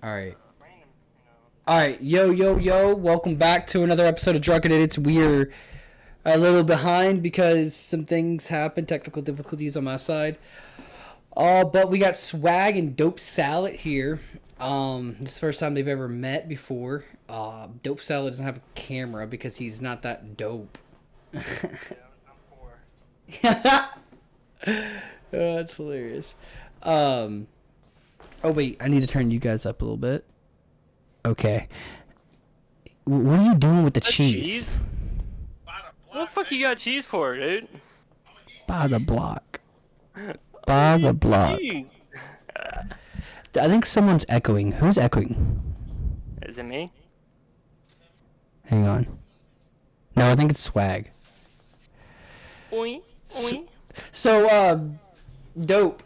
All right. All right. Yo, yo, yo. Welcome back to another episode of Drunken Idiots. We're a little behind because some things happened, technical difficulties on my side. But we got Swag and Dope Salad here. This is the first time they've ever met before. Dope Salad doesn't have a camera because he's not that dope. Yeah, I'm poor. Oh, that's hilarious. Oh wait, I need to turn you guys up a little bit. Okay. What are you doing with the cheese? What the fuck you got cheese for, dude? By the block. By the block. Cheese. I think someone's echoing. Who's echoing? Is it me? Hang on. No, I think it's Swag. Oink, oink. So, Dope.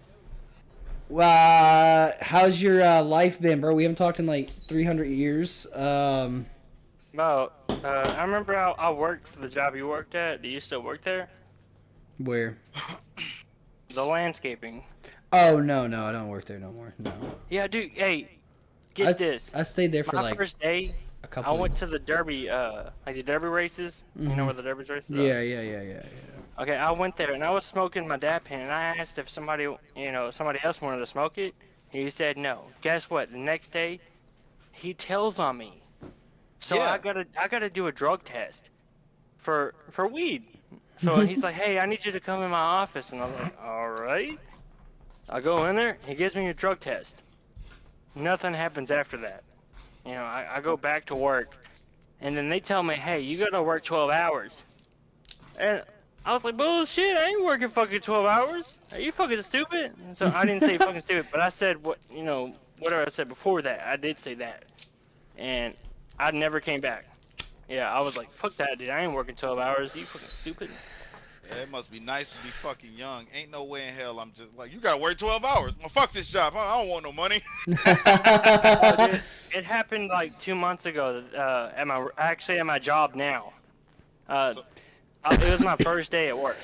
How's your life been, bro? We haven't talked in like 300 years. Well, I remember how I worked for the job you worked at. Do you still work there? Where? The landscaping. Oh, no, I don't work there no more. No. Yeah, dude, hey, get this. I stayed there for My like first day, a couple. I went to the Derby, like the Derby races. You know where the Derby races are? Yeah. Okay, I went there and I was smoking my dab pen and I asked if somebody else wanted to smoke it. He said no. Guess what? The next day, he tells on me. So Yeah. I gotta do a drug test for weed. So he's like, hey, I need you to come in my office, and I'm like, all right. I go in there. He gives me a drug test. Nothing happens after that. You know, I go back to work, and then they tell me, hey, you gotta work 12 hours. And I was like, bullshit, I ain't working fucking 12 hours. Are you fucking stupid? And so I didn't say fucking stupid, but I said whatever I said before that. I did say that. And I never came back. Yeah, I was like, fuck that, dude. I ain't working 12 hours. You fucking stupid. Yeah, it must be nice to be fucking young. Ain't no way in hell I'm just like, you gotta work 12 hours. Well, fuck this job. I don't want no money. Oh, dude, it happened like 2 months ago at my job now. It was my first day at work.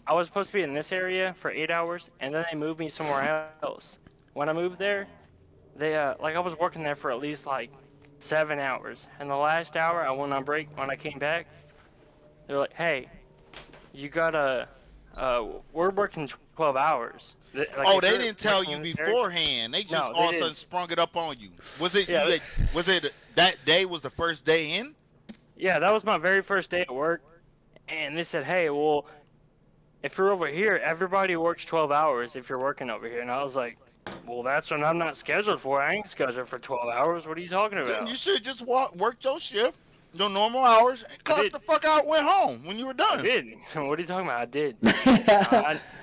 I was supposed to be in this area for 8 hours, and then they moved me somewhere else. When I moved there, I was working there for at least like 7 hours, and the last hour I went on break. When I came back, they're like, "Hey, you gotta, we're working 12 hours." Like, Oh, if they you're didn't tell working you in this area- beforehand. They just No, they all of a didn't. sudden sprung it up on you. Was it Yeah, was it that day was the first day in? Yeah, that was my very first day at work, and they said, "Hey, well, if you're over here, everybody works 12 hours if you're working over here." And I was like, "Well, that's what I'm not scheduled for. I ain't scheduled for 12 hours. What are you talking Then about?" you should just work your shift, your normal hours, and clock did. the fuck out, and went home when you were I done. did. What are you talking about? I did.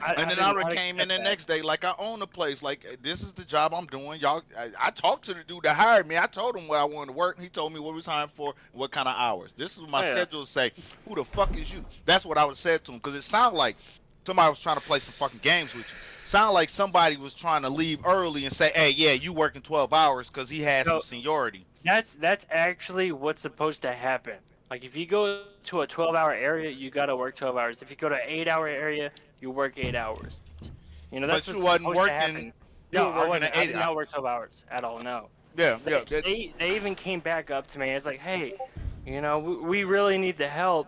And then did I not came in expect the that. next day like I own the place. Like, this is the job I'm doing. Y'all, I talked to the dude that hired me. I told him what I wanted to work. And he told me what he was hiring for, and what kind of hours. This is what my Yeah. schedule would say. Who the fuck is you? That's what I would have said to him, because it sounded like somebody was trying to play some fucking games with you. Sound like somebody was trying to leave early and say, hey, yeah, you working 12 hours because he had some No. seniority. That's actually what's supposed to happen. Like, if you go to a 12-hour area, you gotta work 12 hours. If you go to an 8-hour area, you work 8 hours. You know, that's But what's you wasn't supposed to working- happen. you No, were I working wasn't. at I 8 did not work 12 hours at all. No. Yeah. They even came back up to me. It's like, hey, you know, we really need the help.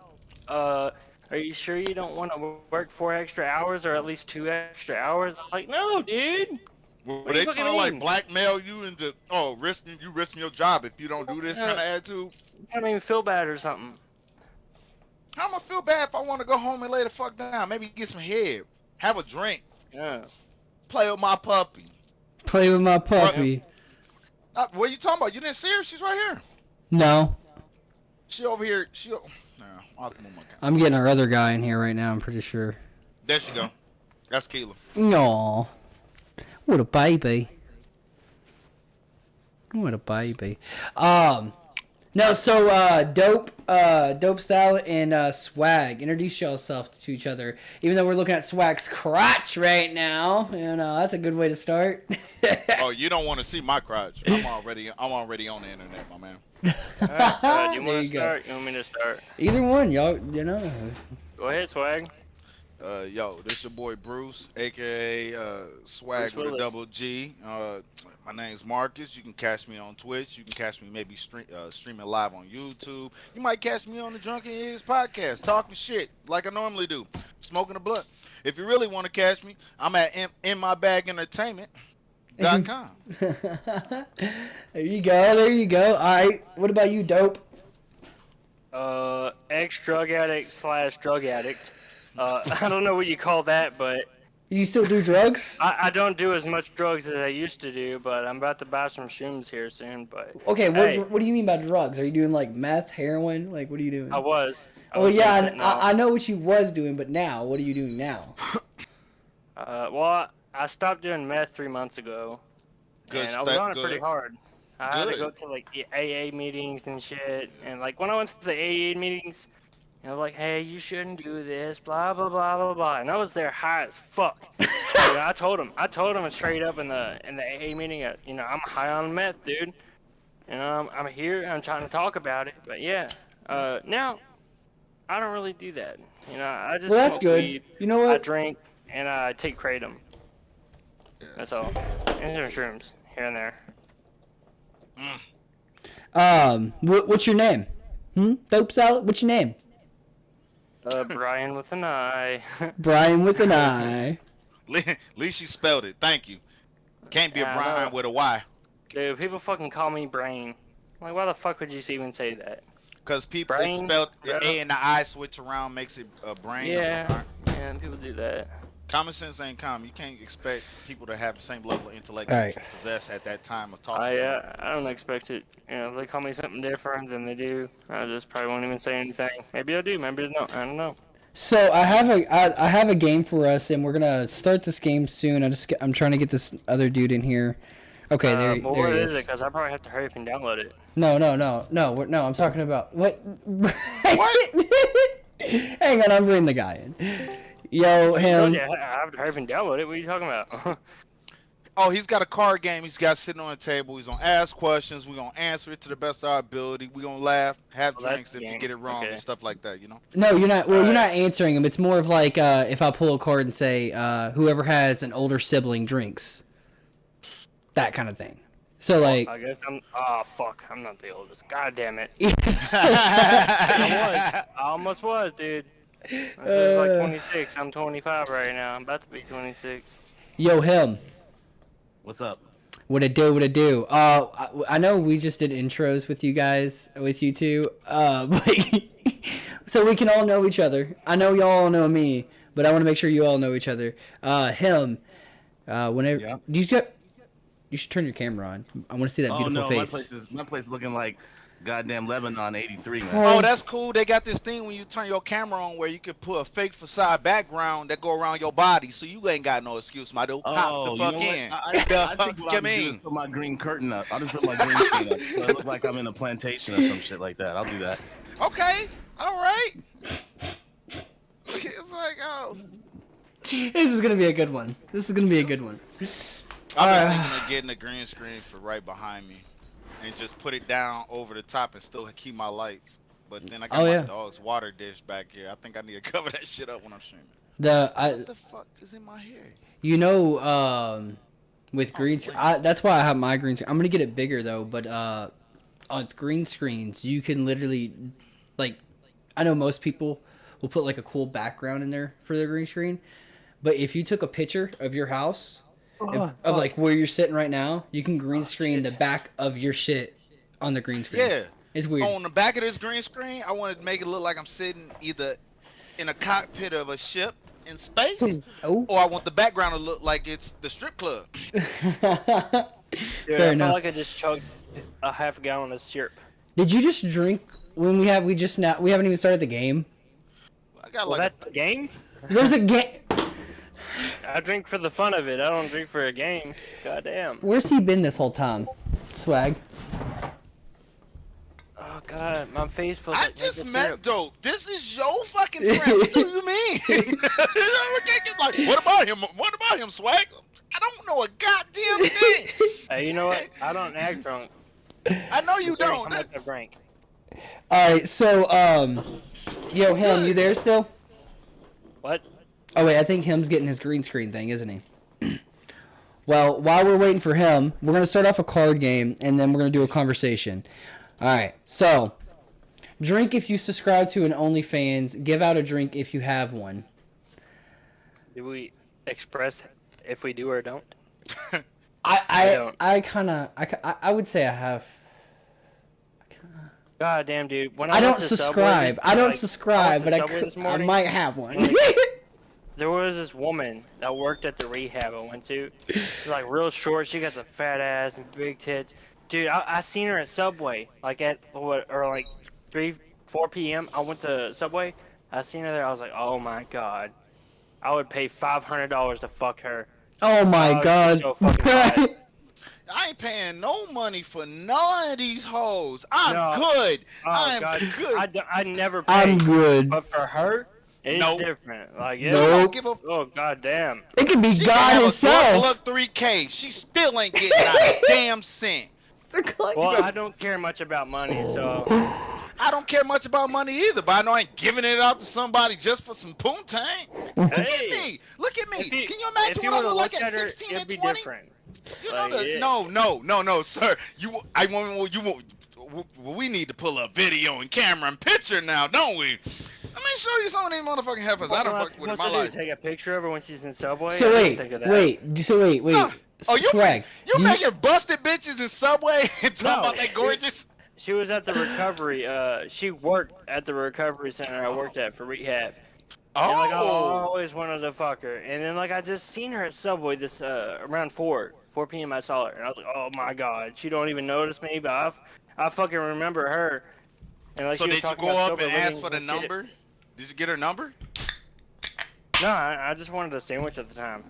Are you sure you don't want to work 4 extra hours or at least 2 extra hours? I'm like, no, dude. Were do they you fucking trying to like mean? blackmail you into risking your job if you don't do this kind of attitude? I don't even feel bad or something. How am I feel bad if I want to go home and lay the fuck down? Maybe get some head, have a drink, Yeah. play with my puppy. Play with my puppy. What are you talking about? You didn't see her? She's right here. No, She over here. No, I'll move my camera. I'm getting our other guy in here right now. I'm pretty sure. There she go. That's Keela. Aw, what a baby. What a baby. No, so Dope Salad and Swag, introduce yourself to each other. Even though we're looking at Swag's crotch right now, you know, that's a good way to start. Oh, you don't want to see my crotch? I'm already on the internet, my man. You There want you to go. start? You want me to start? Either one, y'all, you know. Go ahead, Swag. Yo, this your boy Bruce, aka Swag Bruce with a Willis. double G. My name's Marcus. You can catch me on Twitch. You can catch me maybe streaming live on YouTube. You might catch me on the Drunken Idiots podcast, talking shit like I normally do, smoking a blunt. If you really want to catch me, I'm at inmybagentertainment.com. There you go. There you go. All right. What about you, Dope? Ex-drug addict / drug addict. I don't know what you call that, but You still do drugs? I don't do as much drugs as I used to do, but I'm about to buy some shrooms here soon, but Okay. hey, What do you mean by drugs? Are you doing like meth, heroin? Like, what are you doing? I was. I Well, was yeah, doing it I know what you was doing, but now, what are you doing now? Well, I stopped doing meth 3 months ago, Good and I was stuff, on it pretty good. hard. I had to Good. go to like the AA meetings and shit, and like when I went to the AA meetings, you know, like, hey, you shouldn't do this, blah blah blah blah blah, and I was there high as fuck. You know, I told him straight up in the AA meeting, you know, I'm high on meth, dude. You know, I'm here, I'm trying to talk about it, but yeah, now I don't really do that. You know, I just Well, that's smoke good. weed, You know I what? drink, and I take kratom. That's all. And some shrooms here and there. What's your name? Dope Salad? What's your name? Brian with an I. Brian with an I. At least you spelled it. Thank you. Can't be a Yeah, I Brian know. with a Y. Dude, people fucking call me Brain. Like, why the fuck would you even say that? Because people Brain, spelled the bro. A and the I switch around makes it a brain. Yeah, people do that. Common sense ain't common. You can't expect people to have the same level of intellect All that right. you possess at that time of talking. I to them. I don't expect it. You know, if they call me something different than they do, I just probably won't even say anything. Maybe I do, maybe I don't. I don't know. So I have a game for us, and we're gonna start this game soon. I'm trying to get this other dude in here. Okay, there But he what is. is it? Because I probably have to hurry up and download it. No. I'm talking about what? What? Hang on, I'm bringing the guy in. Yo, him. Yeah, I have to hurry up and download it. What are you talking about? Oh, he's got a card game. He's got sitting on the table. He's gonna ask questions. We're gonna answer it to the best of our ability. We're gonna laugh, have Well, that's drinks the if you game. get it wrong Okay. and stuff like that. You know. No, you're not. Well, you're Alright. not answering him. It's more of like if I pull a card and say whoever has an older sibling drinks. That kind of thing. So like. I guess I'm. Oh fuck! I'm not the oldest. God damn it! I I almost was, dude. I was like 26. I'm 25 right now. I'm about to be 26. Yo, him. What's up? What it do? What it do? I know we just did intros with you guys, with you two. But so we can all know each other. I know y'all all know me, but I want to make sure you all know each other. Him. Whenever Yeah. you should turn your camera on. I want to see that Oh beautiful no, face. my place is looking like goddamn Lebanon '83, man. Oh, that's cool. They got this thing when you turn your camera on where you can put a fake facade background that go around your body, so you ain't got no excuse, my dude. Hop the you fuck know what? in. I The think what fuck I'll you do is mean? put my green curtain up. I'll just put my green screen up, so it look like I'm in a plantation or some shit like that. I'll do that. Okay, all right. It's like, oh. This is gonna be a good one. This is gonna be a good one. I've been thinking of getting a green screen for right behind me, and just put it down over the top and still keep my lights. But then I got Oh, my yeah. dog's water dish back here. I think I need to cover that shit up when I'm streaming. What What the fuck is in my hair? You know, with green, sweet. that's why I have my green screen. I'm gonna get it bigger though, but on green screens, you can literally, like, I know most people will put like a cool background in there for their green screen, but if you took a picture of your house, of like where you're sitting right now, you can green screen the back of your shit on the green screen. Yeah. It's weird. On the back of this green screen, I wanted to make it look like I'm sitting either in a cockpit of a ship in space, Oh. or I want the background to look like it's the strip club. Dude, Fair I enough. felt like I just chugged a half gallon of syrup. Did you just drink when we haven't even started the game? I got Well, like that's a game. There's a game. I drink for the fun of it. I don't drink for a game. Goddamn. Where's he been this whole time? Swag. Oh god, my face feels I like just maple met syrup. Dope. This is your fucking friend. What do you mean? Like, what about him? What about him, Swag? I don't know a goddamn thing. Hey, you know what? I don't act drunk. I know you Considering don't. How much I drank. All right, so yo, him, you there still? What? Oh wait, I think him's getting his green screen thing, isn't he? Well, while we're waiting for him, we're gonna start off a card game, and then we're gonna do a conversation. All right. So, drink if you subscribe to an OnlyFans. Give out a drink if you have one. Do we express if we do or don't? I would say I have. God damn, dude. When I don't went to Subway subscribe. this- I don't like, subscribe, went but to Subway this I morning, might have one. There was this woman that worked at the rehab I went to. She's like real short. She got the fat ass and big tits. Dude, I seen her at Subway, like at like 4 p.m. I went to Subway. I seen her there. I was like, oh my god, I would pay $500 to fuck her. Oh my she's god. so fucking hot. I ain't paying no money for none of these hoes. I'm No. good. Oh I'm god, good. I never paid. I'm good. But for her, it's Nope. different. Like, yeah. Nope. Don't give a Oh god damn. It could be She can God have himself. a Look 3K. She still ain't getting out a damn cent. Well, I don't care much about money, so I don't care much about money either, but I know I ain't giving it out to somebody just for some poontang. Look at Hey. me. Look at me. if Can you imagine if you what I would've look like looked at her, 16 it'd and be 20? different. You Like, know yeah. no, sir. We need to pull up video and camera and picture now, don't we? Let me show you some of these motherfucking heifers I What done am I fucked with in supposed my to do? life. Take a picture of her when she's in Subway? So I didn't wait, think of that. wait. Huh. Oh, you Swag. you do making busted bitches in Subway and talking No. about they gorgeous? She was at the recovery. She worked at the recovery center I worked at for rehab. And, like, I always wanted to fuck her. And then, like, I just seen her at Subway this around 4 p.m. I saw her, and I was like, oh my god, she don't even notice me, but I fucking remember her. And like, So she was did you talking go about up sober and ask livings for the and shit. number? Did you get her number? No, I just wanted a sandwich at the time.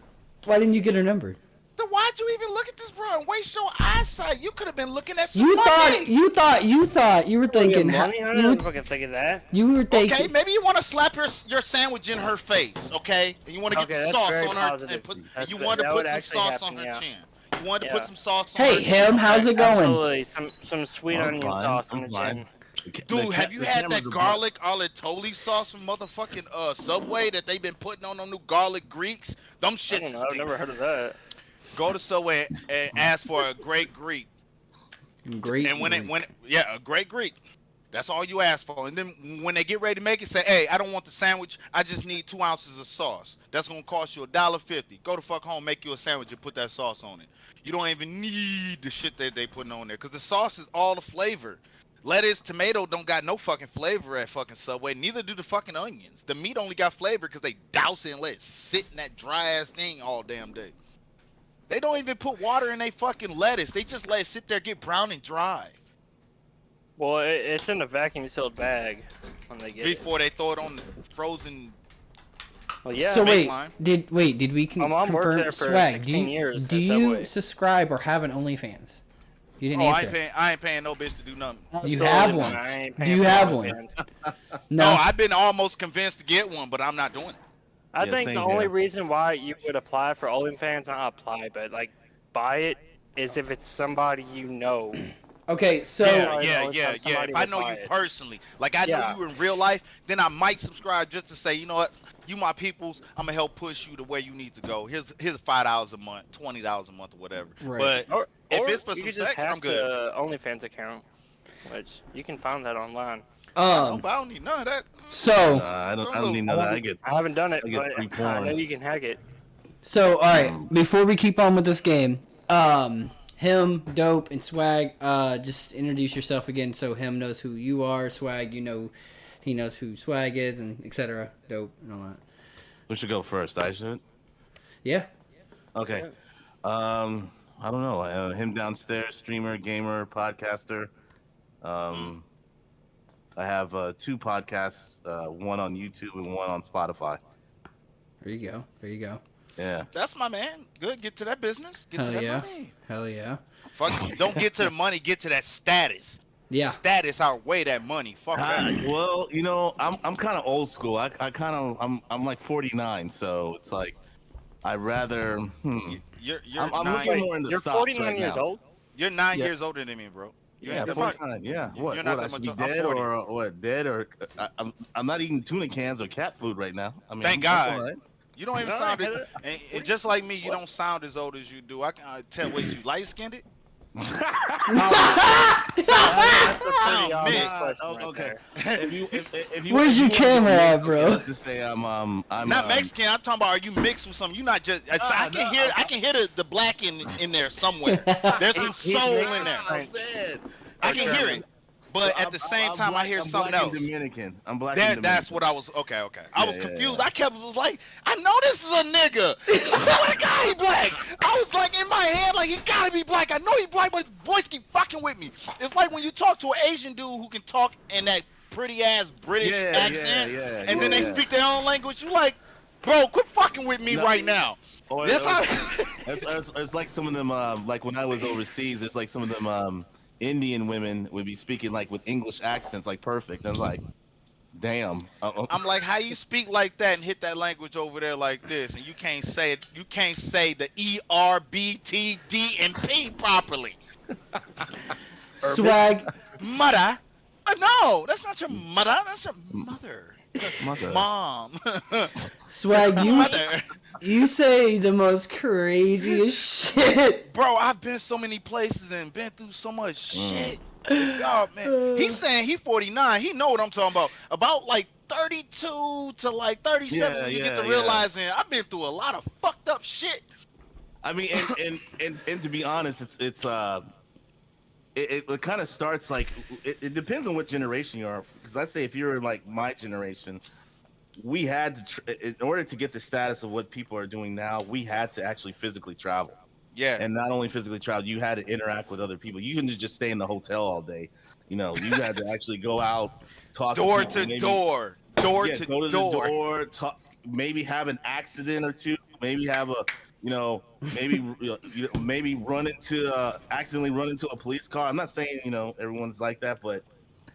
Why didn't you get her number? Then why'd you even look at this, bro? And waste your eyesight. You could have been looking at some You money. thought you were thinking Money? I you didn't were, fucking think of that. you were thinking Okay, maybe you want to slap your sandwich in her face, okay? And you want to get Okay, the that's sauce very on her positive. and put. That's- You wanted to that put would some actually sauce happen, on her yeah. chin. You wanted to Yeah. put some sauce on Hey, her chin. him, how's it going? Absolutely, some sweet I'm onion fine, sauce on I'm the fine. chin. Dude, have you The had cameras that are garlic Olatoli sauce from motherfucking Subway that they've been putting on them new garlic Greeks? Them I shits don't is know, I've never heard of that. Go to Subway and ask for a great Greek. great. And a great Greek. That's all you ask for. And then when they get ready to make it, say, hey, I don't want the sandwich. I just need 2 ounces of sauce. That's gonna cost you $1.50. Go the fuck home, make you a sandwich and put that sauce on it. You don't even need the shit that they putting on there, because the sauce is all the flavor. Lettuce, tomato don't got no fucking flavor at fucking Subway. Neither do the fucking onions. The meat only got flavor because they douse it and let it sit in that dry ass thing all damn day. They don't even put water in their fucking lettuce. They just let it sit there, get brown and dry. Well, it's in a vacuum sealed bag when they get it. Before they throw it on the frozen. Well, yeah. So make wait, line. did we My mom worked confirm there for swag? 16 years Do at you Subway. subscribe or have an OnlyFans? You didn't Oh, answer. I ain't paying no bitch to do nothing. You Absolutely have not. one. I ain't Do paying you for have OnlyFans. one? No, No. I've been almost convinced to get one, but I'm not doing it. I Yeah, think same the only here. reason why you would apply for OnlyFans, not apply, but like buy it, is if it's somebody you know. Okay, so Yeah. somebody If I would know buy you it. personally, like I Yeah. know you in real life, then I might subscribe just to say, you know what, you my peoples, I'm gonna help push you to where you need to go. Here's $5 a month, $20 a month, or whatever. Right. But Or, if or it's for you some could just sex, hack I'm good. the OnlyFans account, which you can find that online. No, but I don't need none of that. so I don't need none of that. I get I haven't done it, I get free but I know porn. you can hack it. all right, before we keep on with this game, him, Dope, and Swag, just introduce yourself again so him knows who you are, Swag, you know, he knows who Swag is, and etc. Dope and all that. Who should go first? I should. Yeah. Okay. I don't know. Him downstairs, streamer, gamer, podcaster. I have 2 podcasts, one on YouTube and one on Spotify. There you go. There you go. Yeah. That's my man. Good. Get to that business. Get to Hell that yeah. money. Hell yeah. Fuck you. Don't get to the money. Get to that status. Yeah. Status outweigh that money. Fuck that. Well, you know, I'm kind of old school. I'm like 49, so it's like I'd rather. You're I'm 9, looking more into You're stocks 49 right years now. old? you're 9 Yeah. years older than me, bro. You Yeah, ain't that 49. Yeah. You're What? not What? I that should be much- I'm dead 40. or what? Dead or I'm not eating tuna cans or cat food right now. I mean, Thank I'm God. all right. You don't even No, sound Heather- and just like me, you don't sound as old as you do. I can tell. Wait, you light skinned? That's a pretty Sound obvious mixed. question Oh, right okay. there. If you, Where's your if you want camera to at, mix, bro? okay, let's just say I'm Not Mexican. I'm talking about are you mixed with something? You not just. I can hear. I can hear the black in there somewhere. There's some He's soul mixed in there. with I can hear it. But at the same time, I hear something black else. And Dominican. I'm black and Dominican. That's what I was. Okay. I was Yeah, confused. yeah. I was like, I know this is a nigga. I swear to God, he black. I was like in my head, like he gotta be black. I know he black, but his voice keep fucking with me. It's like when you talk to an Asian dude who can talk in that pretty ass British accent, and then they speak their own language. You like, bro, quit fucking with me right now. Or, That's how. it's like some of them, like when I was overseas, there's like some of them Indian women would be speaking like with English accents, like perfect. I was like, damn. I'm like, how you speak like that and hit that language over there like this, and you can't say it. You can't say the E R B T D and P properly. Swag. Mother. No, that's not your mother. That's your mother. Mother. Mom. Swag, you Mother. you say the most craziest shit. Bro, I've been so many places and been through so much shit. Y'all, man. He's saying he 49. He know what I'm talking about. About like 32 to like 37 when you get to realizing I've been through a lot of fucked up shit. I mean, and to be honest, it kind of starts like it depends on what generation you are. Because I say if you're in like my generation, we had to in order to get the status of what people are doing now, we had to actually physically travel. Yeah. And not only physically travel, you had to interact with other people. You couldn't just stay in the hotel all day. You know, you had to actually go out, talk door to people, to maybe, door. go to the door, talk, maybe have an accident or two, maybe have a, maybe accidentally run into a police car. I'm not saying, everyone's like that, but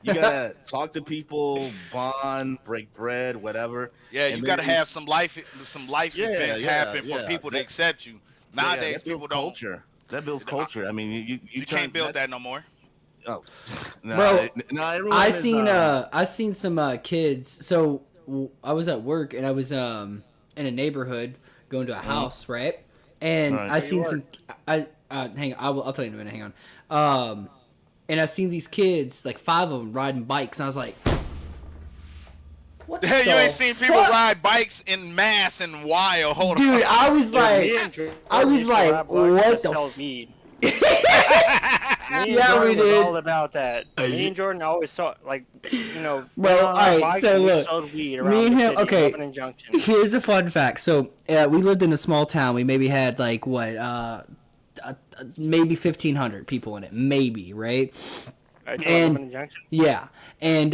you gotta talk to people, bond, break bread, whatever. Yeah, and you gotta maybe- have some life events happen for people to accept you. Nowadays, that builds people don't. culture. That builds culture. I mean, you can't build that no more. Oh, Bro, everyone I is, seen some kids. So I was at work and I was in a neighborhood going to a house, right? And Right. I seen some. Hang on, I'll tell you in a minute. Hang on. And I seen these kids, like 5 of them, riding bikes, and I was like, "What?" You the ain't seen people fuck? ride bikes in mass in while. Hold on. Dude, I was like, what the? Sells weed. Yeah, we Jordan was did. all about that. Me and Jordan always saw, like, Bro, went on our alright, bikes so and we look, sold weed around me and the him- city, okay. Lebanon Junction. Here's a fun fact. So we lived in a small town. We maybe had like maybe 1,500 people in it, maybe, right? Right, And- Lebanon Junction. Yeah, and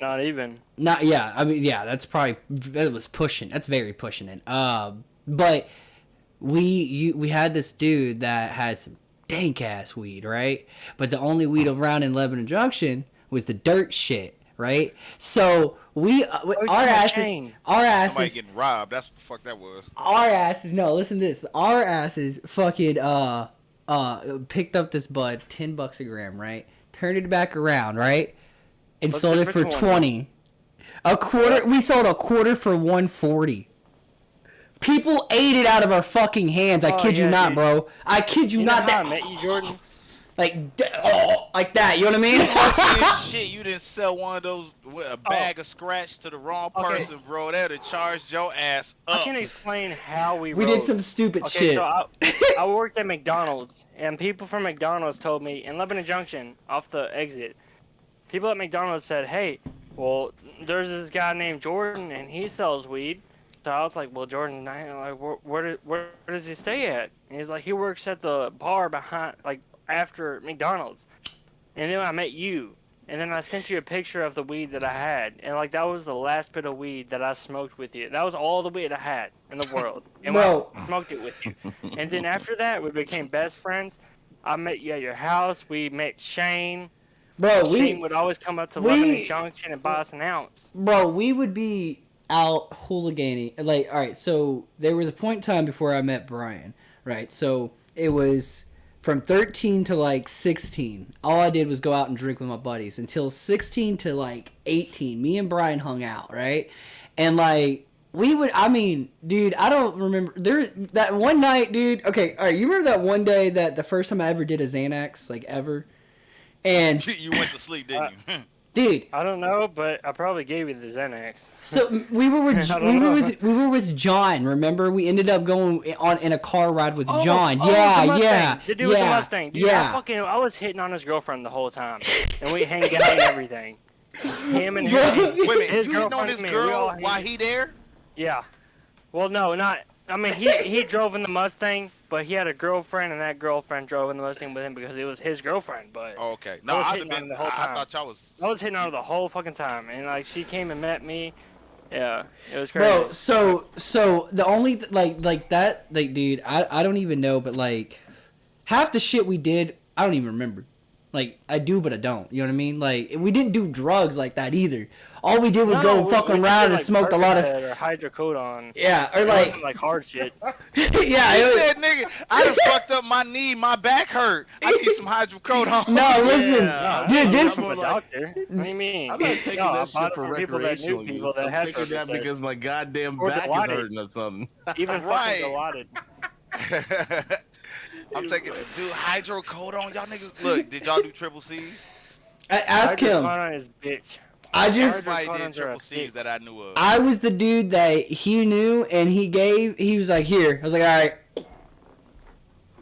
Not even. not yeah. I mean, yeah, that was pushing. That's very pushing it. But we had this dude that had some dank ass weed, right? But the only weed around in Lebanon Junction was the dirt shit, right? So Somebody Somebody asses getting robbed. That's what the fuck that was. our asses no listen to this, our asses fucking picked up this bud, $10 a gram, right? Turned it back around, right? And Looked sold it it for for 20. A quarter. We sold a quarter for 140. People ate it out of our fucking hands. I Oh, kid you yeah, not, dude. bro. I kid you You know not. how I That met you, Jordan? like like that. You know what I mean? Shit, you didn't sell one of those with a bag of scratch to the wrong Okay. person, bro. That'd have charged your ass I up. can't explain how we We rode. did some stupid Okay, shit. so I worked at McDonald's, and people from McDonald's told me in Lebanon Junction, off the exit, people at McDonald's said, "Hey, well, there's this guy named Jordan, and he sells weed." So I was like, "Well, Jordan, where does he stay at?" And he's like, "He works at the bar behind, like after McDonald's." And then I met you, and then I sent you a picture of the weed that I had, and like that was the last bit of weed that I smoked with you. That was all the weed I had in the world, and Bro. I smoked it with you. And then after that, we became best friends. I met you at your house. We met Shane. Bro, Shane would always come up to Lebanon Junction and buy us an ounce. we would be out hooliganing. Like, all right, so there was a point in time before I met Brian, right? So it was from 13 to like 16. All I did was go out and drink with my buddies until 16 to like 18. Me and Brian hung out, right? And like we would. I mean, dude, I don't remember that one night, dude. Okay, all right. You remember that one day that the first time I ever did a Xanax, like ever, and You went to sleep, didn't you? dude. I don't know, but I probably gave you the Xanax. So we were with I don't know. we were with John. Remember, we ended up going on in a car ride with John. The yeah, Mustang. yeah, The dude with the yeah, Mustang. Dude, yeah. I was hitting on his girlfriend the whole time, and we hang out and everything. Him and Bro. his, Wait a minute, his you hitting on girlfriend this and me, we all girl hang- while he there? Yeah. Well, no, not. I mean, he drove in the Mustang, but he had a girlfriend, and that girlfriend drove in the Mustang with him because it was his girlfriend. But Oh, okay. No, was I'd hitting have on been. the whole I time. thought y'all was. I was hitting on her the whole fucking time, and like she came and met me. Yeah, it was crazy. Bro, so the only like that, like, dude, I don't even know, but like half the shit we did, I don't even remember. Like, I do, but I don't. You know what I mean? Like, we didn't do drugs like that either. All we did was go we fucking just around did, and like, smoked a lot of Percocet or hydrocodone. yeah, or It like wasn't, like hard shit. yeah. He it was- said, "Nigga, I done fucked up my knee. My back hurt. I need some hydrocodone." No, listen, Yeah. dude, this I'm a more like- doctor. What do you mean? I'm not taking No, I that bought shit it for from people that knew recreational people use. that I'm had taking that Percocet. because my goddamn Or back is Dilaudid. hurting or something. Even Right. fucking Dilaudid. I'm taking dude hydrocodone. Y'all niggas, look. Did y'all do triple C's? ask him. Hydrocodone is bitch. I just Everybody Hydrocodones did are a triple C's bitch. that I knew of. I was the dude that he knew and he was like, here. I was like, all right,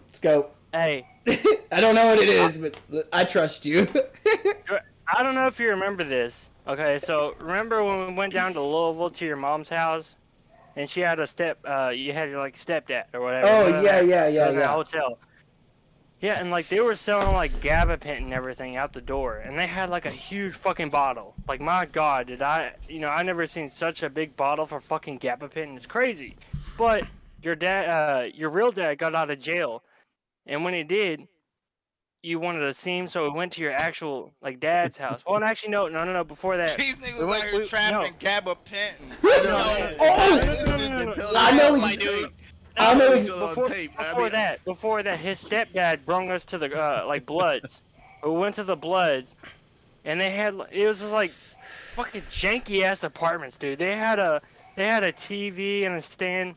let's go. Hey, I don't know what it is, but I trust you. I don't know if you remember this. Okay, so remember when we went down to Louisville to your mom's house, and she had you had your like stepdad or whatever. Oh, Remember yeah, that? yeah, It yeah, was in a yeah. hotel. Yeah, and like they were selling like gabapentin and everything out the door, and they had like a huge fucking bottle. Like my god, I never seen such a big bottle for fucking gabapentin. It's crazy. But your real dad got out of jail, and when he did, you wanted to see him, so we went to your actual like dad's house. Well, and actually no. Before that, These niggas we went- out here we- trapping no. gabapentin. No. I know my he's- dude. I know It's he's- on Before, tape. I before mean- that, his stepdad brought us to the like Bloods. We went to the Bloods, and it was just like fucking janky ass apartments, dude. They had a TV and a stand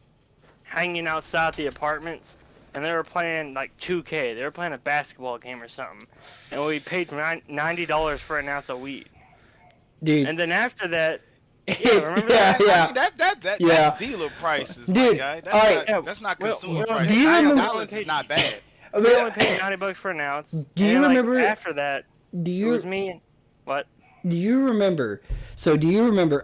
hanging outside the apartments, and they were playing like 2K. They were playing a basketball game or something, and we paid $90 for an ounce of weed. Dude. And then after that, yeah, remember yeah, that? I yeah. mean, that's Yeah. dealer prices, Dude, my guy. That's alright. not, that's not Well, consumer well, prices. do you remember- $90 is not bad. I We mean, only paid $90 for an ounce. Do you and, like, remember- after that? do It you was me and what? do you remember? So do you remember?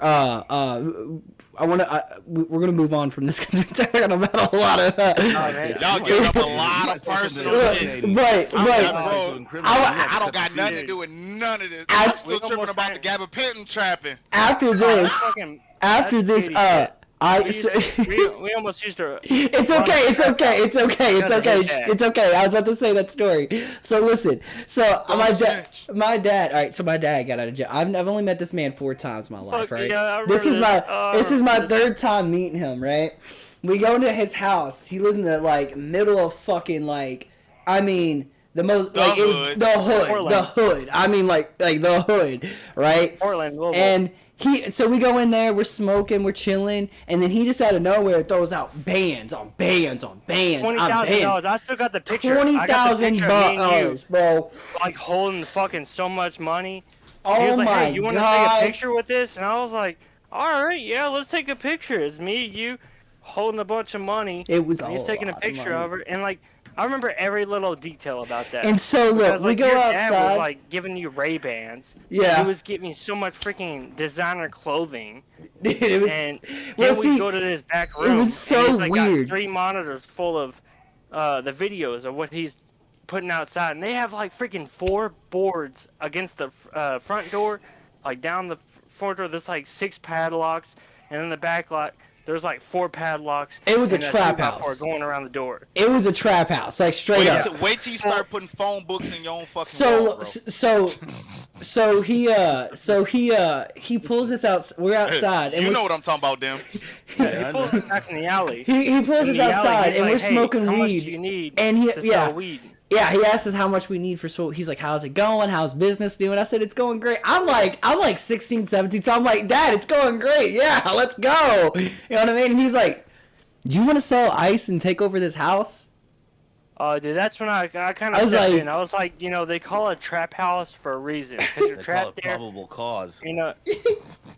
I want to. We're gonna move on from this because we're talking about a lot of. man. Y'all giving up a lot of personal shit. But Bro, I- I don't got nothing to do with none of this. I- I'm still tripping about the gabapentin trapping. after That's this, fucking- after that's this, shitty shit. I. We almost used to. It's okay. It's okay. It's okay. It's okay. It's okay. I was about to say that story. So listen. So my dad. All right. So my dad got out of jail. I've only met this man 4 times in my life. Fuck, Right. yeah, I remember This is my. this. Oh, I This is my remember this. 3rd time meeting him. Right. We go into his house. He lives in the like middle of fucking like. I mean. The most The like it was hood. the hood, Portland. the hood. I mean like the hood, right? Portland, Louisville. And so we go in there, we're smoking, we're chilling, and then he just out of nowhere throws out bands on bands on bands on $20,000. bands. I still got the picture. I got the $20,000 picture of me and you, dollars, bro. like holding fucking so much money. Oh He was like, my "Hey, you want to god! take a picture with this?" And I was like, "All right, yeah, let's take a picture." It's me, you, holding a bunch of money. It was and he's a taking a lot of picture money. of her, and like I remember every little detail about that. And so look, Because, we like, go your dad outside. was like giving you Ray-Bans. Yeah. He was giving me so much freaking designer clothing. Dude, it was. And Well, then see, we go to this back it room. was and so he's, like, weird. Got 3 monitors full of the videos of what he's putting outside, and they have like freaking 4 boards against the front door, like down the front door. There's like 6 padlocks, and in the back lot there's like 4 padlocks. It was a and trap 2x4 house. going around the door. It was a trap house, like straight up. Wait till you start putting phone books in your own fucking wall, So bro. he pulls us out. We're outside, and You we're know what I'm talking about, them. He pulls us back in the alley. he pulls In us the alley, outside, he's and we're like, "Hey, smoking how weed. much do you need And he- to yeah. sell weed?" Yeah, he asked us how much we need for school. He's like, how's it going? How's business doing? I said, it's going great. I'm like 16, 17, so I'm like, Dad, it's going great. Yeah, let's go. You know what I mean? And he's like, you want to sell ice and take over this house? Oh, dude, that's when I kind I of was stepped like- in. I was like, you know, they call it a trap house for a reason. Because you're They call trapped it there. probable cause. You know,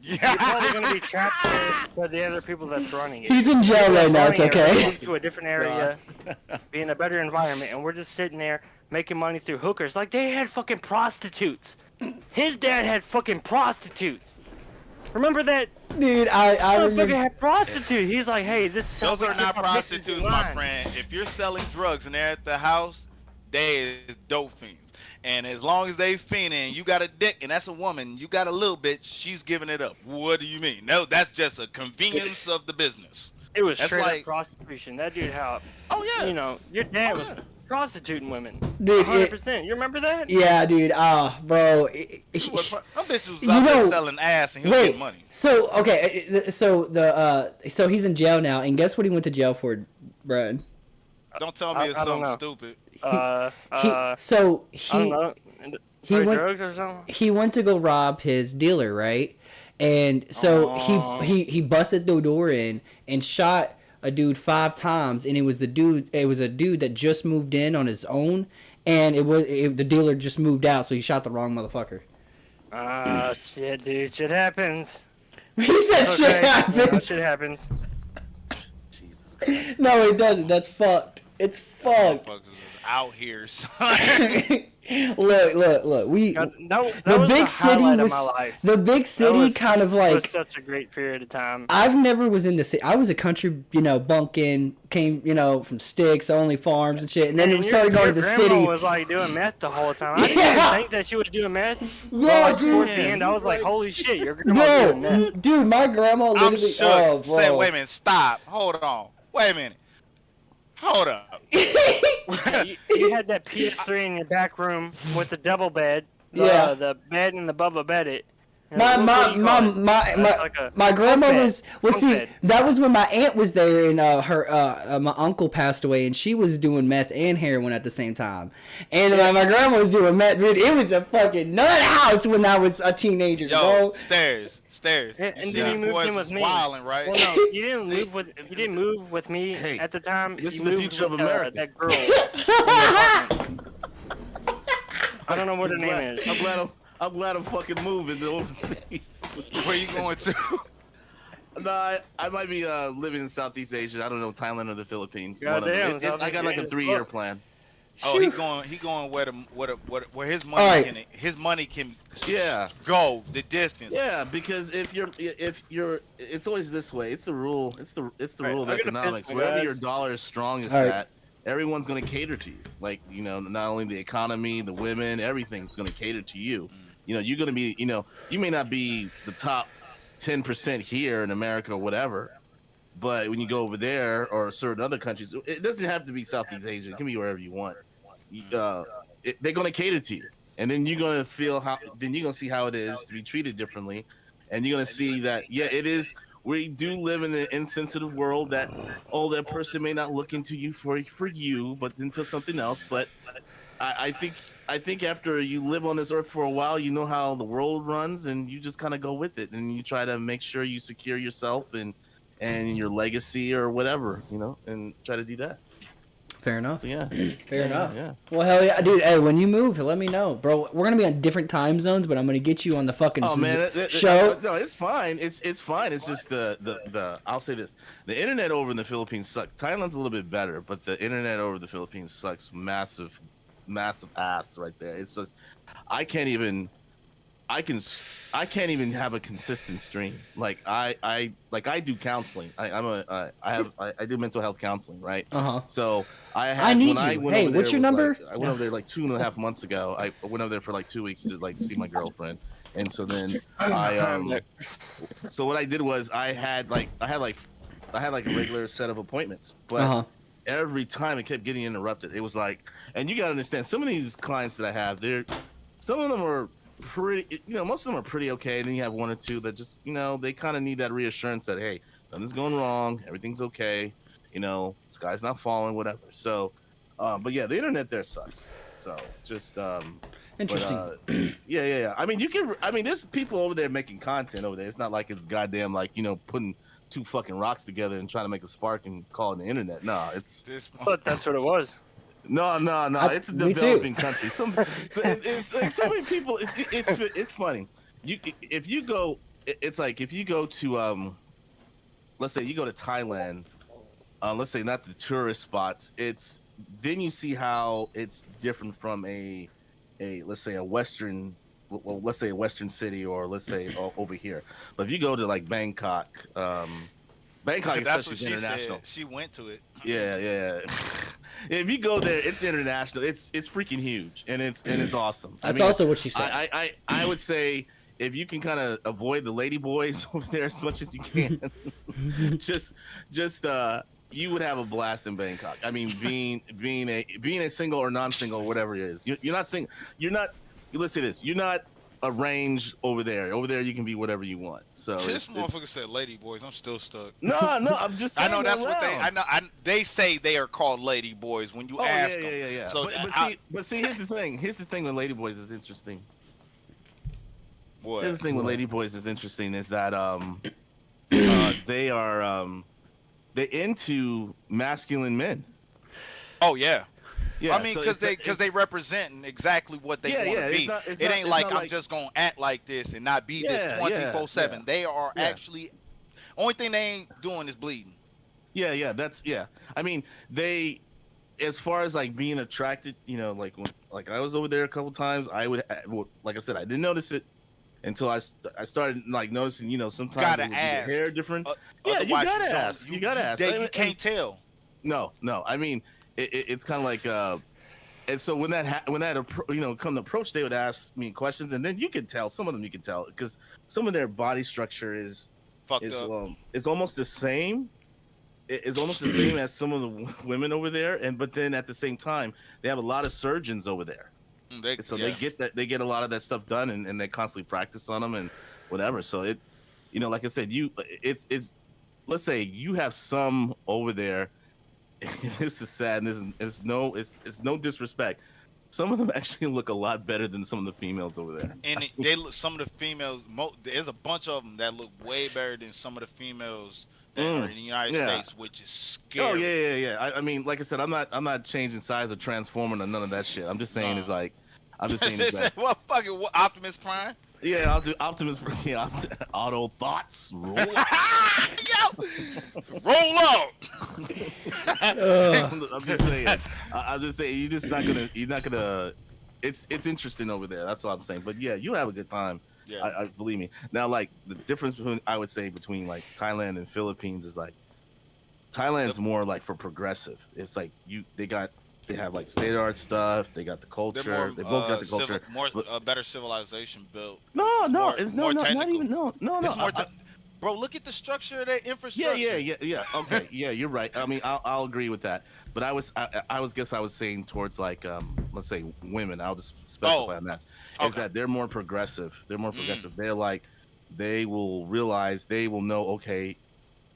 you're probably going to be trapped there by the other people that's running it. He's in jail right now, it's Running it, okay. move to a different area, be in a better environment, and we're just sitting there making money through hookers. Like, they had fucking prostitutes. His dad had fucking prostitutes. Remember that? Dude, I Motherfucker remember. had prostitute. He's like, hey, this is how Those we are keep not our bitches in prostitutes, my line. friend. If you're selling drugs and they're at the house, they is dope fiends. And as long as they fiending, you got a dick, and that's a woman, you got a little bit, she's giving it up. What do you mean? No, that's just a convenience of the business. It was That's straight like- up prostitution. That dude, how Oh yeah. you know, your dad Oh, was yeah. prostituting women. Dude, 100%. You remember that? Yeah, dude. Bro. Them bitches was You out there know- selling ass and he was Wait. getting money. So okay, so he's in jail now, and guess what he went to jail for, Brad? Don't tell me it's I don't something know. stupid. He, I don't know. he Probably went- drugs or something. he went to go rob his dealer, right? And so Oh. he busted the door in and shot a dude 5 times, and it was a dude that just moved in on his own, and the dealer just moved out, so he shot the wrong motherfucker. Shit, dude. Shit happens. He said It's shit okay. You know, happens. shit happens. Jesus Christ. No, it doesn't. That's fucked. It's fucked. Motherfuckers is out here, son. look. We That the was big the city highlight was of my life. the big city was- kind of It like was such a great period of time. I've never was in the city. I was a country, bumpkin, came, from sticks, only farms and shit. And then And we your- started going your to the grandma city. was like doing meth the whole time. I didn't Yeah. even think that she was doing meth. Yeah, Like, dude. towards the end, I was like, holy shit, your grandma's doing No, meth. dude, my grandma I'm literally. shook. Oh, bro. Say, wait a minute, stop. Hold on. Wait a minute. Hold up. You had that PS3 in your back room with the double bed. Yeah. The bed and the Bubba Beddit. And My what do you call it? my That's like a my grandma bunk bed. was Bunk see bed. that was when my aunt was there and my uncle passed away and she was doing meth and heroin at the same time and my grandma was doing meth. Dude, it was a fucking nut house when I was a teenager, Yo, bro. stairs. And You see then he these moved boys in with was me. wilding, right? Well, no, you didn't move with me Hey, at the time. this You is the moved future of with, America. That girl. I don't know what her name is. I'm glad I'm fucking moving to overseas. Where you going to? No, I might be living in Southeast Asia. I don't know, Thailand or the Philippines. One of them. Goddamn, I Southeast got like a Asia's 3-year fucked. plan. Oh, he going where his money Alright. can Yeah. go the distance. Yeah, because if you're, it's always this way. It's the rule. It's the Right, rule of I gotta economics. piss, Wherever guys. your dollar is strongest Alright. at, everyone's gonna cater to you. Like not only the economy, the women, everything's gonna cater to you. You're gonna be, you may not be the top 10% here in America or whatever, but when you go over there or certain other countries, it doesn't have to be Southeast Asia. It can be wherever you want. They're gonna cater to you, and then you're gonna then you're gonna see how it is to be treated differently, and you're gonna see that it is. We do live in an insensitive world that that person may not look into you for you, but into something else. But I think after you live on this earth for a while, you know how the world runs, and you just kind of go with it, and you try to make sure you secure yourself and your legacy or whatever, and try to do that. Fair enough. So yeah, Fair enough. Yeah. Well, hell yeah, dude. Hey, when you move, let me know, bro. We're gonna be on different time zones, but I'm gonna get you on the fucking Oh man, show. no, it's fine. It's fine. It's just the I'll say this: the internet over in the Philippines sucks. Thailand's a little bit better, but the internet over the Philippines sucks massive ass right there. It's just I can't even have a consistent stream. Like I do counseling. I do mental health counseling, right? Uh-huh. So I need when I you. went Hey, over there, what's your it was number? I went over there like 2.5 months ago. I went over there for like 2 weeks to see my girlfriend, and so then so what I did was I had a regular set of appointments, but Uh-huh. every time it kept getting interrupted. It was like, and you gotta understand, some of these clients that I have, some of them are pretty, most of them are pretty okay. And then you have one or two that just, they kind of need that reassurance that, hey, nothing's going wrong, everything's okay, sky's not falling, whatever. So But yeah, the internet there sucks. So just Interesting. yeah. I mean, there's people over there making content over there. It's not like it's goddamn like putting two fucking rocks together and trying to make a spark and call it the internet. No, it's This But that's what it was. no. It's a me too. developing country. It's like so many people. It's funny. If you go, it's like if you go to let's say you go to Thailand, let's say not the tourist spots. Then you see how it's different from a let's say a Western. Well, let's say a Western city, or let's say over here. But if you go to like Bangkok, Bangkok that's especially what is she international. said. She went to it. Yeah. If you go there, it's international. It's freaking huge, and it's awesome. That's also what she said. I would say if you can kind of avoid the lady boys over there as much as you can, just you would have a blast in Bangkok. I mean, being a single or non-single, whatever it is, you're not single. You're not. Listen to this. You're not arranged over there. Over there, you can be whatever you want. So This motherfucker said lady boys. I'm still stuck. No, I'm just saying. I know that's what they. around. They say they are called lady boys when you ask them. Yeah. So But see, here's the thing. Here's the thing with Ladyboys is interesting. what? Here's the thing with Ladyboys is interesting is that they into masculine men. Oh yeah. Yeah, I mean, so because they representing exactly what they want to be. It's it not- ain't it's like not I'm like- just gonna act like this and not be this Yeah, 24/7. They are yeah. actually only thing they ain't doing is bleeding. Yeah. I mean, they, as far as like being attracted, like I was over there a couple times. Like I said, I didn't notice it until I started like noticing. Sometimes Gotta they would do ask. their hair different. Yeah, Otherwise you gotta don't- ask. You gotta ask. You can't tell. No. I mean, it's kind of like, and so when come to approach, they would ask me questions, and then you can tell. Some of them you can tell because some of their body structure is Fucked up. it's almost the same. It's almost the same as some of the women over there, but then at the same time, they have a lot of surgeons over there, They get a lot of that stuff done, and they constantly practice on them and whatever. So like I said, it's let's say you have some over there. This is sad. And it's no disrespect. Some of them actually look a lot better than some of the females over there. And they look. Some of the females. There's a bunch of them that look way better than some of the females that are in the United States, which is scary. Oh yeah. I mean, like I said, I'm not changing size or transforming or none of that shit. I'm just saying it's like, I'm just saying it's like, What fucking Optimus Prime? yeah, I'll do Optimus. Yeah, auto thoughts. Roll out. Yo, roll out. I'm just saying. I'm just saying. You're not gonna. It's interesting over there. That's all I'm saying. But yeah, you have a good time. Yeah. I believe me. Now, like the difference between like Thailand and Philippines is like Thailand's more like for progressive. It's like they have like state of the art stuff. They got the culture. They both got the culture. Better civilization built. No, It's not technical. even no. It's more bro, look at the structure of that infrastructure. Yeah. Okay, yeah, you're right. I mean, I'll agree with that. But I was saying towards like let's say women. I'll just specify on that. Is Okay. that they're more progressive. They're more progressive. They're like they will realize they will know. Okay,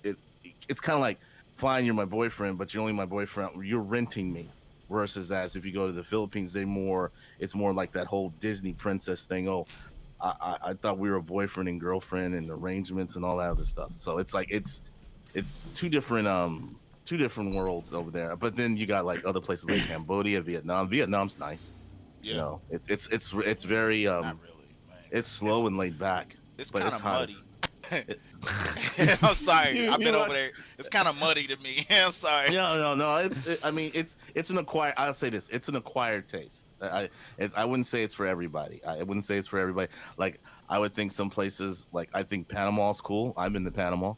it's kind of like fine, you're my boyfriend, but you're only my boyfriend. You're renting me. Versus as if you go to the Philippines, it's more like that whole Disney princess thing. Oh, I thought we were boyfriend and girlfriend and arrangements and all that other stuff. So it's like it's two different worlds over there. But then you got like other places like Cambodia, Vietnam. Vietnam's nice. Yeah. It's very Not really, man. it's slow and laid back. It's but kind of hot muddy. as- I'm sorry. I've been You over watch- there. It's kind of muddy to me. I'm sorry. No. It's an acquired. I'll say this. It's an acquired taste. I wouldn't say it's for everybody. I wouldn't say it's for everybody. Like I would think some places, like I think Panama's cool. I've been to Panama.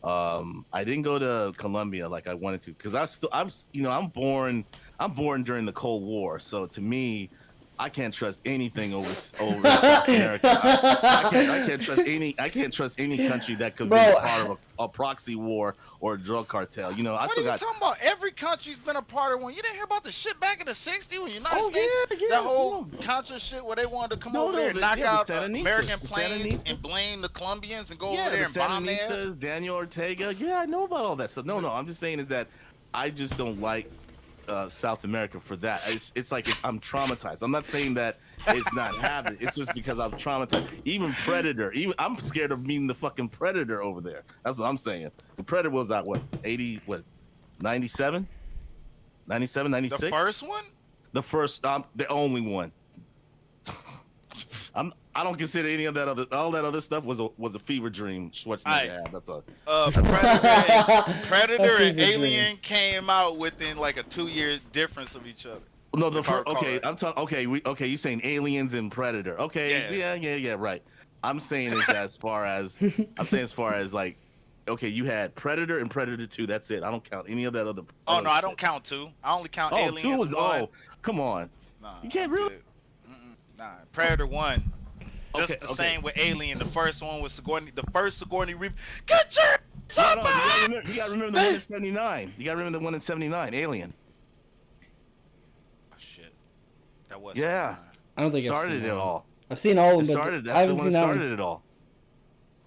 I didn't go to Colombia like I wanted to because I'm born during the Cold War. So to me, I can't trust anything over South America. I can't trust any country that could be a part of a proxy war or a drug cartel. I What still are you got. talking about? Every country's been a part of one. You didn't hear about the shit back in the '60s when United Oh, States, yeah, that whole no. Contra shit where they wanted to come No, over there and the- knock yeah, the out Sandinistas, American the planes and Sandinistas. blame the Colombians and go Yeah, over there the and bomb theirs. Sandinistas, Daniel Ortega. Yeah, I know about all that stuff. No, I'm just saying is that I just don't like South America for that. It's like I'm traumatized. I'm not saying that it's not happening. It's just because I'm traumatized. Even Predator, I'm scared of meeting the fucking Predator over there. That's what I'm saying. The Predator was at what 80, what 97, 97, 96. The first one. The first, the only one. I don't consider any of that all that other stuff was a fever dream Schwarzenegger had. That's all. Predator and Alien came out within like a 2-year difference of each other. No, I'm talking. Okay, you saying Aliens and Predator? Okay, yeah, right. I'm saying as far as like, okay, you had Predator and Predator 2. That's it. I don't count any of that other. Oh no, I don't count 2. I only count Aliens. 2 was 1. Come on. Nah, you can't really. Nah, Predator 1. Just Okay, the same with Alien. The first one was Sigourney. The first Sigourney Reaper. Get your You gotta remember the one in 79. You gotta remember the one in 79. Alien. Oh, shit. That was. Yeah. I don't think Started I've seen it that one. all. I've seen all of It them, but started. I That's the haven't one seen that that started one. it all.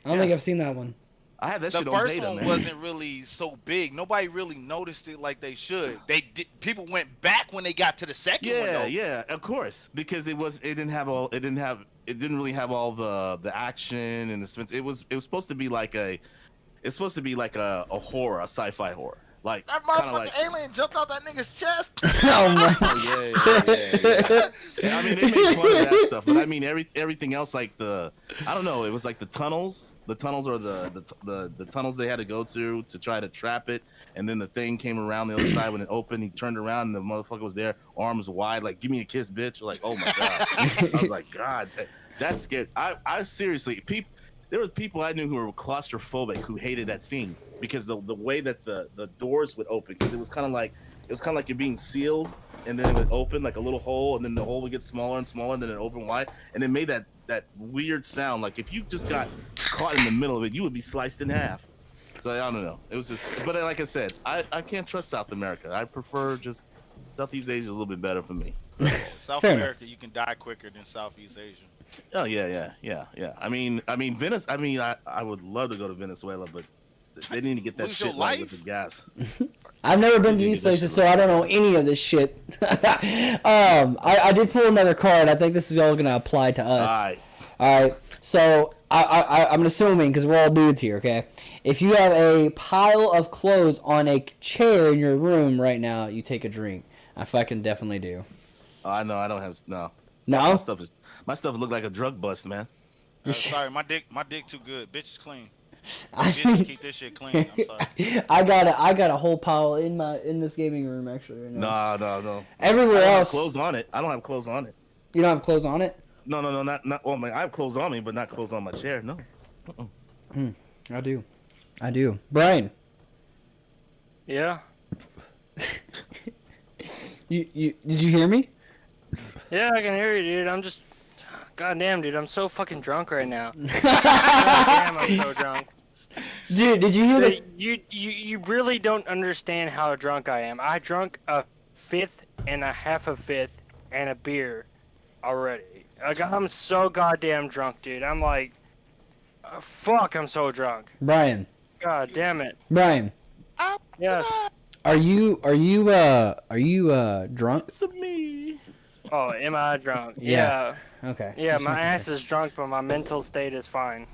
I don't think I've seen that one. I had that The shit on first beta, one man. wasn't really so big. Nobody really noticed it like they should. They did. People went back when they got to the second one. Though. Yeah, of course, because it didn't really have all the action and the suspense. It was supposed to be like a horror, a sci-fi horror. Like That kinda motherfucking like, alien jumped out that nigga's chest. Oh my. oh, yeah. I mean, they made fun of that stuff, but I mean, everything else, like I don't know, it was like the tunnels or the tunnels they had to go through to try to trap it, and then the thing came around the other side when it opened. He turned around and the motherfucker was there, arms wide, like, give me a kiss, bitch. Like, oh my god. I was like, God, that's scary. I seriously, there were people I knew who were claustrophobic who hated that scene because the way that the doors would open, because it was kind of like you're being sealed, and then it would open like a little hole, and then the hole would get smaller and smaller, and then it opened wide, and it made that weird sound. Like if you just got caught in the middle of it, you would be sliced in half. So I don't know. It was just, but like I said, I can't trust South America. I prefer just Southeast Asia is a little bit better for me. So, South Fair America, you can die quicker than Southeast Asia. oh yeah. I mean Venice. I mean I would love to go to Venezuela, but they need to get that Lose your shit right with life? the gas. I've never been to You these need to get places, this so I don't know any of this shit. I did pull another card. I think this is all gonna apply to us. All right. So I'm assuming, because we're all dudes here, okay? If you have a pile of clothes on a chair in your room right now, you take a drink. I fucking definitely do. I know I don't have no. No? My stuff look like a drug bust, man. Sorry, my dick too good. Bitch is clean. Bitch can keep this shit clean. I'm sorry. I got a whole pile in this gaming room actually right now. No. Everywhere I don't else. have clothes on it. I don't have clothes on it. You don't have clothes on it? No, not. Well, I have clothes on me, but not clothes on my chair. No. I do. Brian. Yeah. You did you hear me? Yeah, I can hear you, dude. I'm just, goddamn, dude. I'm so fucking drunk right now. Goddamn, I'm so drunk. Dude, did you hear the You really don't understand how drunk I am. I drunk a fifth and a half a fifth and a beer already. Like, I'm so goddamn drunk, dude. I'm like, fuck, I'm so drunk. Brian? God damn it. Brian, Yes. are you drunk? It's me. Oh, am I drunk? Yeah. Yeah. Okay. Yeah, my ass is drunk, but my mental state is fine.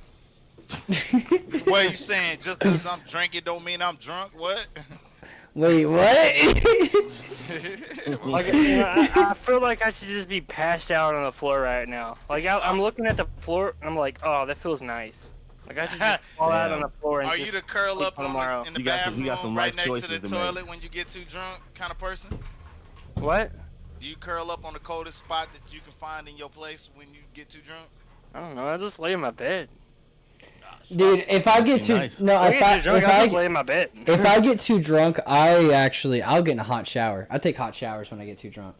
What are you saying? Just because I'm drinking don't mean I'm drunk? What? Wait, what? Like, you know, I feel like I should just be passed out on the floor right now. Like, I'm looking at the floor, and I'm like, oh, that feels nice. Like, I should just fall out on the floor and Are you just the curl sleep up on tomorrow. in the You got bathroom some right life next to choices the to make. toilet when you get too drunk kind of person? What? Do you curl up on the coldest spot that you can find in your place when you get too drunk? I don't know. I just lay in my bed. Dude, if I get too Nice. no, I if get too drunk, I just I lay in my bed. if I get too drunk, I'll get in a hot shower. I take hot showers when I get too drunk.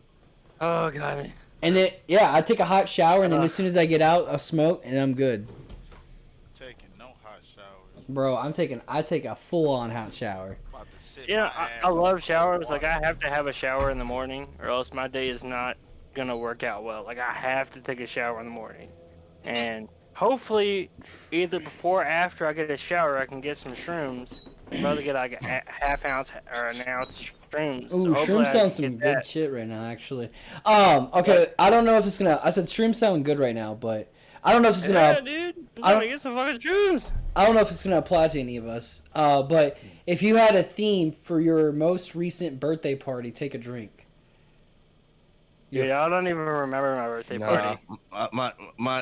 Oh god. And then I take a hot shower, and then as soon as I get out, I'll smoke, and I'm good. Taking no hot showers. Bro, I take a full on hot shower. I'm about to sit Yeah, my I ass love in showers. Like, water. I have to have a shower in the morning, or else my day is not gonna work out well. Like, I have to take a shower in the morning. And hopefully, either before or after I get a shower, I can get some shrooms. I'd rather get like a half ounce or an ounce of shrooms. Ooh, Hopefully shrooms I sound can some get good that. shit right now, actually. Okay, I don't know if it's gonna. I said shrooms sound good right now, but I don't know if it's Yeah, gonna. dude. I'm I don't- gonna get some fucking shrooms. I don't know if it's gonna apply to any of us. But if you had a theme for your most recent birthday party, take a drink. Your Yeah, I don't even remember my birthday party.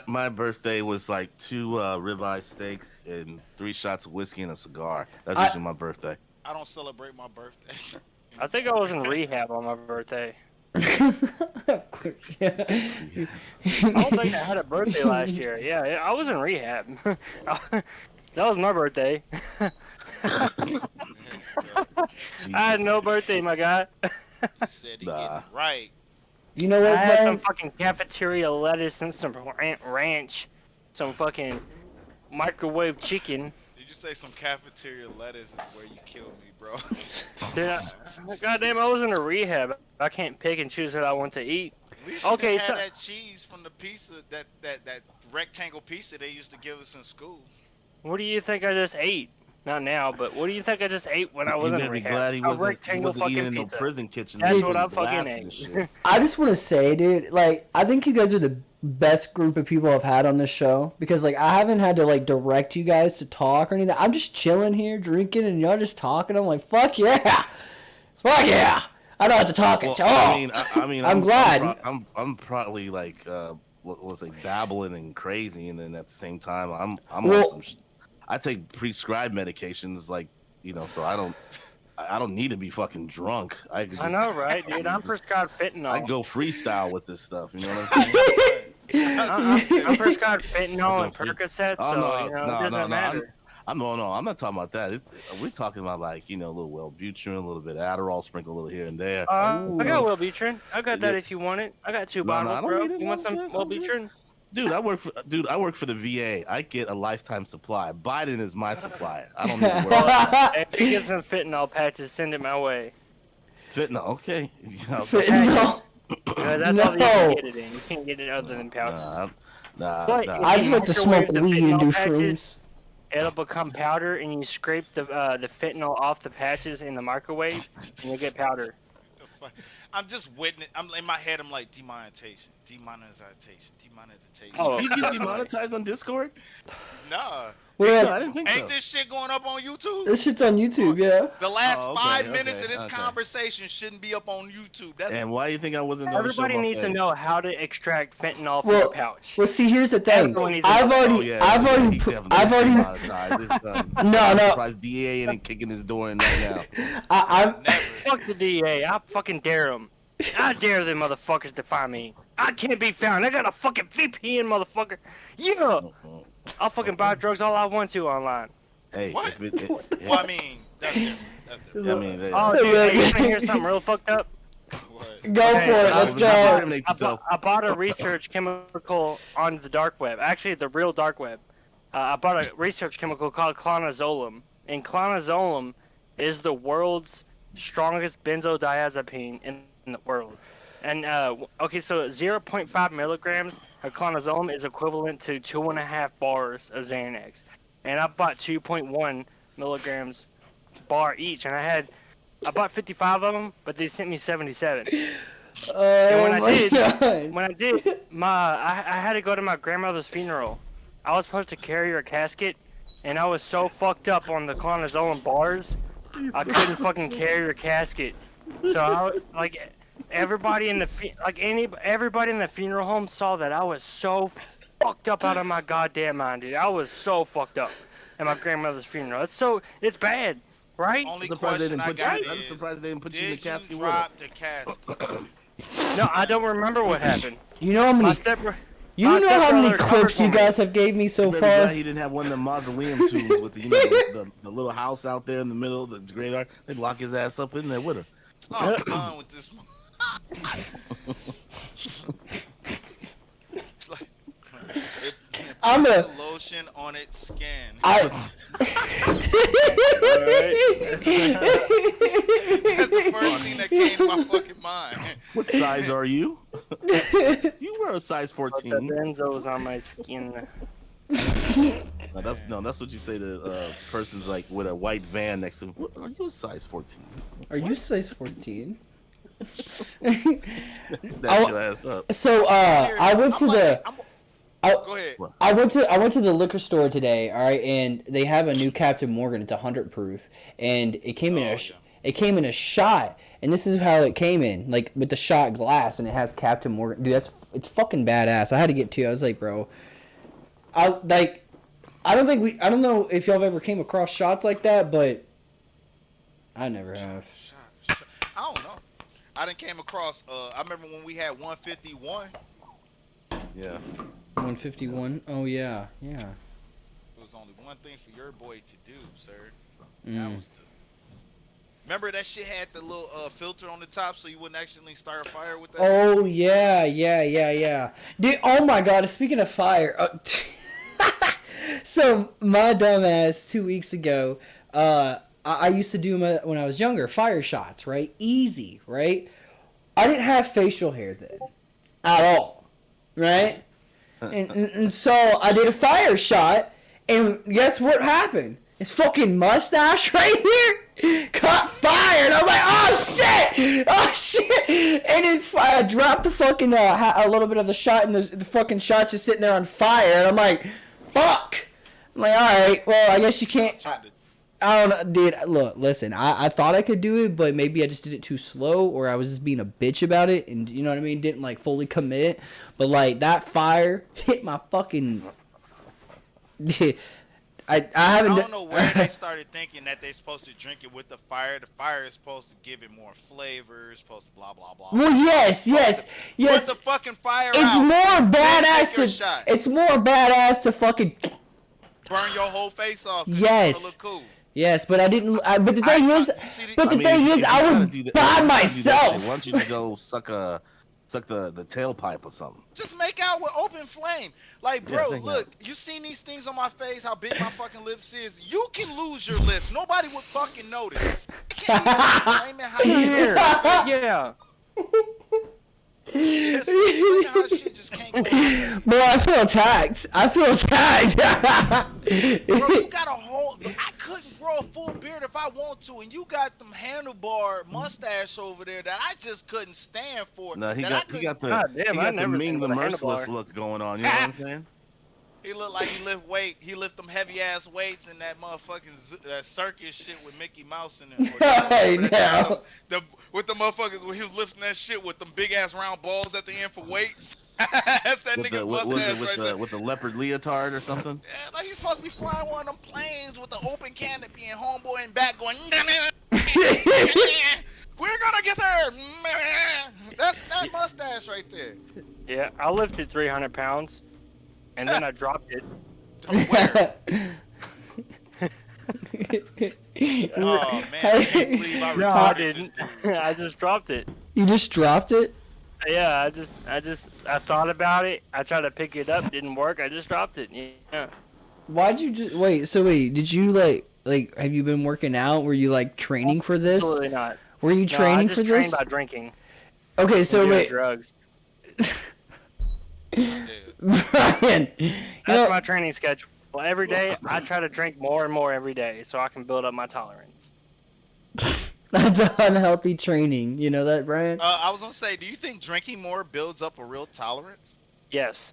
My birthday was like 2 ribeye steaks and 3 shots of whiskey and a cigar. That's I- usually my birthday. I don't celebrate my birthday. I think I was in rehab on my birthday. Of course, yeah. I don't think I had a birthday last year. Yeah, I was in rehab. That was my birthday. I had no birthday, my guy. He said he Nah. getting it right. You know I what, had some man? fucking cafeteria lettuce and some ranch, some fucking microwave chicken. Did you say some cafeteria lettuce is where you killed me, bro? Dude, goddamn, I was in a rehab. I can't pick and choose what I want to eat. At least Okay, you had so- that cheese from the pizza, that rectangle pizza they used to give us in school. What do you think I just ate? Not now, but what do you think I just ate when I was You in better be rehab? glad he A wasn't rectangle eating fucking in no pizza. prison kitchen. That's They what I been fucking blasting ate. this shit. I just want to say, dude, like, I think you guys are the best group of people I've had on this show because, like, I haven't had to, like, direct you guys to talk or anything. I'm just chilling here, drinking, and y'all just talking. I'm like, fuck yeah. Fuck yeah. I don't have to talk at Well, all. I mean, I'm glad. I'm probably like, what was like babbling and crazy, and then at the same time, I'm Well- on some. I take prescribed medications, like, you know, so I don't need to be fucking drunk. I could just, I know, right, dude? I'm prescribed I fentanyl. go freestyle with this stuff. You know what I'm saying? I'm prescribed fentanyl and I go Percocet, Oh, so no, you it's know, not- it doesn't no, no, matter. I'm not talking about that. We're talking about, like, you know, a little Wellbutrin, a little bit of Adderall, sprinkle a little here and there. I Ooh. got Wellbutrin. I got that Yeah. if you want it. I got 2 No, no, bottles, I don't bro. need it. You want I'm some good. I'm Wellbutrin? Dude, I work for the VA. I get a lifetime supply. Biden is my supplier. I don't need to worry. If you get some fentanyl patches, send it my way. Fentanyl, okay. Yeah, No. That's all you No. can get it in. You can't get it other than pouches. But nah. if I just you like to smoke microwave the weed and do fentanyl patches, shrooms. It'll become powder, and you scrape the fentanyl off the patches in the microwave, and you get powder. The fuck? I'm just witnessing. I'm in my head. I'm like demonetization. Oh. You get demonetized on Discord? Nah. Well, No, I didn't think Ain't so. this shit going up on YouTube? this shit's on YouTube, yeah. The last Oh, okay, 5 minutes okay, of this okay. conversation shouldn't be up on YouTube. That's And why do you think I wasn't on the show Everybody about needs to face? know how to extract fentanyl from Well, a pouch. Well, see, here's the thing. Everyone needs to I've know. already, Oh, yeah, I've he already, definitely I've already. demonetized. It's done. No, I'm no. surprised DA ain't kicking his door in right now. I'm. never. Fuck the DA. I fucking dare them. I dare them motherfuckers to find me. I can't be found. I got a fucking VPN, motherfucker. Yeah. I'll fucking buy drugs all I want to online. Hey, What? yeah, Well, I mean, that's different. That's different. I mean, Oh, dude, you want to hear something real fucked up? What? Go Okay, for it. I Let's was- go. Incriminate yourself. I bought a research chemical on the dark web. Actually, the real dark web. I bought a research chemical called clonazolum. And clonazolum is the world's strongest benzodiazepine in the world. And, okay, so 0.5 milligrams of clonazolum is equivalent to 2.5 bars of Xanax. And I bought 2.1 milligrams bar each. And I bought 55 of them, but they sent me 77. Oh when I my did- God. When I did, I had to go to my grandmother's funeral. I was supposed to carry her casket, and I was so fucked up on the clonazolum bars, I couldn't fucking carry her casket. So everybody in the everybody in the funeral home saw that I was so fucked up out of my goddamn mind, dude. I was so fucked up at my grandmother's funeral. It's bad, right? Only I'm surprised they question didn't I put got you. I'm is, surprised they didn't put you in the did you casket with her. drop the casket? No, I don't remember what happened. You know how My many? step. You my know how many stepbrother clips you covered for me. guys have gave me so Better be glad far? he didn't have one of the mausoleum tombs with the, you know, the little house out there in the middle, the graveyard. They'd lock his ass up in there with her. I'm done with this. It's like, it I'm puts a- the lotion on its skin. I. That's the first thing that came to my fucking mind. What size are you? You were a size Put the 14. benzos on my skin. No, that's what you say to persons like with a white van next to them. Are you a size 14? Are you size 14? Snap your ass up. So I went to Go ahead. I went to the liquor store today, all right, and they have a new Captain Morgan. It's 100 proof, and it came in it came in a shot, and this is how it came in, like with the shot glass, and it has Captain Morgan. Dude, it's fucking badass. I had to get two. I was like, bro, I don't know if y'all ever came across shots like that, but I never have. I don't know. I done came across. I remember when we had 151. Yeah. 151. Oh yeah, yeah. There was only one thing for your boy to do, sir. That Mm. was remember that shit had the little filter on the top so you wouldn't accidentally start a fire with that? Oh yeah. Dude, oh my god, speaking of fire. So my dumbass 2 weeks ago, I used to do them when I was younger, fire shots, right? Easy, right? I didn't have facial hair then. At all. Right? And so I did a fire shot, and guess what happened? His fucking mustache right here caught fire, and I was like, oh shit, and then I dropped the fucking a little bit of the shot, and the fucking shot's just sitting there on fire, and I'm like, fuck. I'm like, all right, well, I guess you can't. I don't know, dude. Look, listen. I thought I could do it, but maybe I just did it too slow, or I was just being a bitch about it, and you know what I mean. Didn't like fully commit, but like that fire hit my fucking. I haven't. I don't know where they started thinking that they're supposed to drink it with the fire. The fire is supposed to give it more flavor. It's supposed to blah blah blah. Well, yes. Put the fucking fire It's out. more badass your to. shot. It's more badass to fucking. Burn your whole face off. 'Cause Yes. You wanna look cool. Yes, but I didn't. But the thing is, but the thing is, I was by myself. Why don't you just go suck the tailpipe or something? Just make out with open flame. Like, bro, Yeah, look, you seen these things on my face, how big my fucking lips is? You can lose your lips. Nobody would fucking notice. I can't even blame it how you Yeah. just blame how shit just can't go on. Bro, I feel attacked. Bro, you got a whole. I couldn't grow a full beard if I want to, and you got them handlebar mustache over there that I just couldn't stand for. No, he that got the God damn, I never Ming seen the with a Merciless handlebar. look going on. You know what I'm saying? He looked like he lift weight. He lift them heavy ass weights and that motherfucking that circus shit with Mickey Mouse in it. I know. With the motherfuckers when he was lifting that shit with them big ass round balls at the end for weights. That's that With nigga's the, mustache right there. with the leopard leotard or something. Yeah, like he's supposed to be flying one of them planes with the open canopy and homeboy in back going. We're gonna get there. That's that mustache right there. Yeah, I lifted 300 pounds, and then I dropped it. Where? Oh man, I can't believe I No, I recorded didn't. this dude. I just dropped it. You just dropped it? Yeah, I thought about it. I tried to pick it up, didn't work. I just dropped it. Yeah. Why'd you just wait? So wait, did you like have you been working out? Were you like training for this? Absolutely not. Were you training no, I for just trained this? by drinking. Okay, and so doing wait, drugs. Brian. You That's know, my training schedule. Well, every day I try to drink more and more every day, so I can build up my tolerance. that's unhealthy training. You know that, Brian? I was gonna say, do you think drinking more builds up a real tolerance? Yes.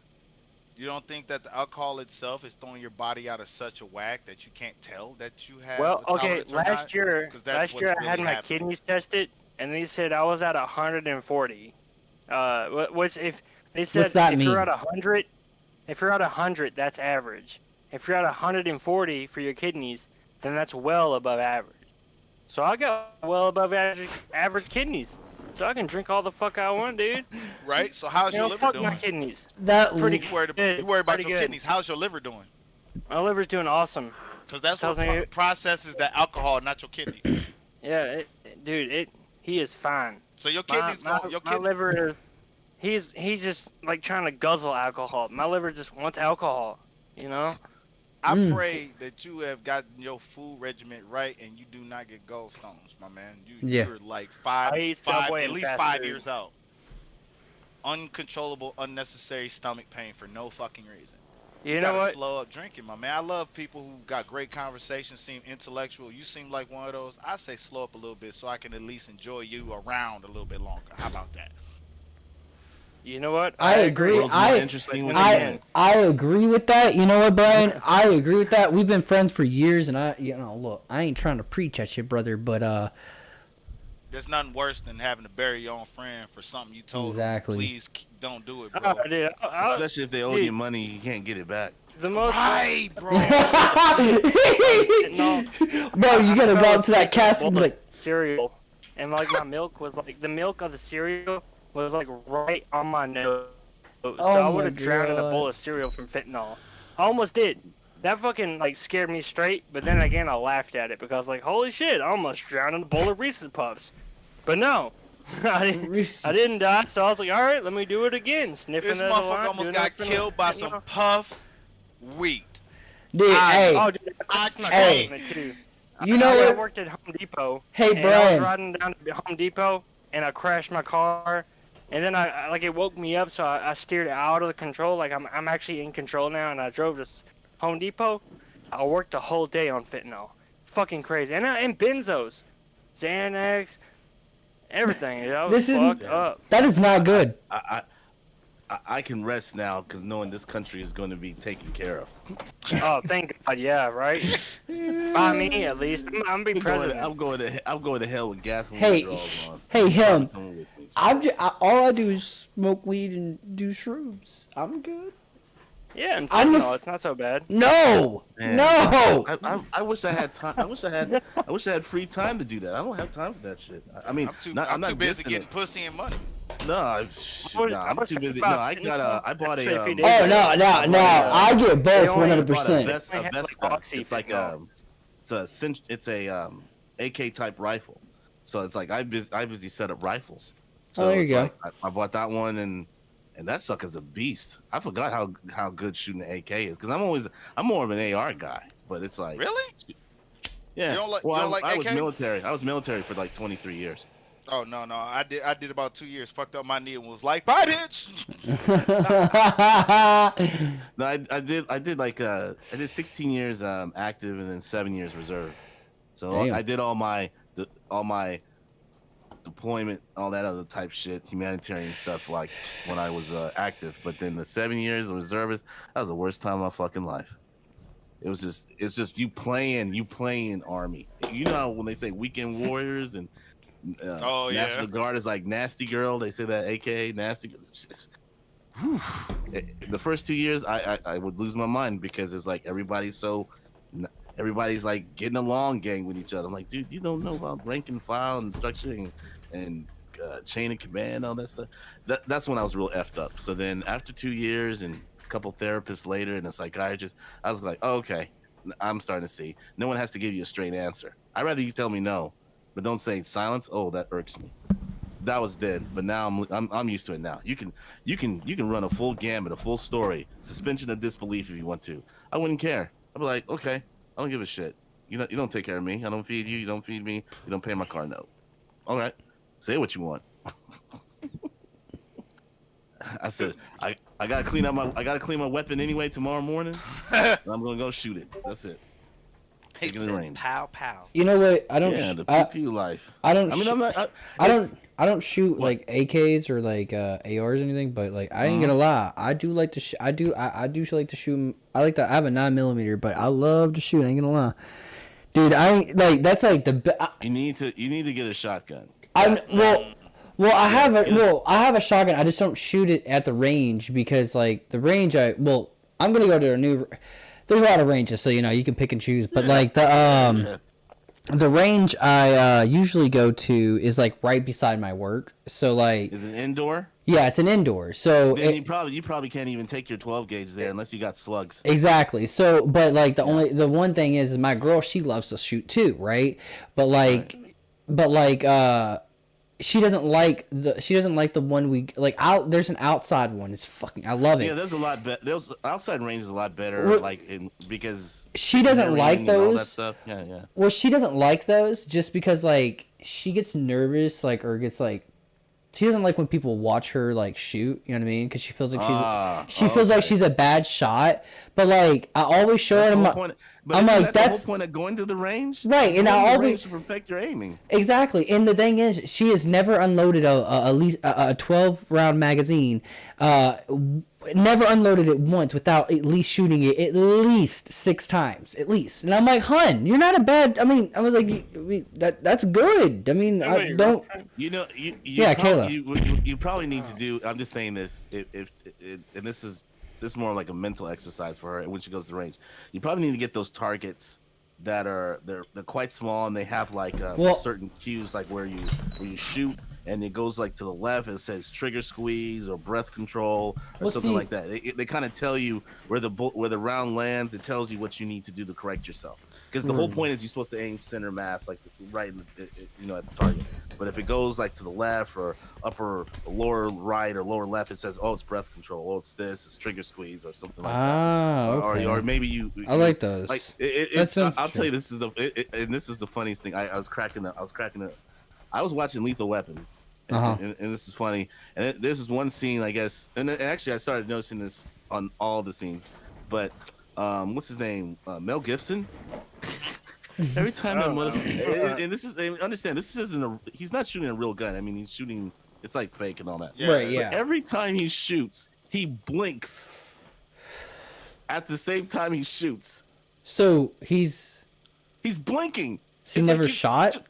You don't think that the alcohol itself is throwing your body out of such a whack that you can't tell that you have? Well, a okay. tolerance or not? Last year 'Cause that's what's I really had my happening. kidneys tested, and they said I was at 140. Which if they said What's that if mean? you're at 100, if you're at 100, that's average. If you're at 140 for your kidneys, then that's well above average. So I got well above average kidneys. So I can drink all the fuck I want, dude. Right? So how's You your know, liver fuck doing? my kidneys. That Pretty You worried, good. you worried about Pretty your good. kidneys. How's your liver doing? My liver's doing awesome. Because that's what Tells me- processes that alcohol, not your kidney. Yeah, dude, he is fine. So your My, kidneys my, going. Your my kidney. liver is, he's just like trying to guzzle alcohol. My liver just wants alcohol, you know? I Mm. pray that you have gotten your food regimen right and you do not get gallstones, my man. Yeah. You're like I eat Subway at and least fast 5 food. years out. Uncontrollable, unnecessary stomach pain for no fucking reason. You know gotta what? slow up drinking, my man. I love people who got great conversations, seem intellectual. You seem like one of those. I say slow up a little bit so I can at least enjoy you around a little bit longer. How about that? You know what? I agree. World's more interesting with I I agree with that. You know what, Brian? I agree with that. We've been friends for years, and look, I ain't trying to preach at you, brother, but There's nothing worse than having to bury your own friend for something you told Exactly. them. Please don't do it, bro. Oh, dude, Especially if they owe you money, you can't get it back. the most Right, bro. no, bro, you gotta go up to that castle and be like, cereal, and like my milk was like the milk of the cereal was like right on my nose, so Oh I my would have drowned in a God. bowl of cereal from fentanyl. I almost did. That fucking like scared me straight, but then again I laughed at it because like holy shit, I almost drowned in a bowl of Reese's Puffs. But no, Reese's. I didn't die, so I was like, all right, let me do it again. Sniffing This at the motherfucker line, almost doing got everything killed by with some fentanyl. puff wheat. dude, hey, Oh, dude, I that's my hey. comment, too. You know I what? worked at Home Depot. Hey, and I Brian. was riding down to Home Depot, and I crashed my car, and then I like it woke me up, so I steered out of the control. Like I'm actually in control now, and I drove to Home Depot. I worked the whole day on fentanyl. Fucking crazy, and benzos, Xanax, everything. Dude. I was This is- fucked up. that is not good. I can rest now because knowing this country is going to be taken care of. Oh, thank God, yeah, right. By me, at least. I'm be president. I'm going to hell with gasoline Hey, withdrawals on. hey, him. Come with me. All I do is smoke weed and do shrooms. I'm good. Yeah, and I'm the fentanyl, it's not so bad. No, Man. no. I wish I had time. I wish I had free time to do that. I don't have time for that shit. I mean, I'm not too busy dissing getting it. pussy and money. No, I I'm was too busy. thinking No, about I got I bought Actually, if you a. did- Oh no. I get both They only- 100%. They have, like, Vesta. oxy It's like fentanyl. it's a AK type rifle. So it's like I busy set up rifles. Oh, there you it's go. like, I bought that one and that sucker's a beast. I forgot how good shooting an AK is because I'm more of an AR guy. But it's like Really? yeah. You don't like- well, you don't like I was AK? military. I was military for like 23 years. Oh no. I did about 2 years. Fucked up my knee and was like, bye, bitch. No, I did like I did 16 years active and then 7 years reserve. So Damn. I did all my deployment, all that other type shit, humanitarian stuff like when I was active. But then the 7 years of reservist, that was the worst time of my fucking life. It's just you playing army. You know how when they say weekend warriors and Oh, yeah. National Guard is like nasty girl. They say that AKA nasty. Whew. The first 2 years, I would lose my mind because it's like everybody's like getting along, gang with each other. I'm like, dude, you don't know about rank and file and structuring and chain of command, all that stuff. That's when I was real effed up. So then after 2 years and a couple therapists later and a psychiatrist, I was like, oh, okay, I'm starting to see. No one has to give you a straight answer. I'd rather you tell me no, but don't say silence. Oh, that irks me. That was dead, but now I'm used to it now. You can run a full gambit, a full story, suspension of disbelief if you want to. I wouldn't care. I'd be like, okay, I don't give a shit. You don't take care of me. I don't feed you. You don't feed me. You don't pay my car note. All right, say what you want. I said I gotta clean my weapon anyway tomorrow morning. And I'm gonna go shoot it. That's it. He Taking the said, range. pow pow. You know what? I don't. Yeah, the I, pew pew life. I don't. I mean, I'm not. I don't shoot like AKs or like ARs or anything, but like I ain't gonna lie, I do like to. I do like to shoot. I like to. I have a 9mm, but I love to shoot. I ain't gonna lie, dude. I ain't like that's like the. You need to get a shotgun. I have a shotgun. I just don't shoot it at the range because like the range. I'm gonna go to a new. There's a lot of ranges, so you can pick and choose. But like the range I usually go to is like right beside my work. So like Is it indoor? yeah, it's an indoor. So Then you probably can't even take your 12 gauge there unless you got slugs. exactly. So but like the one thing is my girl, she loves to shoot too, right? But like she doesn't like the one we like out. There's an outside one. It's fucking. I love it. Yeah, there's a lot better. There's outside range is a lot better, Well, because she doesn't like and all that those. stuff. Yeah. Well, she doesn't like those just because like she gets nervous, like or gets like She doesn't like when people watch her like shoot. You know what I mean? Because she feels like she okay. feels like she's a bad shot. But like I always show That's her. the I'm whole like, point. But I'm isn't like, that the whole that's point of going to the range? right, and Going I to the always range to perfect your aiming. exactly. And the thing is, she has never unloaded a 12-round magazine. Never unloaded it once without at least shooting it at least 6 times, at least. And I'm like, hun, you're not a bad. I mean, I was like, that's good. I mean, I don't. You know, Yeah, Kayla. You probably need to do. I'm just saying this. If and this is more like a mental exercise for her when she goes to the range. You probably need to get those targets that are they're quite small and they have like certain cues like where you shoot and it goes like to the left. It says trigger squeeze or breath control or something like that. They kind of tell you where the round lands. It tells you what you need to do to correct yourself. Because the whole point is you're supposed to aim center mass, like right in the, at the target. But if it goes like to the left or upper, lower right or lower left, it says, oh, it's breath control. Oh, it's this. It's trigger squeeze or something like that. Okay. Or maybe you. I like those. Like I'll tell you, this is the funniest thing. I was cracking up. I was watching Lethal Weapon, and this is funny. And this is one scene, I guess. And actually, I started noticing this on all the scenes. But what's his name? Mel Gibson. Every time that motherfucker, and this is understand. This isn't he's not shooting a real gun. I mean, he's shooting. It's like fake and all that. Yeah. Right. Yeah. But every time he shoots, he blinks. At the same time he shoots. So he's blinking. he never shot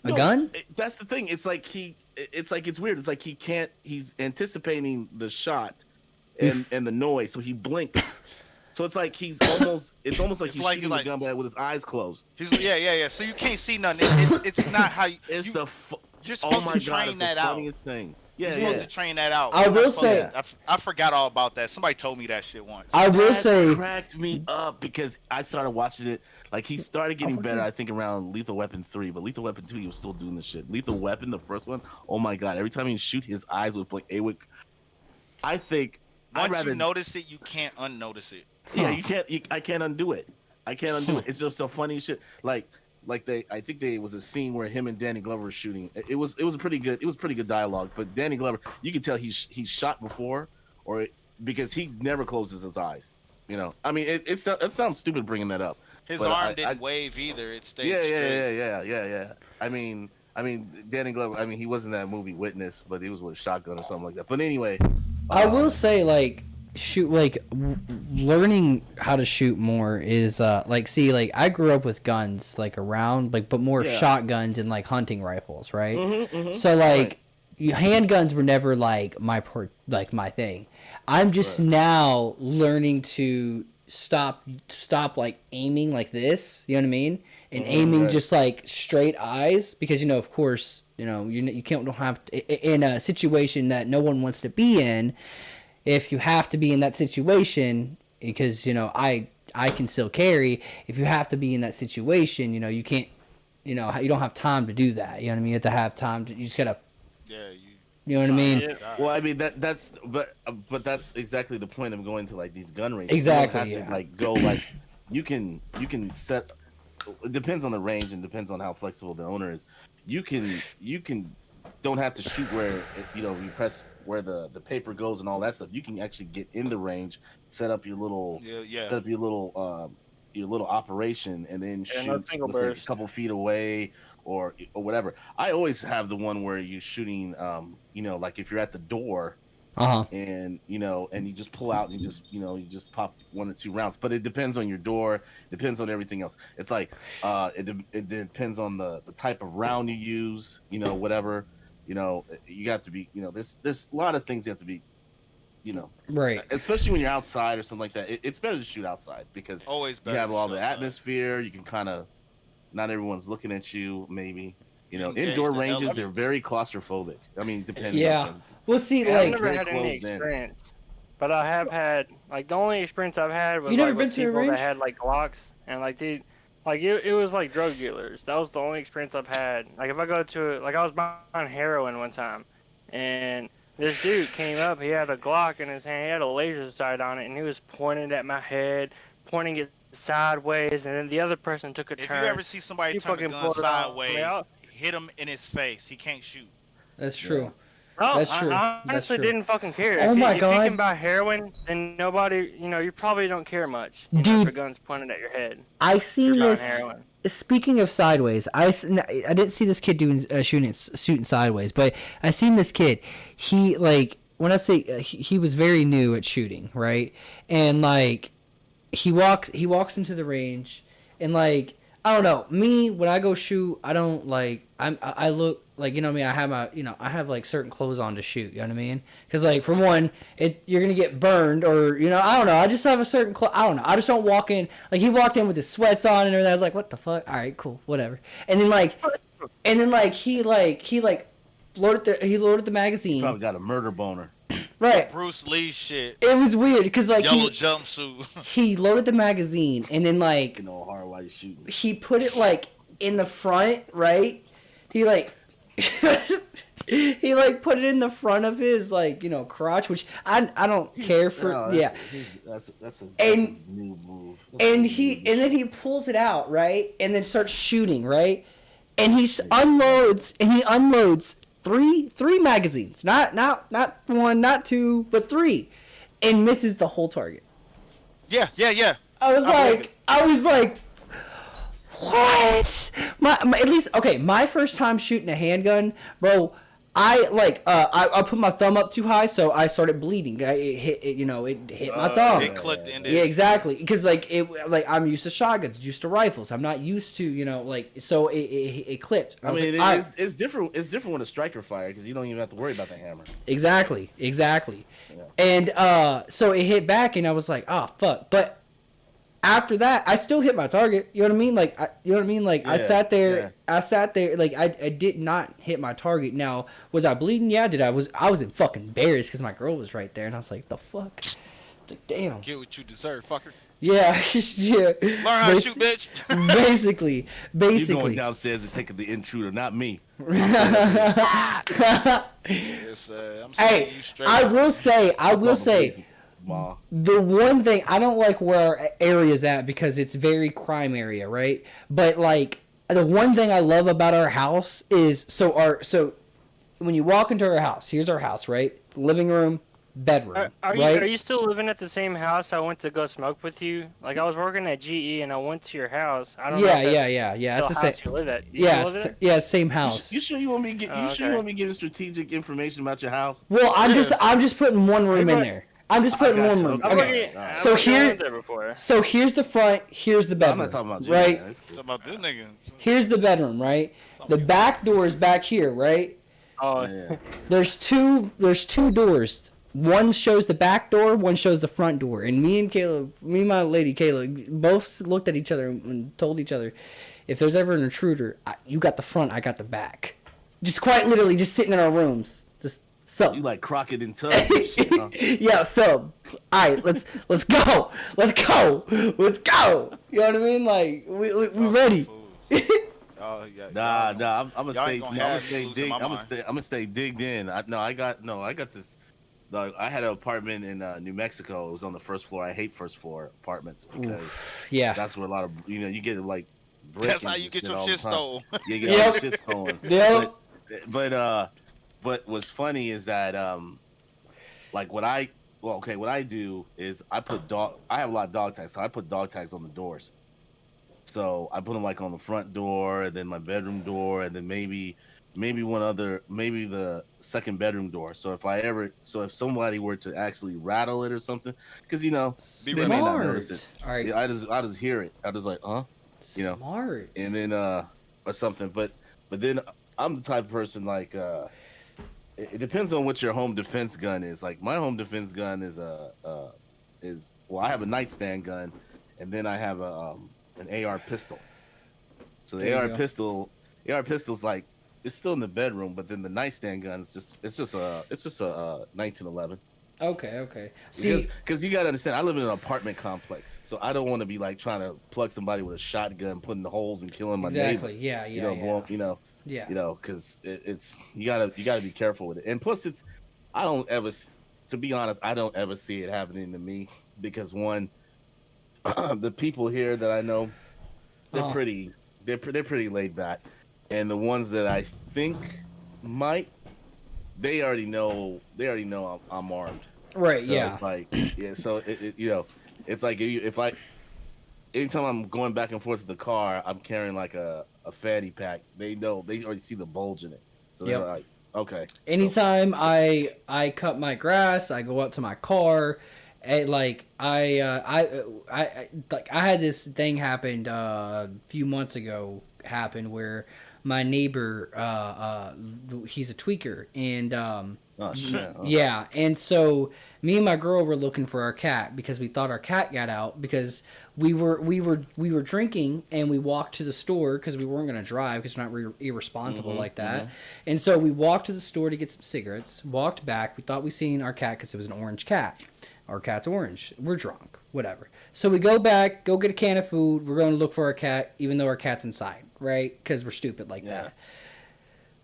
a gun? That's the thing. It's like it's weird. It's like he can't. He's anticipating the shot and the noise, so he blinks. So it's like he's almost. It's almost like he's shooting the gun, but with his eyes closed. He's yeah. So you can't see nothing. It's not how you. You're supposed to train that out. Thing. You're supposed to train that out. I will say, I forgot all about that. Somebody told me that shit once. I will say, cracked me up because I started watching it. Like he started getting better, I think, around Lethal Weapon 3, but Lethal Weapon 2, he was still doing this shit. Lethal Weapon, the first one, oh my god! Every time he shoot, his eyes would blink. It would. I think. Once you notice it, you can't unnotice it. Yeah, you can't. I can't undo it. I can't undo it. It's just so funny shit. Like I think there was a scene where him and Danny Glover were shooting. It was a pretty good dialogue. But Danny Glover, you can tell he's shot before, because he never closes his eyes. You know, I mean, it sounds stupid bringing that up. His arm didn't wave either. It stayed straight. Yeah. I mean, Danny Glover. I mean, he wasn't in that movie Witness, but he was with a shotgun or something like that. But anyway, I will say learning how to shoot more is I grew up with guns around but more shotguns and hunting rifles, right? So handguns were never my thing. I'm just now learning to stop aiming like this, you know what I mean, and aiming just straight eyes, because of course you don't have in a situation that no one wants to be in. If you have to be in that situation, because I can still carry. If you have to be in that situation, you can't, you don't have time to do that. You know what I mean? You have to have time to. You just gotta. Yeah. You know what I mean? Well, I mean that's that's exactly the point of going to these gun ranges. Exactly. You don't have to go you can set. It depends on the range and depends on how flexible the owner is. You can don't have to shoot where you press where the paper goes and all that stuff. You can actually get in the range, set up your little set up your little operation, and then shoot a couple feet away or whatever. I always have the one where you're shooting if you're at the door and and you just pull out and you just pop 1 or 2 rounds. But it depends on your door, depends on everything else. It's it depends on the type of round you use, whatever. You got to be, there's a lot of things you have to be, right. Especially when you're outside or something like that. It's better to shoot outside because always better you have all the outside. Atmosphere. You can kind of, not everyone's looking at you. Maybe indoor ranges they're very claustrophobic. I mean, depending. Yeah. On We'll see. I've never had any experience, but I have had the only experience I've had was with people that had Glocks and it was drug dealers. That was the only experience I've had. If I go to I was buying heroin one time, and this dude came up. He had a Glock in his hand. He had a laser sight on it, and he was pointing at my head, pointing it sideways, and then the other person took a turn. If you ever see somebody turn a gun sideways, hit him in his face. He can't shoot. That's true. No, That's true. I That's honestly true. didn't fucking care. Oh my if you God. can buy heroin, then nobody, you probably don't care much. You know, Dude. if a gun's pointed at your head. I seen You're buying this. heroin. Speaking of sideways, I didn't see this kid doing shooting sideways, but I seen this kid. He like when I say he was very new at shooting, right? And like he walks into the range, and like I don't know me when I go shoot, I don't like I look like what I mean. I have I have like certain clothes on to shoot. You know what I mean? Because like for one, you're gonna get burned or I don't know. I just have a certain I don't know. I just don't walk in like he walked in with his sweats on and everything. I was like, what the fuck? All right, cool, whatever. And then he loaded the magazine. Probably got a murder boner. Right. Bruce Lee shit. It was weird because like Yellow jumpsuit. he loaded the magazine and then like You know, hard while you shooting. he put it like in the front, right? He like he like put it in the front of his like crotch, which I don't care for. No, Yeah, that's a And- new move. and then he pulls it out, right, and then starts shooting, right, and he unloads three magazines, not one, not two, but three, and misses the whole target. Yeah. I was believe like, what? My at least okay. My first time shooting a handgun, bro. I put my thumb up too high, so I started bleeding. It hit my thumb. It clipped in there. Yeah, exactly. Because I'm used to shotguns, used to rifles. I'm not used to so it clipped. I mean, like, it's different. It's different with a striker fire because you don't even have to worry about the hammer. Exactly. Yeah. And so it hit back, and I was like, oh fuck. But after that, I still hit my target. You know what I mean? Like, I sat there. Like, I did not hit my target. Now, was I bleeding? Yeah, I was in fucking embarrassed because my girl was right there, and I was like, the fuck? It's like, damn. Get what you deserve, fucker. Yeah, yeah. Learn how to shoot, bitch. Basically. You going downstairs and taking the intruder, not me. Yes, I'm Hey, seeing you straight. I will say. Ma. The one thing I don't like where our area's at because it's very crime area, right? But like the one thing I love about our house is so when you walk into our house, here's our house, right? Living room, bedroom, Are right? you still living at the same house I went to go smoke with you? Like I was working at GE and I went to your house. I don't know. Yeah. If that's It's the still same. house you live at. You still live in it? Same house. You sure you want me? Oh, You sure you okay. want me giving strategic information about your house? Well, I'm Yeah. just putting one room in there. I'm just putting got one you. room. Okay. Okay. Alright. So here- there before. So here's the front. Here's the I'm bedroom. not talking about you. right. man. It's cool. Talk about this nigga. Here's the bedroom, right? The back door is back here, right? Oh, Yeah. There's two doors. One shows the back door, one shows the front door. And me and my lady Kayla both looked at each other and told each other, if there's ever an intruder, you got the front, I got the back. Just quite literally just sitting in our rooms. Just so. You like Crockett and Tubbs and shit, huh? Yeah, so alright, let's go. Let's go. Let's go. You know what I mean? Like we ready. Oh yeah. Nah, y'all nah. I'm gonna y'all stay. ain't I'm gonna gonna have stay me dig. losing I'm my gonna mind. stay. I'm gonna stay digged in. I got this. I had an apartment in New Mexico. It was on the first floor. I hate first floor apartments because Yeah. that's where a lot of you get like. That's how break-ins you and get your all the shit time. stole. Yeah, you get Yep. all the shit stolen. Yep. But what's funny is that like what I do is I have a lot of dog tags, so I put dog tags on the doors. So I put them like on the front door, and then my bedroom door, and then maybe the second bedroom door. So if somebody were to actually rattle it or something, because Be they may not Smart. notice it. All right. Yeah, I just hear it. I just like, you know. Smart. and then or something. But then I'm the type of person like it depends on what your home defense gun is. Like my home defense gun is I have a nightstand gun, and then I have an AR pistol. So the There you AR go. pistol's like it's still in the bedroom, but then the nightstand gun is just a 1911. Okay. See, Because you gotta understand, I live in an apartment complex, so I don't want to be like trying to plug somebody with a shotgun, putting the holes and killing my exactly. neighbor. Yeah. Yeah. Because it's you gotta be careful with it. And plus, to be honest, I don't ever see it happening to me because one, the people here that I know, they're Oh. pretty laid back, and the ones that I think might they already know I'm armed. Right. So Yeah. it's like, yeah. So it's like if I, anytime I'm going back and forth to the car, I'm carrying like a fatty pack. They know, they already see the bulge in it, so they're Yep. like, okay. Anytime I cut my grass, I go out to my car, and like I had this thing happen a few months ago where my neighbor he's a tweaker and Oh shit. yeah, and so me and my girl were looking for our cat because we thought our cat got out because we were drinking and we walked to the store because we weren't going to drive because we're not irresponsible like that. And so we walked to the store to get some cigarettes, walked back. We thought we seen our cat because it was an orange cat. Our cat's orange. We're drunk, whatever. So we go back, go get a can of food. We're going to look for our cat even though our cat's inside, right? Because we're stupid like that.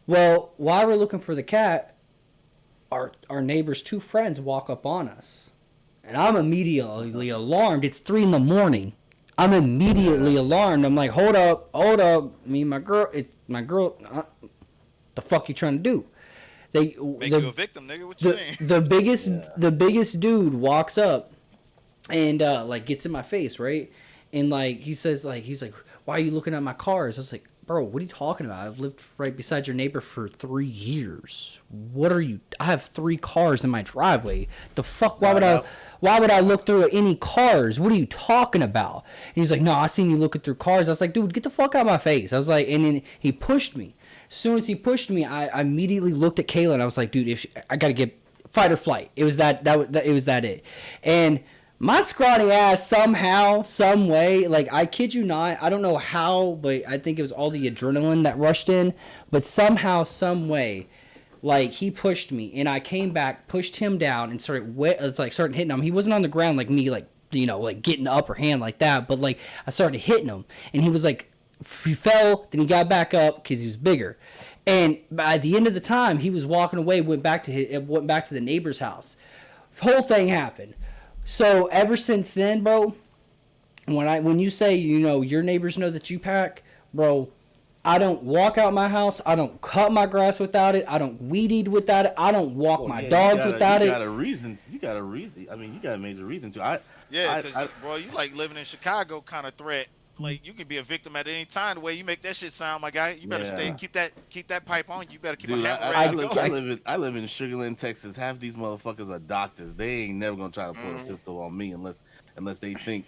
Well, while we're looking for the cat, our neighbor's two friends walk up on us. And I'm immediately alarmed. It's 3 a.m. I'm immediately alarmed. I'm like, hold up. Me and my girl, the fuck you trying to do? Make you a victim, nigga. What you mean? The biggest dude walks up and like gets in my face, right? And like he's like, why are you looking at my cars? I was like, bro, what are you talking about? I've lived right beside your neighbor for 3 years. I have 3 cars in my driveway. The fuck? Why would I look through any cars? What are you talking about? And he's like, no, I seen you looking through cars. I was like, dude, get the fuck out of my face. I was like, and then he pushed me. As soon as he pushed me, I immediately looked at Kayla and I was like, dude, I gotta get fight or flight. It was it. And my scrawny ass somehow, some way, like I kid you not, I don't know how, but I think it was all the adrenaline that rushed in, but somehow, some way, like he pushed me and I came back, pushed him down and started hitting him. He wasn't on the ground like me, like, you know, like getting the upper hand like that, but like I started hitting him and he was like, he fell, then he got back up because he was bigger. And by the end of the time, he was walking away, went back to the neighbor's house. Whole thing happened. So ever since then, bro, when you say, you know, your neighbors know that you pack, bro, I don't walk out my house. I don't cut my grass without it. I don't weed eat without it. I don't walk my dogs without it. You got a reason. I mean, you got a major reason to. Because bro, you like living in Chicago kind of threat. Like you can be a victim at any time. The way you make that shit sound, my guy, you better keep that pipe on. You better keep Dude, a hat I live in Sugar Land, Texas. Half these motherfuckers are doctors. They ain't never gonna try to put a pistol on me unless they think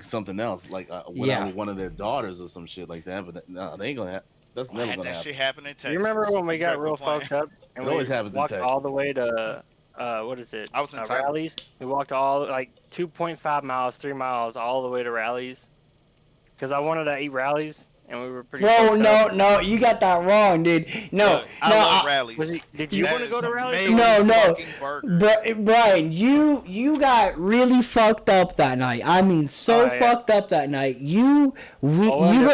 something else, like when I was one of their daughters or some shit like that. But no, they ain't gonna have. That's never gonna happen. Shit happen in Texas. You remember when we got real fucked up and we walked all the way to what is it? I was in Rallies. We walked all like 2.5 miles, 3 miles, all the way to Rallies. Because I wanted to eat Rallies, and we were pretty. No, you got that wrong, dude. No, I love Rallies. Did you want to go to Rallies? No. Brian, you got really fucked up that night. I mean, fucked up that night. You were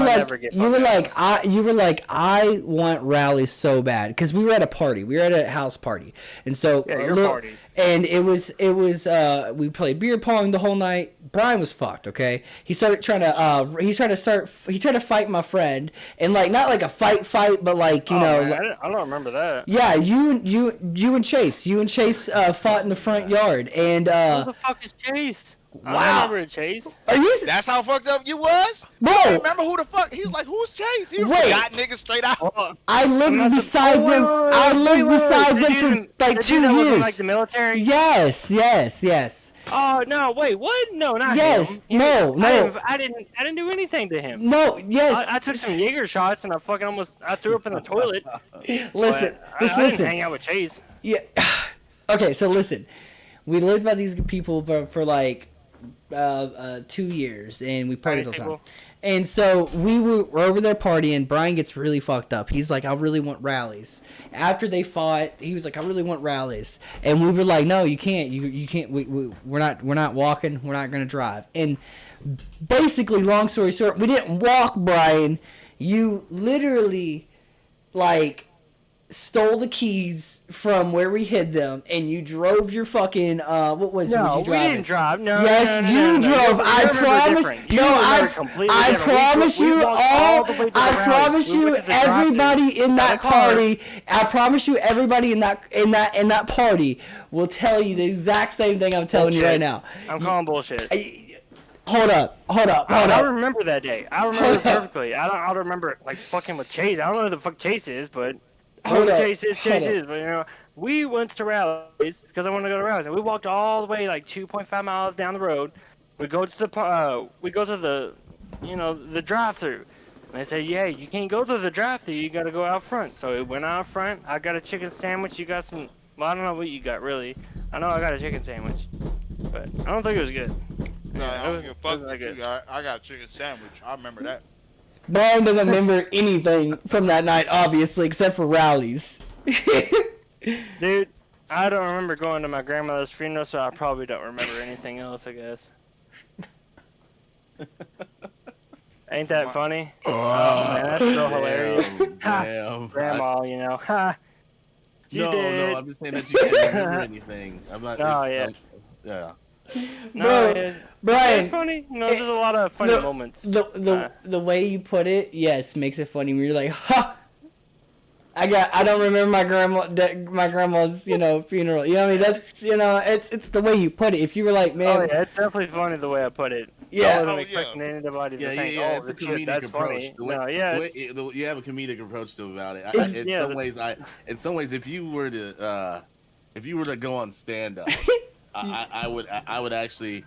like, I want Rallies so bad because we were at a party. We were at a house party, and so your party. And it was we played beer pong the whole night. Brian was fucked. Okay, he started trying to fight my friend, and like not like a fight, but like man, I don't remember that. Yeah, you and Chase fought in the front yard, and who the fuck is Chase? Wow. I don't remember Chase. Are you? That's how fucked up you was? Bro. I remember who the fuck? He was like, who's Chase? He got niggas straight out. I lived beside them. I lived beside them for like 2 years. Was like the military? Yes. Oh no! Wait, what? No, not him. No. No. I didn't do anything to him. No. Yes. I took some Jaeger shots and I threw up in the toilet. Listen. I didn't hang out with Chase. Yeah. Okay, so listen. We lived by these people for like 2 years, and we partied all the time. And so we were over there partying. Brian gets really fucked up. He's like, I really want Rallies. After they fought, he was like, I really want Rallies. And we were like, no, you can't. You can't. We're not walking. We're not gonna drive. And basically, long story short, we didn't walk, Brian. You literally, like, stole the keys from where we hid them, and you drove your fucking what was No, you we driving? didn't drive. No, Yes, no, no, you no, no. drove. I You're promise. different. No, You remember I completely I different. promise We you walked all. the way to the I rallies. promise We you went to the drive-thru. everybody in Got that a car. party. I promise you everybody in that party will tell you the exact same thing I'm telling you right now. I'm calling bullshit. Hold up. I remember that day. I remember it perfectly. I don't remember like fucking with Chase. I don't know who the fuck Chase is, but Hold up, Chase hold is. But you know, we went to rallies because I wanted to go to rallies, and we walked all the way like 2.5 miles down the road. We go to the you know, the drive-through. And they say, yeah, you can't go to the drive-through. You got to go out front. So we went out front. I got a chicken sandwich. You got some. Well, I don't know what you got really. I know I got a chicken sandwich, but I don't think it was good. No, Yeah, I it don't was- give a it fuck was what not you good. got. I got a chicken sandwich. I remember that. Brian doesn't remember anything from that night, obviously, except for rallies. Dude, I don't remember going to my grandmother's funeral, so I probably don't remember anything else, I guess. Ain't that funny? Oh, man, that's so hilarious. Ha, Damn. Grandma, you know. Ha. She's No, dead. no, I'm just saying that you can't remember anything. I'm not. Oh, yeah. Yeah. No, Bro, it's Brian, funny. You know, there's a lot of funny moments. the way you put it, yes, makes it funny. When you're like, ha. I don't remember my grandma's, you know, funeral. You know what I mean? That's, you know, it's the way you put it. If you were like, Oh, man, yeah, it's definitely funny the way I put it. Yeah. I wasn't Oh, yeah. expecting anybody to Yeah, think, yeah, oh, it's a shit, comedic that's approach. funny. The way- No, yeah, the way- it's, you have a comedic approach to about it. It's- In yeah, some ways, if you were to go on stand up, I would actually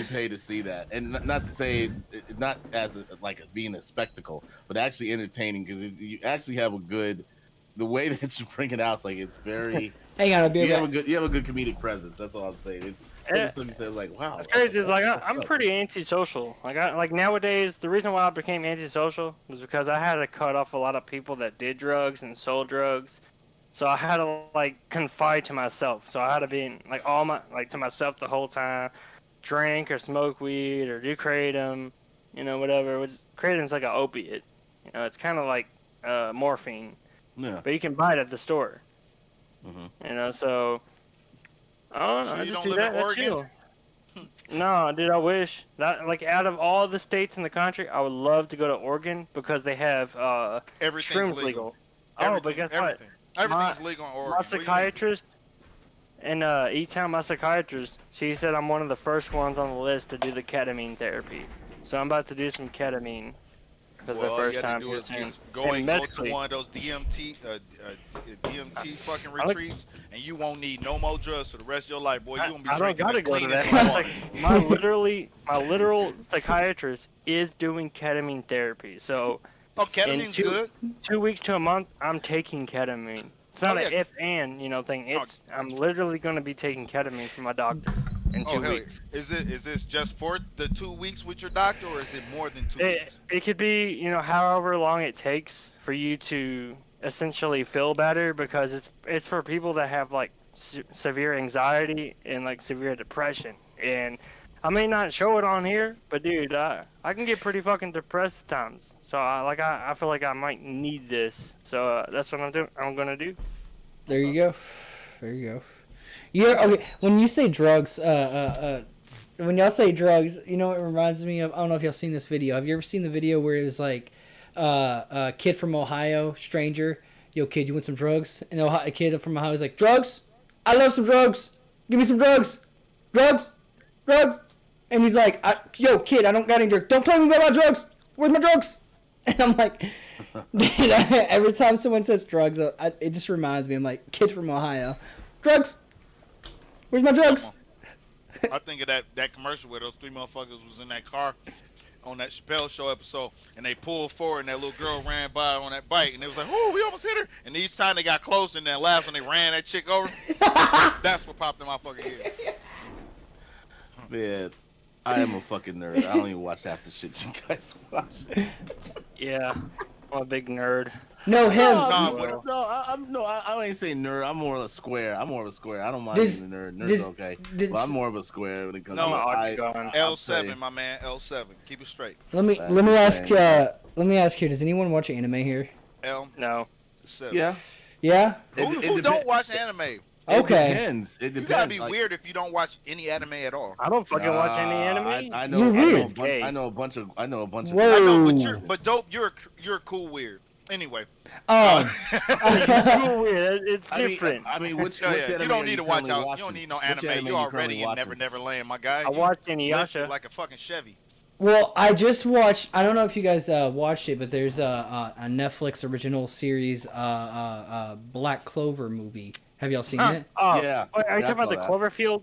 pay to see that, and not to say not as like being a spectacle, but actually entertaining because you actually have a good. The way that you bring it out, it's like it's very. hang on, I'll be You have right a back. good comedic presence. That's all I'm saying. It's Yeah. stuff you say like, wow. It's crazy. It's like I'm pretty antisocial. Like nowadays, the reason why I became antisocial was because I had to cut off a lot of people that did drugs and sold drugs. So I had to like confide to myself. So I had to be like to myself the whole time, drink or smoke weed or do kratom, you know, whatever. Kratom's like an opiate. You know, it's kind of like morphine, Yeah. but you can buy it at the store. Mhm. You know, so I don't know. So I you just don't do live in that. That's Oregon? chill. No, dude, I wish that like out of all the states in the country, I would love to go to Oregon because they have Everything's shrooms legal. legal. Oh, but Everything, guess what? everything. Everything's legal in Oregon. My What do you mean? psychiatrist in E-Town, my psychiatrist, she said I'm one of the first ones on the list to do the ketamine therapy. So I'm about to do some ketamine for the Well, all first you time. gotta do is and go to medically. one of those DMT fucking I like- retreats, and you won't need no more drugs for the rest of your life, boy. You gonna be I don't drinking gotta the go to cleanest that. water. My literal psychiatrist is doing ketamine therapy. So Oh, ketamine's two- good. 2 weeks to a month, I'm taking ketamine. It's not Oh, an yeah. if and thing. It's I'm literally gonna be taking ketamine from my doctor in 2 Oh, hell, weeks. is this just for the 2 weeks with your doctor, or is it more than 2 It, weeks? it could be however long it takes for you to essentially feel better because it's for people that have like severe anxiety and like severe depression. And I may not show it on here, but dude, I can get pretty fucking depressed at times. So I feel like I might need this. So that's what I'm gonna do. There you go. There you go. Yeah. Okay. When you say drugs, when y'all say drugs, you know what it reminds me of? I don't know if y'all seen this video. Have you ever seen the video where it was like, a kid from Ohio, stranger, yo kid, you want some drugs? And a kid from Ohio is like, drugs? I love some drugs. Give me some drugs. Drugs. Drugs. And he's like, yo kid, I don't got any drugs. Don't play me about my drugs. Where's my drugs? And I'm like, dude, every time someone says drugs, it just reminds me. I'm like, kid from Ohio, drugs. Where's my drugs? I think of that commercial where those three motherfuckers was in that car on that Chappelle Show episode, and they pulled forward, and that little girl ran by on that bike, and it was like, oh, we almost hit her. And each time they got close, and then last when they ran that chick over, that's what popped in my fucking head. Man, I am a fucking nerd. I don't even watch half the shit you guys watch. Yeah, I'm a big nerd. No, him. I ain't saying nerd. I'm more of a square. I don't mind This- being a nerd. Nerd's this- okay. this- But I'm more of a square when it comes No, to Octagon. L7, my man, L7. Keep it straight. Let me That's ask. insane. Let me ask here. Does anyone watch anime here? L. No. 7. Yeah. Yeah. Who don't watch anime? It Okay. depends. It depends. You gotta be like, weird if you don't watch any anime at all. I don't fucking watch any anime. I You're know. weird. I know a bunch of. I know, but Whoa. dope. You're cool weird. Anyway, Um. Cool, weird. It's different. I mean, which yeah, anime you don't are need to watch currently out. You watching? don't need no Which anime. anime You are already currently in watching? Never Never Land, my guy. I You watched lifted Inuyasha. like a fucking Chevy. Well, I just watched. I don't know if you guys watched it, but there's a Netflix original series, Black Clover movie. Have y'all seen it? Oh, Yeah. wait, are you Yeah, I talking about the saw that. Cloverfield?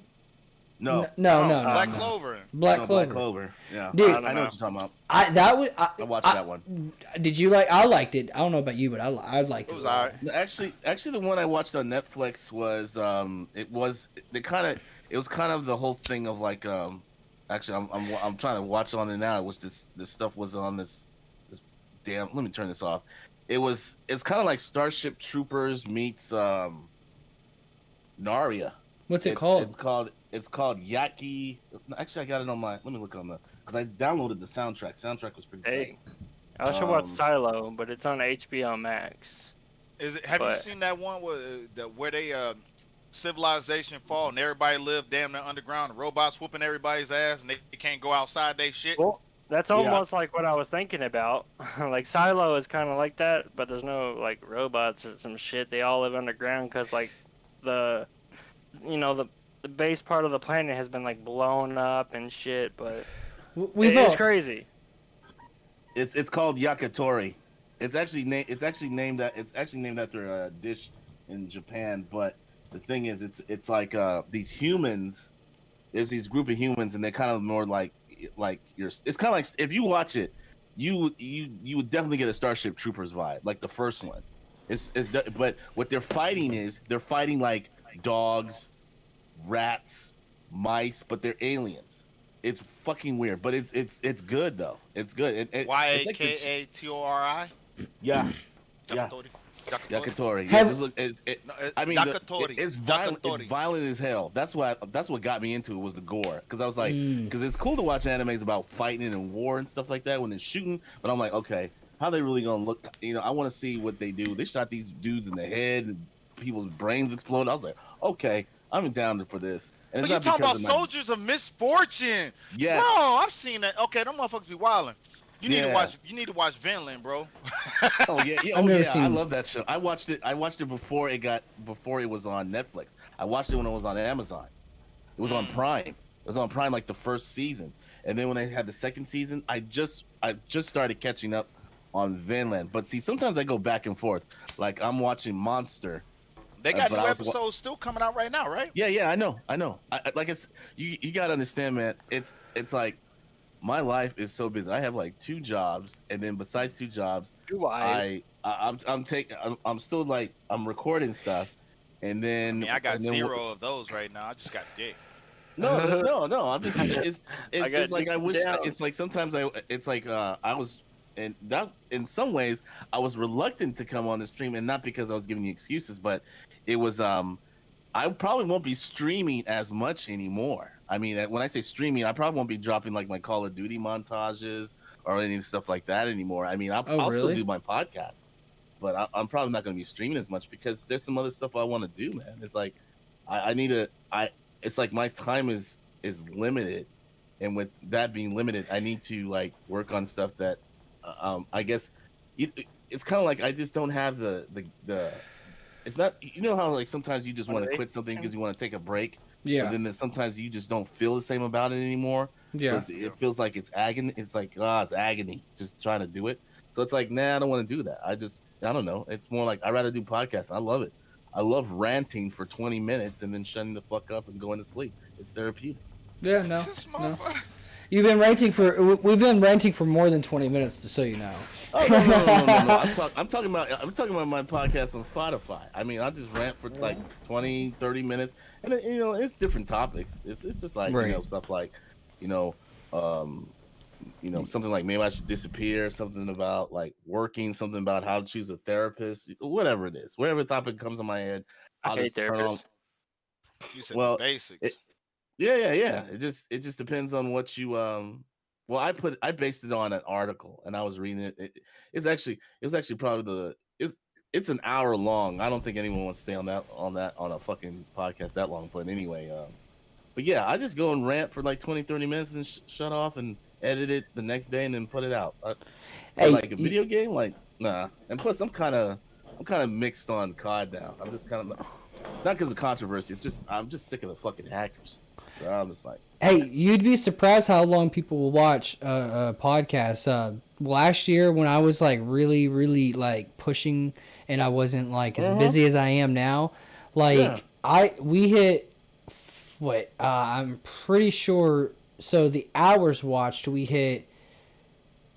No. No. Black no. Clover. Black No, Clover. Black Clover. Yeah. Dude. I know what you're talking about. I watched that one. Did you like? I liked it. I don't know about you, but I liked it. It was a lot. alright. No, actually, the one I watched on Netflix was it was kind of the whole thing of like actually I'm trying to watch on it now, which this stuff was on this damn, let me turn this off. It's kind of like Starship Troopers meets Narnia. What's it called? It's called Yaki. Actually, I got it on my, let me look on the, because I downloaded the soundtrack. Soundtrack was pretty Hey, tight. I should watch Um, Silo, but it's on HBO Max. Have you But- seen that one where they civilization fall and everybody live damn near underground? The robots whooping everybody's ass and they can't go outside they shit. Well, that's Yeah. almost like what I was thinking about. Like Silo is kind of like that, but there's no like robots or some shit. They all live underground because like the base part of the planet has been like blown up and shit. But We've it's all, crazy. It's called Yakitori. It's actually named after a dish in Japan. But the thing is, it's like these humans. There's these group of humans, and they're kind of more like you're. It's kind of like if you watch it, you would definitely get a Starship Troopers vibe, like the first one. But what they're fighting like dogs, rats, mice, but they're aliens. It's fucking weird, but it's good though. It's good. It's like the- Yakatori. Yeah, yeah. Yakitori. Yakitori. Yeah, Have- just look. No, I mean, Yakitori. it's violent. Yakitori. It's violent as hell. That's what got me into it was the gore. Because I was like, because it's cool to watch animes about fighting and war and stuff like that when they're shooting. But I'm like, okay, how they really gonna look? I want to see what they do. They shot these dudes in the head, and people's brains exploded. I was like, okay, I'm down for this. And But you talking about soldiers of misfortune? Yes. Bro, I've seen that. Okay, them motherfuckers be wilding. You need Yeah. to watch. You need to watch Vinland, bro. Oh yeah, yeah, I've never I seen- love that show. I watched it before it was on Netflix. I watched it when it was on Amazon. It was on Prime. It was on Prime like the first season, and then when they had the second season, I just started catching up on Vinland. But see, sometimes I go back and forth. Like I'm watching Monster. They got But new I was episodes still coming out right now, right? Yeah, I know. Like it's you gotta understand, man. It's like my life is so busy. I have like 2 jobs, and then besides 2 jobs, Two wives. I'm still like I'm recording stuff, and then I mean, I got and then 0 of those right now. I just got dick. No. I'm just it's like I wish. down. It's like sometimes I was and that in some ways I was reluctant to come on the stream, and not because I was giving you excuses, but it was I probably won't be streaming as much anymore. I mean, when I say streaming, I probably won't be dropping like my Call of Duty montages or any stuff like that anymore. I mean, I'll still really? do my podcast, but I'm probably not going to be streaming as much because there's some other stuff I want to do, man. It's like it's like my time is limited, and with that being limited, I need to like work on stuff that I guess it's kind of like I just don't have the it's not, how like sometimes you just want to quit something because you want to take a break. Yeah. And then sometimes you just don't feel the same about it anymore. Yeah. So it feels like it's agony. It's like, it's agony just trying to do it. So it's like, nah, I don't want to do that. I don't know. It's more like I'd rather do podcasts. I love it. I love ranting for 20 minutes and then shutting the fuck up and going to sleep. It's therapeutic. Yeah. No. This No. motherfucker. We've been ranting for more than 20 minutes, just so you know. Oh no. I'm talking about my podcast on Spotify. I mean, I just rant for like 20, 30 minutes, and then, it's different topics. It's just like Right. stuff like, something like maybe I should disappear, something about like working, something about how to choose a therapist, whatever it is, whatever topic comes in my head. I I'll hate just turn on. therapists. You said Well, the basics. Yeah. It just depends on what you Well, I based it on an article, and I was reading it. It was actually probably it's an hour long. I don't think anyone wants to stay on a fucking podcast that long. But anyway, but yeah, I just go and rant for like 20, 30 minutes and shut off and edit it the next day and then put it out. Hey, Like a video game, like nah. And plus, I'm kind of mixed on COD now. I'm just kind of not because of controversy. It's just I'm just sick of the fucking hackers. So I'm just like, Hey, you'd be surprised how long people will watch a podcast. Last year, when I was like really, really like pushing, and I wasn't like as busy as I am now, like we hit what I'm pretty sure. So the hours watched, we hit.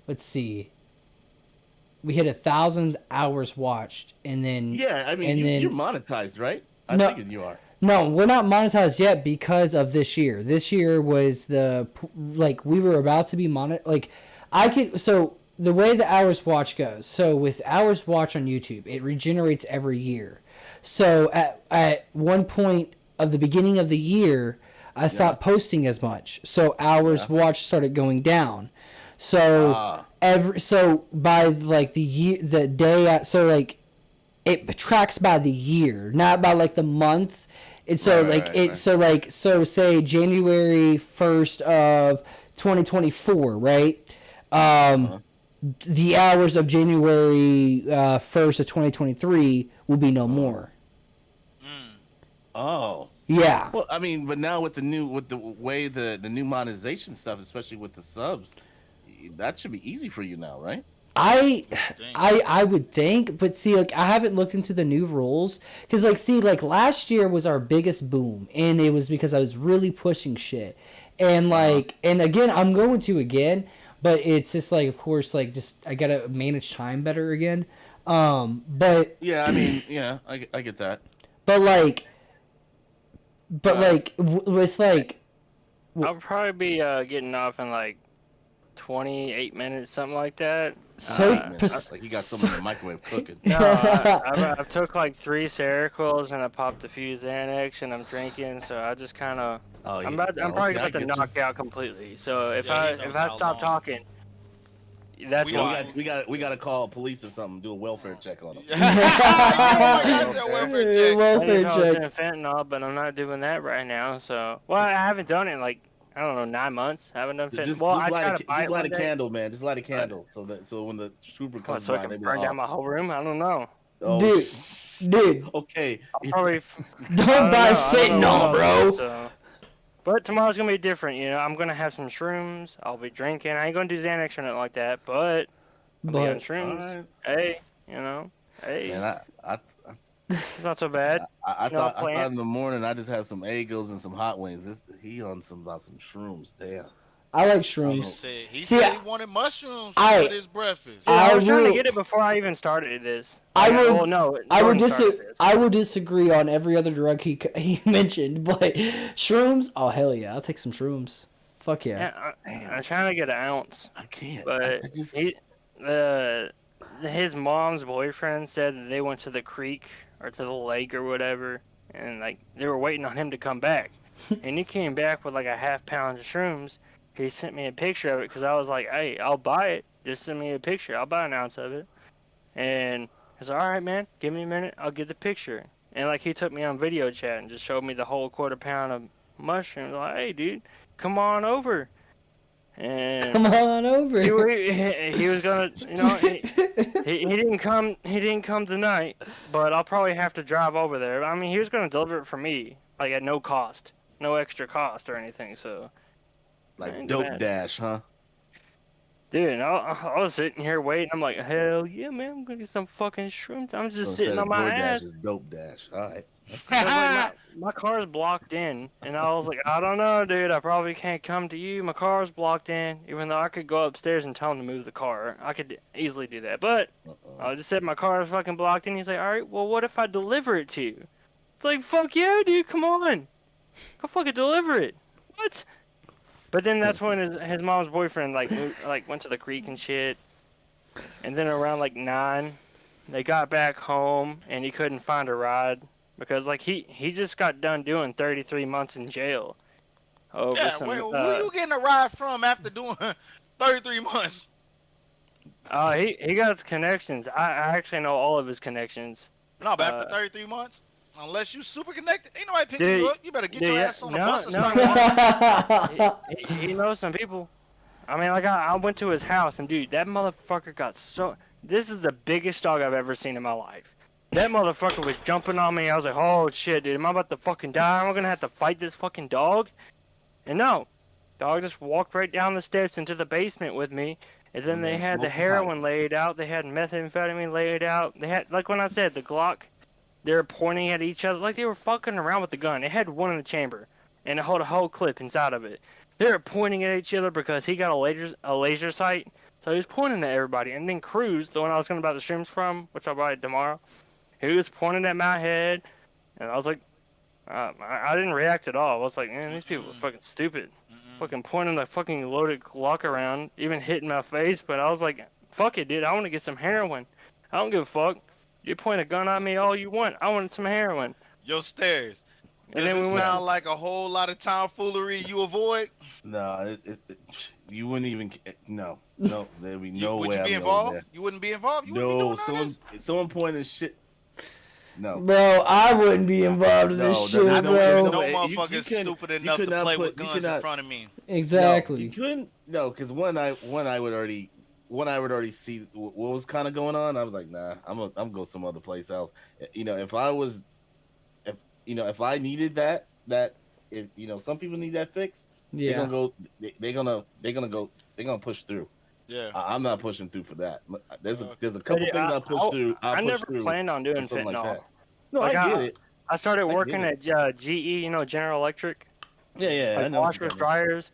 Let's see. We hit 1,000 hours watched, and then yeah. I mean, you're monetized, right? I No. figured you are. no, we're not monetized yet because of this year. This year was we were about to be so the way the hours watch goes. So with hours watch on YouTube, it regenerates every year. So at one point of the beginning of the year, I stopped posting as much. So hours watch started going down. So by like the day, so like it tracks by the year, not by like the month. And so so say January 1st of 2024, right? The hours of January 1st of 2023 will be no more. Oh. Yeah. Well, I mean, but now with the way the new monetization stuff, especially with the subs, that should be easy for you now, right? I would think, but see, like I haven't looked into the new rules because, like, see, like last year was our biggest boom, and it was because I was really pushing shit, and like, and again, I'm going to again, but it's just like, of course, like just I gotta manage time better again, but yeah, I mean, yeah, I get that, but with like, I'll probably be getting off in like 28 minutes, something like that. so like you got something in the microwave cooking. No, I've took like 3 Seroquels and I popped a few Xanax and I'm drinking, so I just kind of I'm probably about to knock out completely. So if I stop talking, that's why we got to call police or something, do a welfare check on them. Welfare check. welfare check. Fentanyl, but I'm not doing that right now. So I haven't done it in like, I don't know, 9 months. I haven't done fentanyl. Just light a candle, man. Just light a candle, so when the trooper comes so I by, can they be burn like, down my whole room. I don't know. oh, Dude, okay. I'll probably don't buy fentanyl, bro. So. But tomorrow's gonna be different, you know. I'm gonna have some shrooms. I'll be drinking. I ain't gonna do Xanax or nothing like that, but I'll be on shrooms. Right. Hey, you know, hey, Man, it's not so bad. I thought in the morning I just have some Eagles and some hot wings. He on some shrooms. Damn. I like He shrooms. said he See, said he wanted mushrooms I- with his breakfast. Dude, I was trying to will- get it before I even started this. I will- Well, no, I would Jordan started this. I would disagree on every other drug he mentioned, but shrooms, oh hell yeah, I'll take some shrooms. Fuck yeah. Yeah, I'm trying to get an ounce, I can't. but I just his mom's boyfriend said that they went to the creek or to the lake or whatever, and like they were waiting on him to come back, and he came back with like a half pound of shrooms. He sent me a picture of it because I was like, "Hey, I'll buy it. Just send me a picture. I'll buy an ounce of it." And he's like, "All right, man. Give me a minute. I'll get the picture." And like he took me on video chat and just showed me the whole quarter pound of mushrooms. Like, "Hey, dude, come on over." And Come on over. he was gonna, you know, he didn't come. He didn't come tonight, but I'll probably have to drive over there. I mean, he was gonna deliver it for me, like at no cost, no extra cost or anything. So, like ain't dope bad. dash, huh? dude, and I was sitting here waiting. I'm like, hell yeah, man, I'm gonna get some fucking shrooms. I'm just So sitting instead on of my DoorDash, ass. it's dope dash. All right. So, like, my car's blocked in, and I was like, I don't know, dude. I probably can't come to you. My car's blocked in. Even though I could go upstairs and tell him to move the car, I could easily do that. But I just said my car is fucking blocked in. He's like, all right, well, what if I deliver it to you? It's like, fuck yeah, dude. Come on, go fucking deliver it. What? But then that's when his mom's boyfriend like went to the creek and shit. And then around like 9, they got back home and he couldn't find a ride. Because like he just got done doing 33 months in jail. Over Yeah, some, where you getting a ride from after doing 33 months? He got his connections. I actually know all of his connections. No, but after 33 months, unless you super connected, ain't nobody picking Dude, you up. You better get your dude, ass on the no, bus and no. start walking. He knows some people. I mean, like I went to his house and dude, that motherfucker got so. This is the biggest dog I've ever seen in my life. That motherfucker was jumping on me. I was like, oh shit, dude, am I about to fucking die? Am I gonna have to fight this fucking dog? And no, dog just walked right down the steps into the basement with me. And then they had the heroin laid out. They had methamphetamine laid out. They had, like when I said, the Glock. They were pointing at each other like they were fucking around with the gun. It had one in the chamber, and it held a whole clip inside of it. They were pointing at each other because he got a laser sight, so he was pointing at everybody. And then Cruz, the one I was going to buy the streams from, which I'll buy tomorrow, he was pointing at my head, and I was like, I didn't react at all. I was like, man, these people are fucking stupid. Fucking pointing the fucking loaded Glock around, even hitting my face. But I was like, fuck it, dude. I want to get some heroin. I don't give a fuck. You point a gun at me all you want. I want some heroin. Yo, Stairs. And Does then it we went- sound like a whole lot of tomfoolery you avoid? No, you wouldn't even. No, there'd be no Would way. you I'd be over involved? there. You wouldn't be involved? You wouldn't be No, doing all this? someone pointing shit. No. Bro, I wouldn't be involved in this No, shit, no, bro. No no, you motherfucker couldn't- stupid you enough could to not play put- with you guns could in not- front of me. Exactly. No, you couldn't. No, because one I would already see what was kind of going on. I was like, nah, I'm gonna go some other place else. You know, if I needed that, if some people need that fix, Yeah. they're gonna push through. Yeah. I'm not pushing through for that. There's a couple But, things I push through. I push never through planned on or doing something fentanyl. like that. No, Like, I get it. I started I working get at GE, General Electric, Yeah, I like know. what washers, you're talking dryers.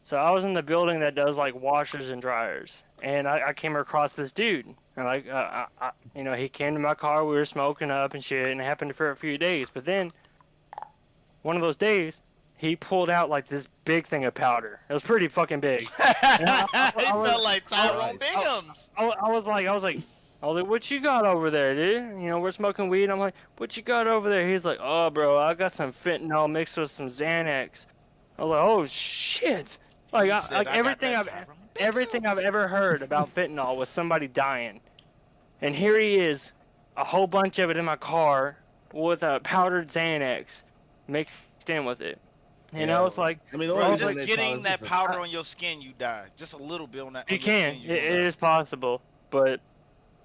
So I was in the building that does like washers and dryers, and I came across this dude, and like, he came to my car. We were smoking up and shit, and it happened for a few days. But then, one of those days, he pulled out like this big thing of powder. It was pretty fucking big. He I was- felt like Tyrone Biggums. I was like, what you got over there, dude? We're smoking weed. I'm like, what you got over there? He's like, oh, bro, I got some fentanyl mixed with some Xanax. I was like, oh shit! Like, He said, "I got everything that I've Tyrone everything I've Biggums." ever heard about fentanyl was somebody dying, and here he is, a whole bunch of it in my car with a powdered Xanax mixed in with it. And I Yeah. was like, I mean, the Bro, only it's reason Just they getting tell us that is powder on your skin, you die. Just a little bit on that. you on your can. skin, It you gonna die. is possible, but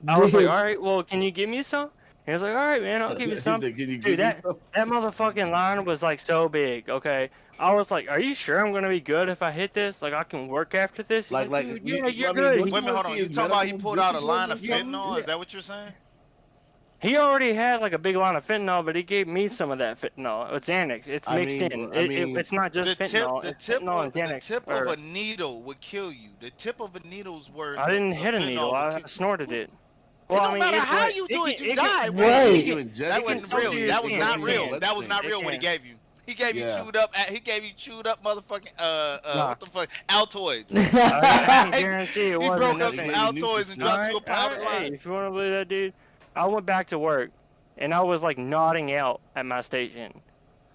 I was like, Dude. all right, well, can you give me some? He was like, all right, man, I'll give you He some. said, "Can you Dude, give me that some?" motherfucking line was like so big. Okay, I was like, are you sure I'm gonna be good if I hit this? Like, I can work after this? He's Like, dude, you- yeah, you're I mean, good. what Wait a minute, hold on. see You his talking about he medical pulled out a line of disciplines and fentanyl? stuff? Is that what you're saying? He already had like a big line of fentanyl, but he gave me some of that fentanyl. It's Xanax. It's I mixed mean, in. I mean, It's not just fentanyl. The It's tip, fentanyl of, and the Xanax. tip or- of a needle would kill you. The tip of a needle's word. I didn't of hit a fentanyl needle. would I kill you. snorted it. It don't matter how you do it, you die. Right. You ingest That it, wasn't can real. something That was you not can. real. That was not It real what he can. gave you. He gave you Yeah. chewed up. He gave you chewed up motherfucking Nah. what the fuck Altoids. I can guarantee it He wasn't broke up nothing. some Nothing. Altoids and dropped you a powdered Hey, line. if you want to believe that, dude, I went back to work, and I was like nodding out at my station.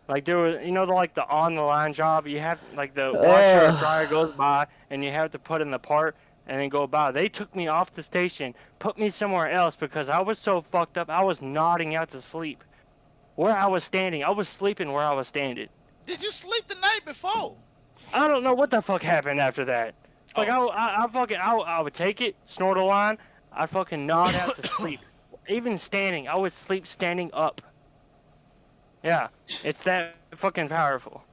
Like there was, the on the line job. You have like the washer or dryer goes by, and you have to put in the part and then go by. They took me off the station, put me somewhere else because I was so fucked up. I was nodding out to sleep. Where I was standing, I was sleeping where I was standing. Did you sleep the night before? I don't know what the fuck happened after that. Like Oh. I would take it, snort a line, I'd fucking nod out to sleep. Even standing, I would sleep standing up. Yeah, it's that fucking powerful.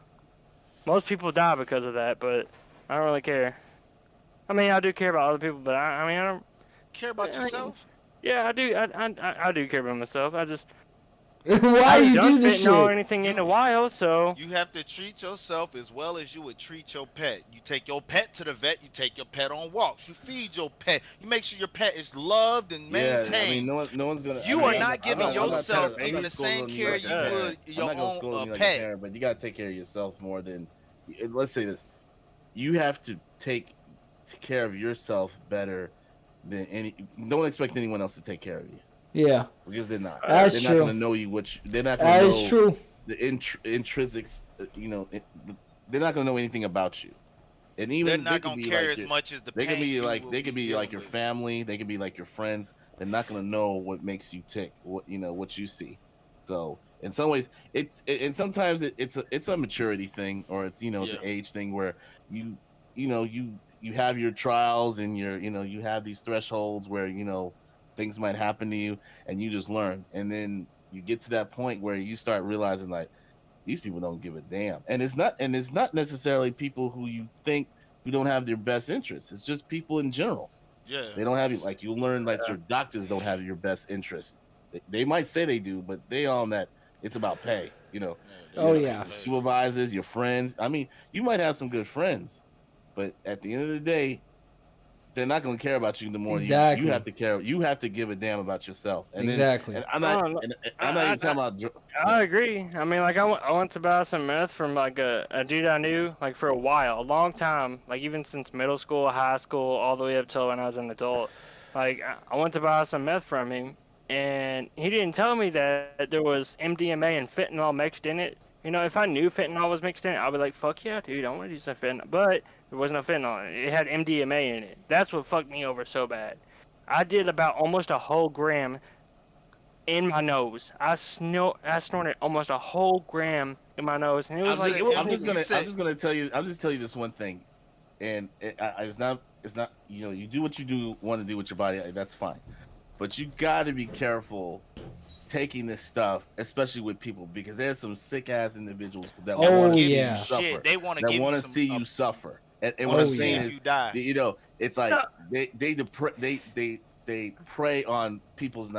Most people die because of that, but I don't really care. I mean, I do care about other people, but I don't. Care about Yeah, I- yourself? Yeah, I do. I do care about myself. I just Why I you don't do this fentanyl or shit? anything in a while, so You have to treat yourself as well as you would treat your pet. You take your pet to the vet. You take your pet on walks. You feed your pet. You make sure your pet is loved and Yeah, maintained. I mean, no one's gonna. You I are mean, not I'm giving I'm not yourself trying to- I'm even not the same scolding you care like you a parent. would I'm your not gonna own scold you like pet. a parent, but you gotta take care of yourself more than. Let's say this: you have to take care of yourself better than any. Don't expect anyone else to take care of you Yeah, because they're not. That's they're true. not gonna know you. They're not gonna that know is true. the intrinsics. They're not gonna know anything about you. And They're even not they could gonna be care like as your, much as the they could pain be you like will they could be dealing like your with. family. They could be like your friends. They're not gonna know what makes you tick. What what you see. So in some ways, and sometimes it's a maturity thing, or it's it's an Yeah. age thing where you have your trials and you have these thresholds where things might happen to you, and you just learn, and then you get to that point where you start realizing like these people don't give a damn, and it's not necessarily people who you think who don't have their best interests. It's just people in general. Yeah. They don't have you, like, you learn like your doctors don't have your best interest. They might say they do, but they on that it's about pay. Oh, got yeah. paid. Supervisors, your friends. I mean, you might have some good friends, but at the end of the day, they're not going to care about you the more. Exactly. You have to care. You have to give a damn about yourself. And Exactly. Then, and I'm not. No, And I'm not even talking about. I agree. I mean, like I went to buy some meth from like a dude I knew like for a while, a long time, like even since middle school, high school, all the way up till when I was an adult. Like I went to buy some meth from him, and he didn't tell me that there was MDMA and fentanyl mixed in it. If I knew fentanyl was mixed in it, I'd be like, fuck yeah, dude, I want to do some fentanyl. But there wasn't no fentanyl. It had MDMA in it. That's what fucked me over so bad. I did about almost a whole gram in my nose. I snorted almost a whole gram in my nose, and it was I'm just gonna tell you this one thing, and it's not you do what you want to do with your body. That's fine, but you got to be careful taking this stuff, especially with people, because there's some sick ass individuals that Oh, want to see yeah. you suffer. Shit, they want to That give want you to some, see you suffer. And what wanna I'm Oh, see saying yeah. if is, you die. it's like they prey on people's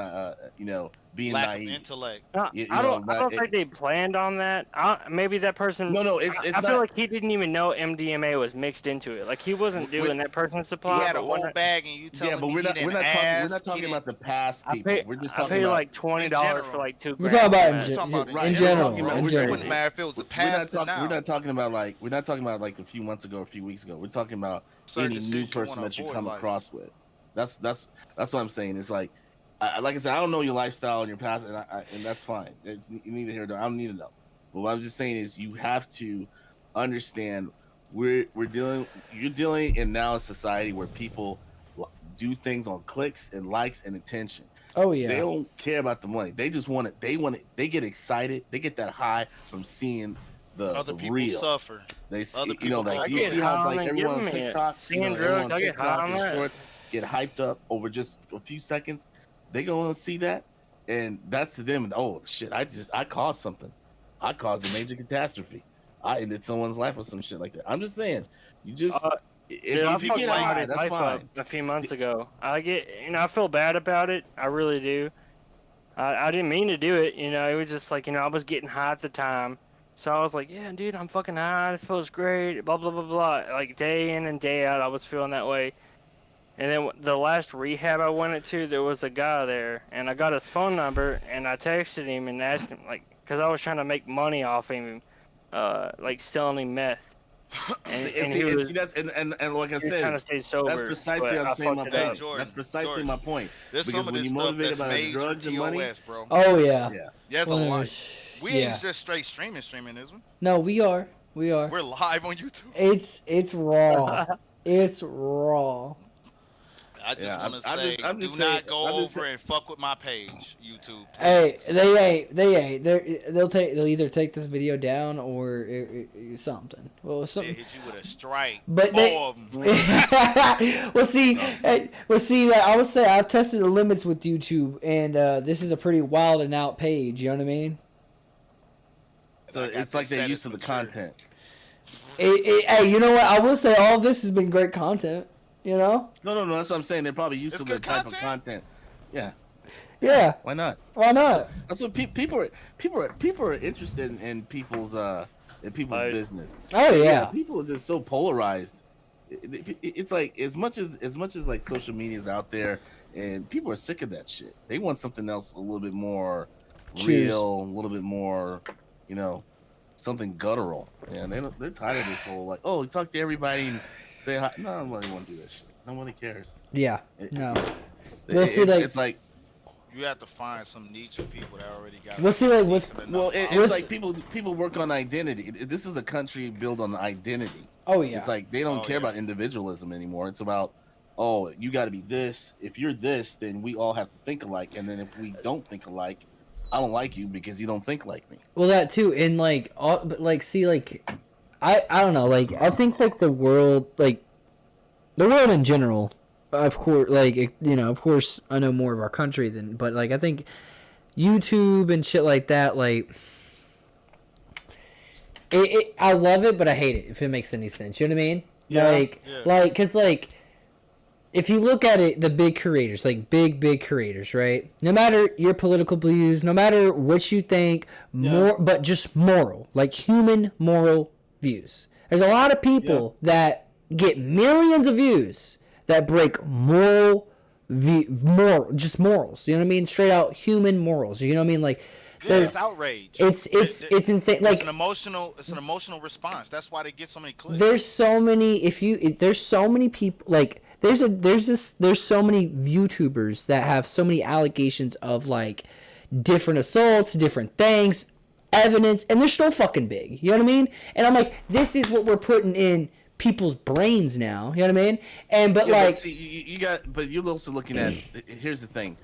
being Lack of naive. intellect. I don't think they planned on that. Maybe that person. No, it's I not. feel like he didn't even know MDMA was mixed into it. Like he wasn't doing that person's supply. He had a but when whole bag, and you tell Yeah, him but he we're not get we're an not talking we're ass, not talking get about the past I people. paid, We're just I talking paid about like $20 in general. for like 2 We're grams. talking about of in, meth. We're talking about in in general. general, bro. In It general. wouldn't matter if it was the we're past or now. not talking about like a few months ago, a few weeks ago. We're talking about Certain any new decisions you person wanna that you avoid come in life. across with. That's what I'm saying. It's like like I said, I don't know your lifestyle and your past, and that's fine. It's neither here nor there. I don't need to know. But what I'm just saying is you have to understand you're dealing in now a society where people do things on clicks and likes and attention. Oh, They yeah. don't care about the money. They just want it. They get excited. They get that high from seeing Other the people real. suffer. They see, Other like people go you through see it. how high like on it, everyone on give me it. TikTok, Seeing everyone drugs, on I get high TikTok on and that. shorts get hyped up over just a few seconds. They go and see that, and that's to them. Oh shit! I caused something. I caused a major catastrophe. I ended someone's life or some shit like that. I'm just saying, you just Dude, I if you fucked get high, somebody's that's life up fine. a few months ago. I feel bad about it. I really do. I didn't mean to do it. It was just like, I was getting high at the time. So I was like, yeah, dude, I'm fucking high. It feels great. Blah, blah, blah, blah. Like day in and day out, I was feeling that way. And then the last rehab I went to, there was a guy there. And I got his phone number, and I texted him and asked him, like, because I was trying to make money off him, like selling him meth. And he was that's and like I he was trying to said, stay sober. that's precisely but I'm I saying my fucked it up. point. Jordan, That's precisely Jordan. my point. There's Because some of when this you're stuff motivated that's by major drugs and money, TOS, bro. Oh, yeah. yeah. There's a lot. We Yeah. ain't just straight streaming, is we? No, we are. We are. We're live on YouTube. It's raw. It's raw. I just Yeah, want to I'm say, just do saying- not go I'm just over and fuck with my page, YouTube. Hey, please. they ain't. They'll either take this video down or something. Well, They something. hit you with a strike. But Four they- of 'em. well, see, I would say I've tested the limits with YouTube, and this is a pretty wild and out page. You know what I mean? So I got it's like this they're set used to as the mature. content. Hey, you know what? I will say all this has been great content. You know? No. That's what I'm saying. They're probably used It's to the good type of content? content. Yeah. Yeah. Why not? Why not? That's what people are interested in people's Lives. business. Oh yeah. People are just so polarized. It's like as much as like social media is out there, and people are sick of that shit. They want something else a little bit more real, a little bit more, something guttural. And they're tired of this whole like, oh, talk to everybody and say hi. No, nobody want to do that shit. Nobody cares. Yeah. It- No. It- We'll see, like- it's like You have to find some niche of people that already got. We'll see, like, with- decent enough well, following. it's like people work on identity. This is a country built on identity. Oh yeah. It's like they don't Oh, care yeah. about individualism anymore. It's about, oh, you got to be this. If you're this, then we all have to think alike. And then if we don't think alike, I don't like you because you don't think like me. Well, that too, and like, all, but like, see, like, I don't know, like, I think like the world in general, of course, like, you know, of course, I know more of our country than, but like, I think YouTube and shit like that, like, I love it, but I hate it. If it makes any sense, you know what I mean? Yeah, Like, cause like, if you look at it, the big creators, like big creators, right? No matter your political views, no matter what you think, but just moral, like human moral views. There's a lot of people that get millions of views that break moral, just morals. You know what I mean? Straight out human morals. You know what I mean? Like, Yeah, it's outrage. it's insane. Like, it's an emotional response. That's why they get so many clicks. there's so many. There's so many people like. There's so many YouTubers that have so many allegations of like different assaults, different things, evidence, and they're still fucking big. You know what I mean? And I'm like, this is what we're putting in people's brains now. You know what I mean? And but like, but see, you got, but you're also looking at. Here's the thing,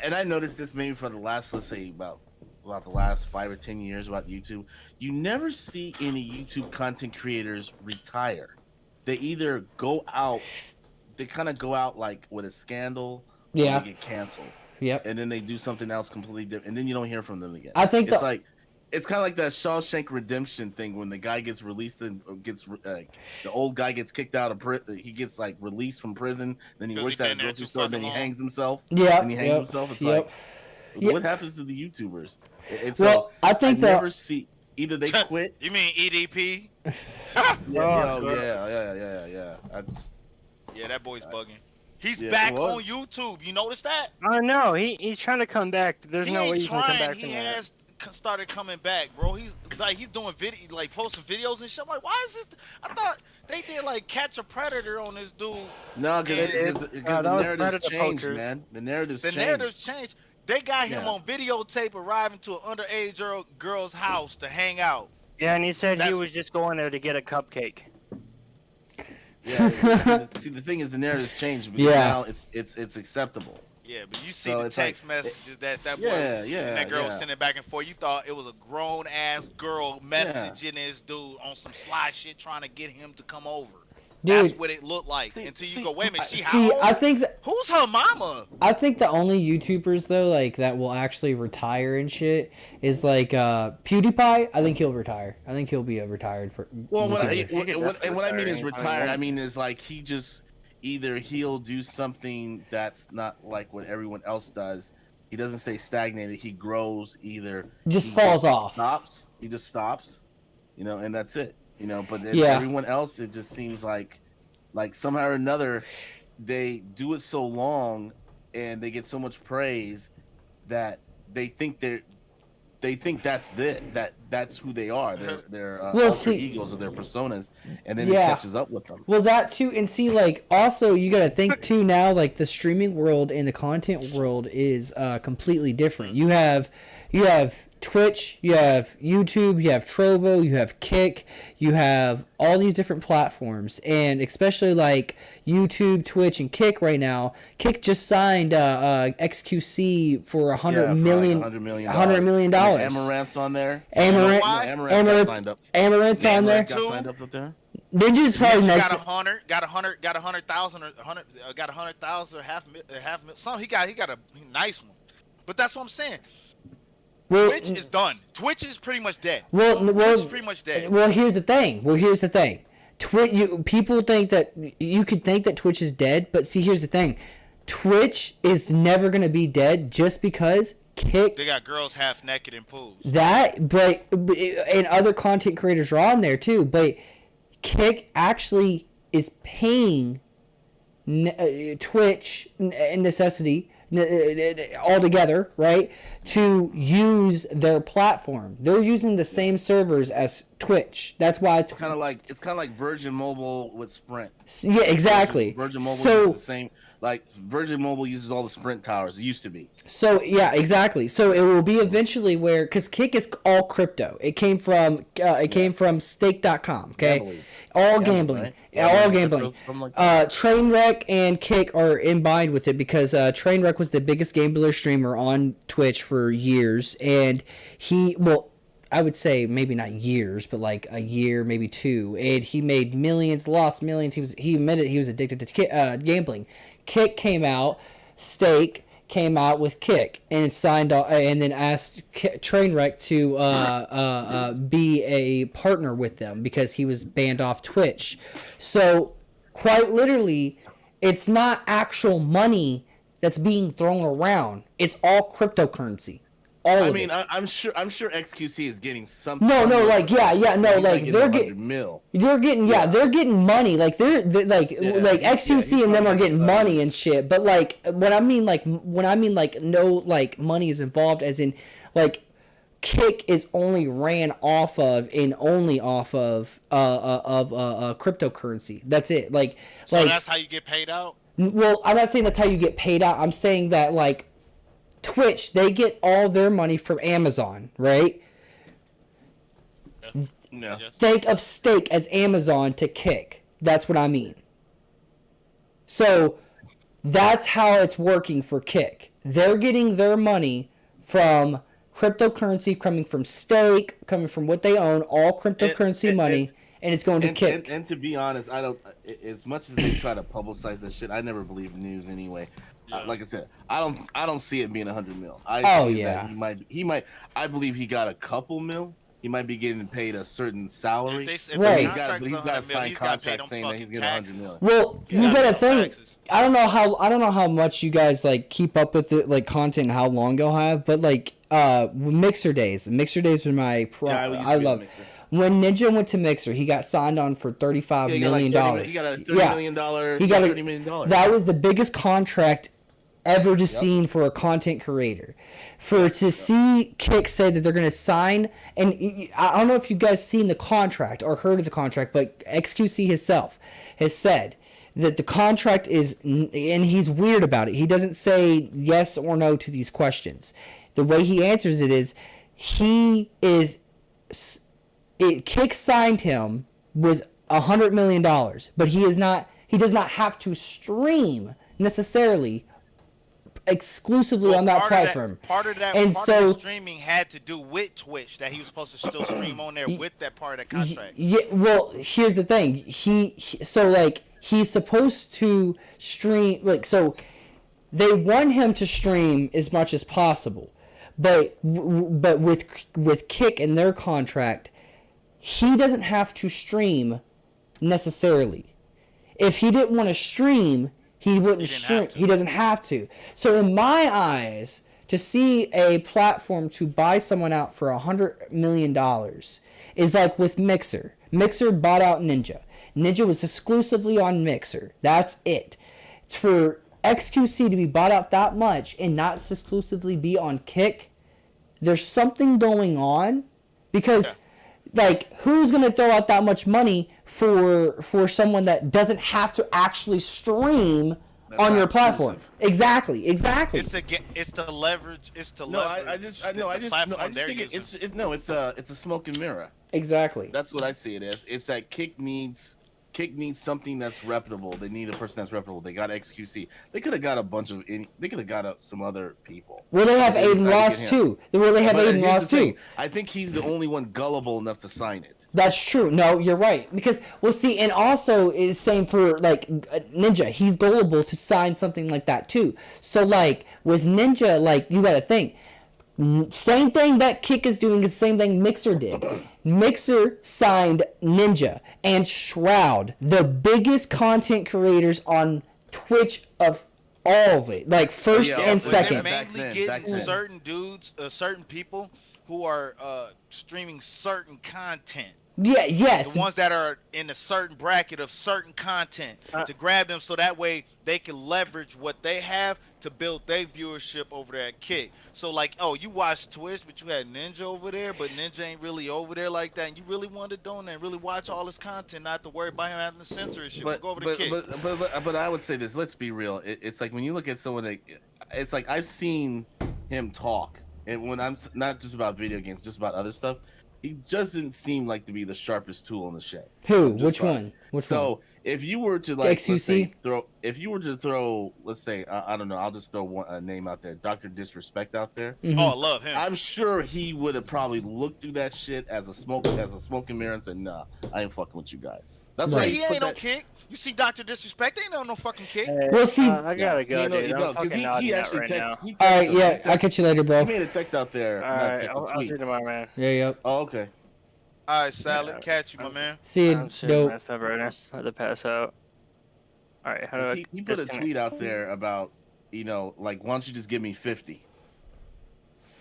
and I noticed this maybe for the last, let's say about the last 5 or 10 years about YouTube. You never see any YouTube content creators retire. They either go out, they kind of go out like with a scandal, or Yeah. they get canceled, yep. and then they do something else completely different, and then you don't hear from them again. I think it's like, it's kind of like that Shawshank Redemption thing when the guy gets released and gets the old guy gets kicked out of prison. He gets like released from prison, then he 'Cause works he at a been there grocery too store, then he fucking long. hangs himself. Yeah. and he hangs himself. It's like, what happens to the YouTubers? It's Well, I think that never see either they quit. You mean EDP? Yeah. Yeah, that boy's bugging. He's Yeah, back well- on YouTube. You notice that? I know he's trying to come back. There's He no way ain't he can come trying. back He from that. has started coming back, bro. He's doing video, like posting videos and shit. I'm like, why is this? I thought they did like catch a predator on this dude. No, because that the was narratives Predator changed, poachers. man. The narratives The changed. narratives changed. They got him Yeah. on videotape arriving to an underage girl's house to hang out. Yeah, and he said he That's- was just going there to get a cupcake. Yeah. See, the thing is, the narratives changed because Yeah. now it's acceptable. Yeah, but you see So the it's like- text messages that boy Yeah, was, yeah, and that girl was yeah. sending back and forth. You thought it was a grown ass girl messaging this dude on some sly shit, trying to get him to come over. That's Dude. what it looked like. See- until you see, go, wait a minute, she how see, old? I think that. Who's her mama? I think the only YouTubers though, like that will actually retire and shit, is like PewDiePie. I think he'll retire. I think he'll be a retired. Well, what I, YouTuber. what I mean is anytime retire. he I mean is like he just either he'll do something that's not like what everyone else does. He doesn't stay stagnated. He grows. Either Just he falls off. Stops. He just stops. You know, and that's it. You know, but then Yeah. everyone else, it just seems like somehow or another, they do it so long, and they get so much praise that they think that's that's who they are. They're Well, alter see- egos of their personas, and then Yeah. it catches up with them. Well, that too, and see, like, also you gotta think too now, like the streaming world and the content world is completely different. You have Twitch, you have YouTube, you have Trovo, you have Kick, you have all these different platforms, and especially like YouTube, Twitch, and Kick right now. Kick just signed XQC for $100 million. $100 million. $100 million. Amaranth's on there. Amaranth, why? Amaranth got signed up. Amaranth's on there. Amaranth Got too. signed up there. Ninja's probably He next. got 100,000 or 100,000 or half mil. Some he got a nice one. But that's what I'm saying. Well, Twitch is done. Twitch is pretty much dead. well, Twitch is pretty much dead. Well, here's the thing. People think that you could think that Twitch is dead, but see, here's the thing. Twitch is never gonna be dead just because Kick They got girls half naked in pools. but and other content creators are on there too. But Kick actually is paying Twitch necessity altogether, right, to use their platform. They're using the same servers as Twitch. That's why. It's kind of like Virgin Mobile with Sprint. Yeah, exactly. Virgin Mobile So is the same. Like Virgin Mobile uses all the Sprint towers. It used to be. So yeah, exactly. So it will be eventually where, because Kick is all crypto. It came from stake.com. Okay, Gambling. all gambling, Right? all Crypto, gambling. something like that. Trainwreck and Kick are combined with it because Trainwreck was the biggest gambler streamer on Twitch for years, and I would say maybe not years, but like a year, maybe two, and he made millions, lost millions. He admitted he was addicted to gambling. Kick came out, Stake came out with Kick, and signed and then asked Trainwreck to be a partner with them because he was banned off Twitch. So quite literally, it's not actual money that's being thrown around. It's all cryptocurrency. All I of mean, it. I'm sure XQC is getting something. No, like yeah, no, He's like they're 100 getting. mil. They're getting they're getting money. Like they're like XQC he's and them are probably getting getting money and shit. But like when I mean like no like money is involved, as in like Kick is only ran off of cryptocurrency. That's it. So that's how you get paid out? Well, I'm not saying that's how you get paid out. I'm saying that like Twitch, they get all their money from Amazon, right? No. Yes. Think of Stake as Amazon to Kick. That's what I mean. So that's how it's working for Kick. They're getting their money from cryptocurrency, coming from Stake, coming from what they own, all cryptocurrency money, and it's going to Kick. And to be honest, I don't. As much as they try to publicize that shit, I never believe news anyway. Like I said, I don't see it being 100 mil. That he might. I believe he got a couple mil. He might be getting paid a certain salary. Right. He's got a signed contract saying that he's getting 100 million. Well, you gotta think. I don't know how much you guys like keep up with it, like content, and how long you'll have, but like Mixer Days were my I love. Mixer. When Ninja went to Mixer, he got signed on for $35 million. He got a $30 million. He got $30 million. That was the biggest contract ever just seen for a content creator. To see Kick say that they're going to sign, and I don't know if you guys seen the contract or heard of the contract, but XQC himself has said that the contract is, and he's weird about it. He doesn't say yes or no to these questions. The way he answers it is, Kick signed him with $100 million, but he does not have to stream necessarily exclusively on that platform. Part of the streaming had to do with Twitch, that he was supposed to still stream on there with that part of the contract. Yeah, well, here's the thing. He's supposed to stream, so they want him to stream as much as possible, but with Kick and their contract, he doesn't have to stream necessarily. If he didn't want to stream, he wouldn't stream. He doesn't have to. So in my eyes, to see a platform to buy someone out for $100 million is like with Mixer. Mixer bought out Ninja. Ninja was exclusively on Mixer. That's it. It's for XQC to be bought out that much and not exclusively be on Kick. There's something going on because... Like, who's going to throw out that much money for someone that doesn't have to actually stream on your platform? Exactly. It's the leverage. I just think it's a smoke and mirror. Exactly. That's what I see it as. It's that Kick needs something that's reputable. They need a person that's reputable. They got XQC. They could have got some other people. Well, they have Aiden Ross too. Aiden Ross too. I think he's the only one gullible enough to sign it. That's true. No, you're right. Because see, and also it's same for like Ninja. He's gullible to sign something like that too. So like with Ninja, like you got to think. Same thing that Kick is doing is the same thing Mixer did. Mixer signed Ninja and Shroud, the biggest content creators on Twitch of all of it, like first and second. Mainly getting certain dudes, certain people who are streaming certain content. Yeah, yes. The ones that are in a certain bracket of certain content to grab them, so that way they can leverage what they have to build their viewership over there at Kick. So like, oh, you watch Twitch, but you had Ninja over there, but Ninja ain't really over there like that, and you really wanted to donate and really watch all his content, not to worry about him having to censor his shit. Go over to Kick. But I would say this. Let's be real. It's like when you look at someone, it's like I've seen him talk, and when I'm not just about video games, just about other stuff. He doesn't seem like to be the sharpest tool in the shed. Who? Which one? Which so one? if you were to like XUC? let's say, throw, let's say, I don't know, I'll just throw a name out there, Dr. Disrespect out there. Mhm. Oh, I love him. I'm sure he would have probably looked through that shit as a smoking mirror and said, "Nah, I ain't fucking with you guys." That's So why he ain't no Kick. You see Dr. Disrespect, ain't no fucking Kick. Well, see, I gotta go, dude. I'm because fucking he nodding out actually right texted. now. He all right, texted- yeah, he texted- I'll catch you later, bro. He made a text out there. All not a right, text, a I'll see tweet. you tomorrow, man. Yeah, yep. Oh, okay. All right, Salad, Yeah. catch you, my man. See you, I'm shit dope. messed up right now. I had to pass out. All right, how do I? He put a disconnect? tweet out there about, like, why don't you just give me 50?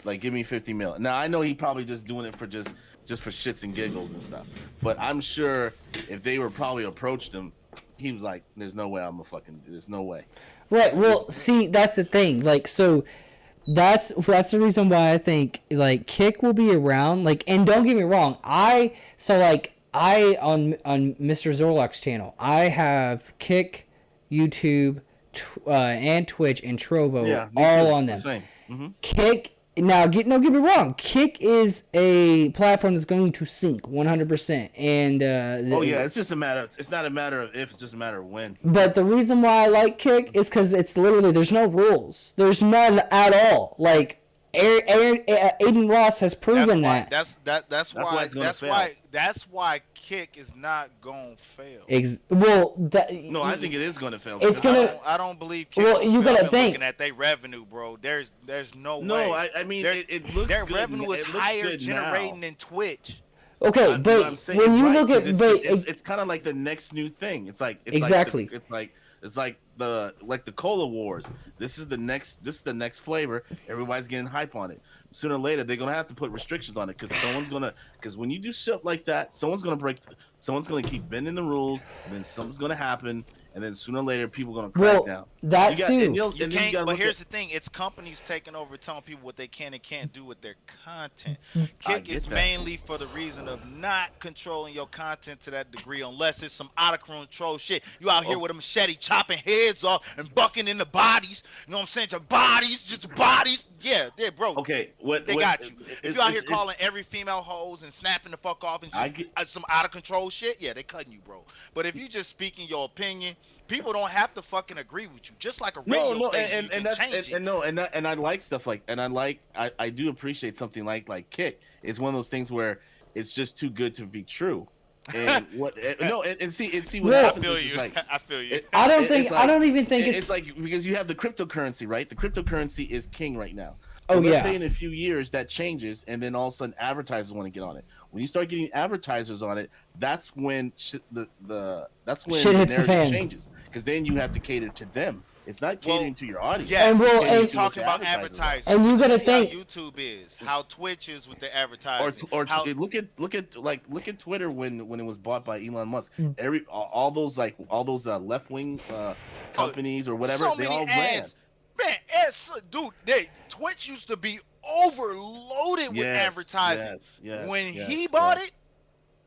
Like, give me 50 mil. Now I know he probably just doing it for just for shits and giggles and stuff. But I'm sure if they were probably approached him, he was like, "There's no way there's no way." Right. Well, see, that's the thing. Like, so that's the reason why I think like Kick will be around. Like, and don't get me wrong, on Mr. Zorlak's channel, I have Kick, YouTube, and Twitch and Trovo Yeah, me all too. on The them. same. Mm-hmm. Kick. Now, don't get me wrong. Kick is a platform that's going to sink 100%. And Oh yeah, it's just a matter. It's not a matter of if; it's just a matter of when. but the reason why I like Kick is because it's literally there's no rules. There's none at all. Like Aiden Ross has proven that. That's why it's gonna fail. That's why Kick is not gonna fail. No, I think it is going to fail. It's because- gonna- I don't believe Kick. Well, will you fail. gotta I've been think. Looking at their revenue, bro. There's no way. No, I mean it looks their good. revenue is It looks higher good generating now. than Twitch. Okay, What but I'm saying when is you right, look at 'cause it's kind of like the next new thing. It's like Exactly. it's like the cola wars. This is the next flavor. Everybody's getting hype on it. Sooner or later, they're gonna have to put restrictions on it because when you do shit like that, someone's gonna keep bending the rules, and then something's gonna happen, and then sooner or later, people are gonna crack down. that too. You can't. But here's the thing: it's companies taking over, telling people what they can and can't do with their content. Kick get is that. mainly for the reason of not controlling your content to that degree, unless it's some out of control shit. You out here with a machete chopping heads off and bucking in the bodies. You know what I'm saying? Just bodies. Yeah, bro. Okay, They got you. If you out here calling every female hoes and snapping the fuck off and just some out of control shit, yeah, they cutting you, bro. But if you just speaking your opinion, people don't have to fucking agree with you. Just like a radio station, and I like stuff like, and I do appreciate something like Kick. It's one of those things where it's just too good to be true. And see what Well, happens. I feel is you. like, I feel you. I don't even think it's like because you have the cryptocurrency, right? The cryptocurrency is king right now. Oh, Let's yeah. say in a few years that changes, and then all of a sudden advertisers want to get on it. When you start getting advertisers on it, that's when Shit the hits the narrative fan. changes. Because then you have to cater to them. It's not catering to your audience. Yes, And well, It's catering and- to talking what about the advertisers are. advertising. And you gotta See think- how YouTube is, how Twitch is with the advertising. Or how, look at Twitter when it was bought by Elon Musk. Hmm. All those left wing companies or whatever, so they many all ran. ads. Man, Twitch used to be overloaded with advertising. Yes, when yes, he bought yes. it,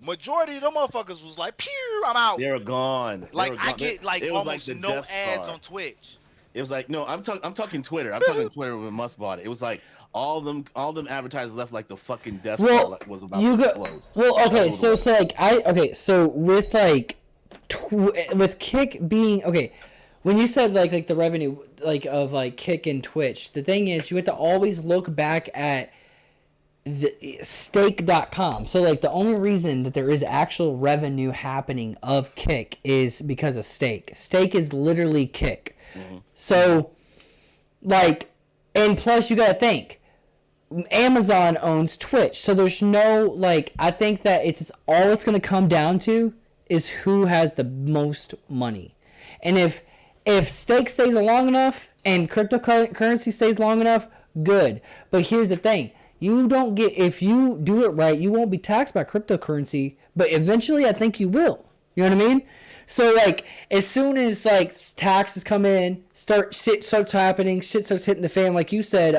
majority of them motherfuckers was like, "Pew, I'm out." They're gone. Like They were I gone. get like It was almost the no Death ads Star. on Twitch. It was like I'm talking Twitter. I'm talking Twitter when Musk bought it. It was like all them advertisers left like the fucking Death Star was about to explode. Okay, That's what it was. so with like with Kick being okay, when you said like the revenue like of like Kick and Twitch, the thing is you have to always look back at the stake.com. So like the only reason that there is actual revenue happening of Kick is because of Stake. Stake is literally Kick. Mm-hmm. So like, and plus you gotta think Amazon owns Twitch, so there's no like. I think that it's all it's gonna come down to is who has the most money, and if Stake stays long enough and cryptocurrency stays long enough, good. But here's the thing: You don't get, if you do it right, you won't be taxed by cryptocurrency, but eventually I think you will. You know what I mean? So like, as soon as like taxes come in, shit starts happening, shit starts hitting the fan, like you said,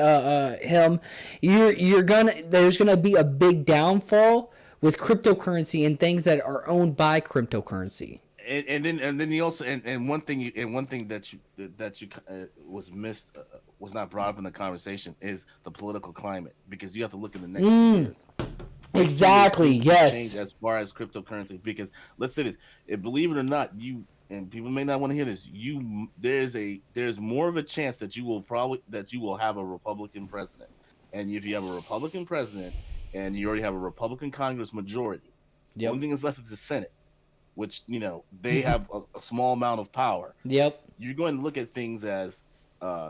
there's gonna be a big downfall with cryptocurrency and things that are owned by cryptocurrency. And then you also and one thing that you was missed was not brought up in the conversation is the political climate, because you have to look in the next 2 years. Exactly. Yes. Change as far as cryptocurrency, because let's say this, believe it or not, you, and people may not want to hear this, there's more of a chance that you will have a Republican president, and if you have a Republican president and you already have a Republican Congress majority, the only thing that's left is the Senate, which they have a small amount of power. Yep. You're going to look at things as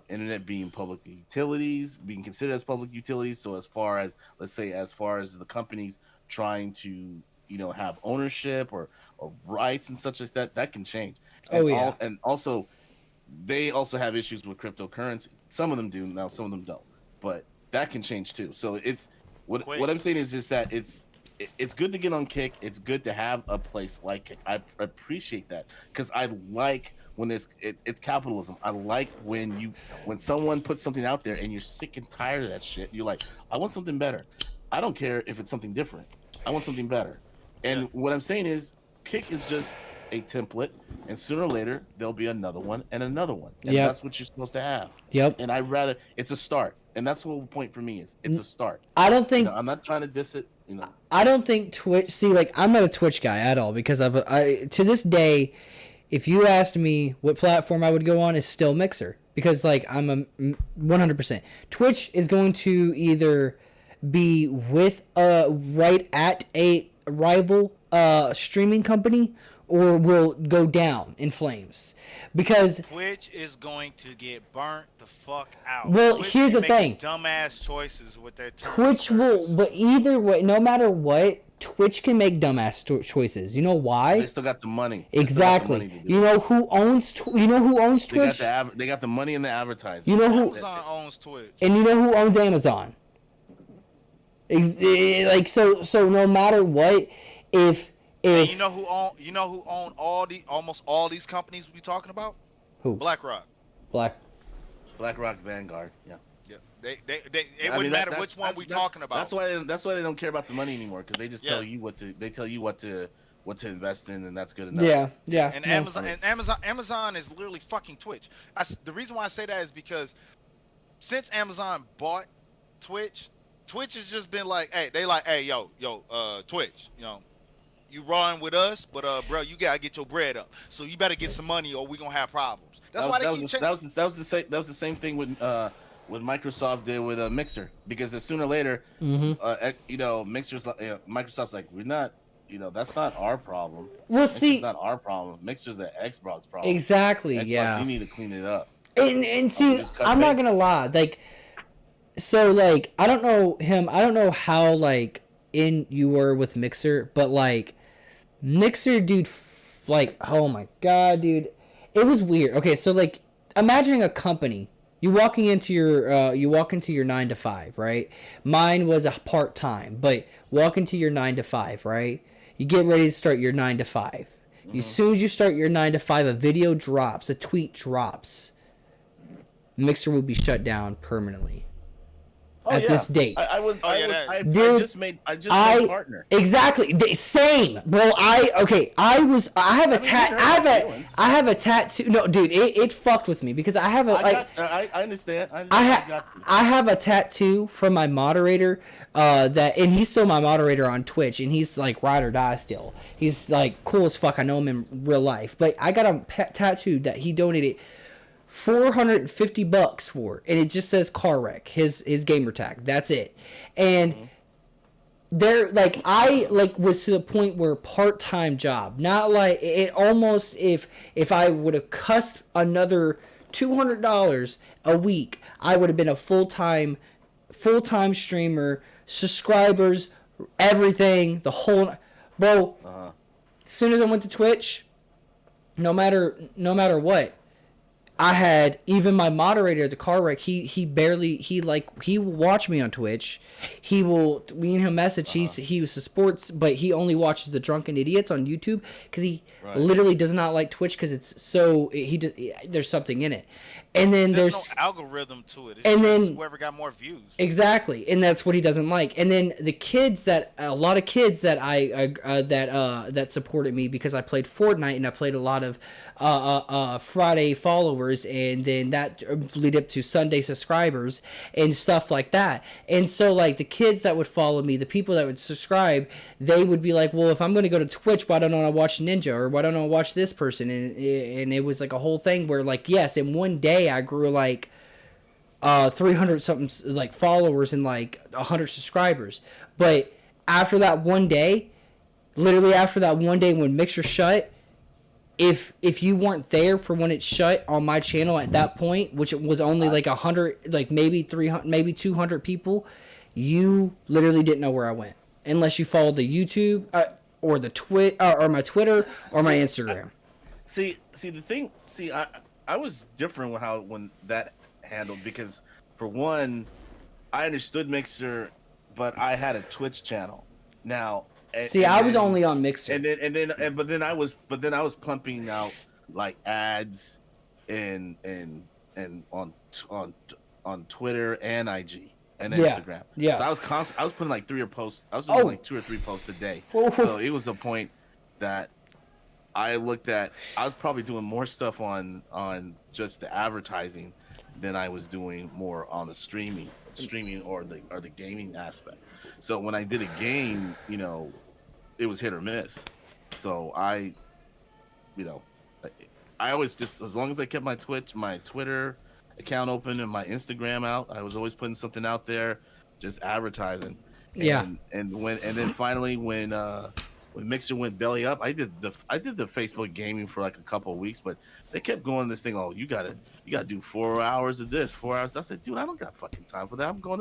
internet being public utilities, being considered as public utilities. So as far as the companies trying to have ownership or rights and such as that can change. And also they also have issues with cryptocurrency. Some of them do now, some of them don't, but that can change too. So it's what I'm saying is just that it's good to get on Kick. It's good to have a place like Kick. I appreciate that, because I like when it's capitalism. I like when someone puts something out there and you're sick and tired of that shit. You're like, I want something better. I don't care if it's something different. I want something better. And what I'm saying is, Kick is just a template, and sooner or later there'll be another one and another one, and that's what you're supposed to have. Yep. And it's a start, and that's what the point for me is. It's a start. I don't think I'm not trying to diss it. I don't think Twitch. See, like, I'm not a Twitch guy at all, because to this day, if you asked me what platform I would go on, is still Mixer, because like I'm a 100%. Twitch is going to either be with right at a rival streaming company, or will go down in flames, because Twitch is going to get burnt the fuck out. Well, Twitch here's the make thing. Dumbass choices with their Twitch will, but either way, no matter what, Twitch can make dumbass choices. You know why? They still got the money. Exactly. You know who owns Twitch? They got the money and the advertising. You know who? Amazon owns Twitch. And you know who owns Amazon? Like, so no matter what, if And you know who own almost all these companies we talking about? Who? BlackRock. BlackRock, Vanguard. Yeah. Yeah. It wouldn't matter which one we talking about. That's why they don't care about the money anymore, because they just tell you what to invest in, and that's good enough. Yeah. And Amazon is literally fucking Twitch. The reason why I say that is because since Amazon bought Twitch has just been like, hey, Twitch, you run with us, but bro, you gotta get your bread up. So you better get some money, or we gonna have problems. That was the same thing with Microsoft did with Mixer, because sooner or later, Microsoft's like, we're not, that's not our problem. Well, Mixer's not our problem. Mixer's the Xbox problem. Exactly. Xbox, yeah. You need to clean it up. And see, I'm not gonna lie, like, so like, I don't know how like in you were with Mixer, but like Mixer, dude, like, oh my god, dude, it was weird. Okay, so like, imagining a company, you walk into your 9 to 5, right? Mine was a part-time, but walk into your 9 to 5, right? You get ready to start your 9 to 5. As soon as you start your 9 to 5, a video drops, a tweet drops, Mixer will be shut down permanently. At this date. I just made a partner. Exactly. Same, bro. I have a tattoo. No, dude, it fucked with me, because I have a I understand. I have a tattoo from my moderator, and he's still my moderator on Twitch, and he's like ride or die still. He's like cool as fuck. I know him in real life, but I got a tattoo that he donated $450 for, and it just says car wreck, his gamer tag. That's it. And there, like, I like was to the point where part-time job, not like it almost, if I would have cussed another $200 a week, I would have been a full-time streamer, subscribers, everything, the whole, bro. As soon as I went to Twitch, no matter what, I had even my moderator at the car wreck. He will watch me on Twitch. He will me and him message. He was a sports, but he only watches the Drunken Idiots on YouTube because he literally does not like Twitch because it's so there's something in it. And then there's no algorithm to it. It's and just then whoever got more views. Exactly, and that's what he doesn't like. And then the kids that a lot of kids that that supported me because I played Fortnite and I played a lot of Friday followers, and then that lead up to Sunday subscribers and stuff like that. And so like the kids that would follow me, the people that would subscribe, they would be like, well, if I'm going to go to Twitch, why don't I watch Ninja, or why don't I watch this person? And it was like a whole thing where like, yes, in one day I grew like 300 something like followers and like 100 subscribers. But after that one day, literally after that one day when Mixer shut, if you weren't there for when it shut on my channel at that point, which it was only like 100, like maybe 300, maybe 200 people, you literally didn't know where I went unless you followed the YouTube or the or my Twitter or my Instagram. I was different with when that handled, because for one, I understood Mixer, but I had a Twitch channel. Now, I was only on Mixer, but then I was pumping out like ads and on Twitter and IG and Instagram. Yeah. So I was putting like 3 posts. I was doing like 2 or 3 posts a day. So it was a point that I looked at. I was probably doing more stuff on just the advertising than I was doing more on the streaming or the gaming aspect. So when I did a game, it was hit or miss. So I always just, as long as I kept my Twitter account open and my Instagram out, I was always putting something out there, just advertising. And then finally when Mixer went belly up, I did the Facebook gaming for like a couple of weeks, but they kept going this thing. Oh, you gotta do 4 hours of this, 4 hours. I said, dude, I don't got fucking time for that. I'm going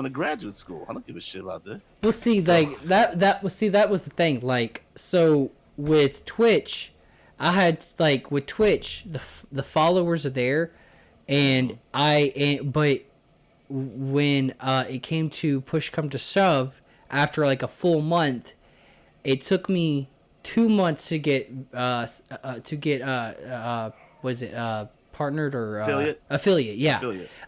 to graduate school. I don't give a shit about this. Well, see, like that was the thing. Like, so with Twitch, I had like with Twitch, the followers are there, but when it came to push come to shove, after like a full month, it took me 2 months to get partnered or affiliate. Yeah.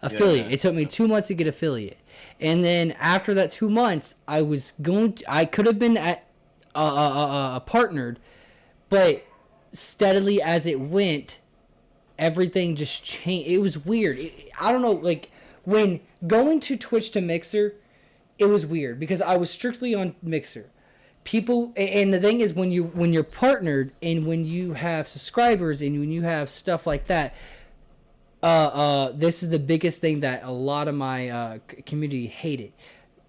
Affiliate. It took me 2 months to get affiliate. And then after that 2 months, I could have been at partnered, but steadily as it went, everything just changed. It was weird. I don't know, like when going to Twitch to Mixer, it was weird because I was strictly on Mixer. People, and the thing is, when you're partnered and when you have subscribers and when you have stuff like that, this is the biggest thing that a lot of my community hated.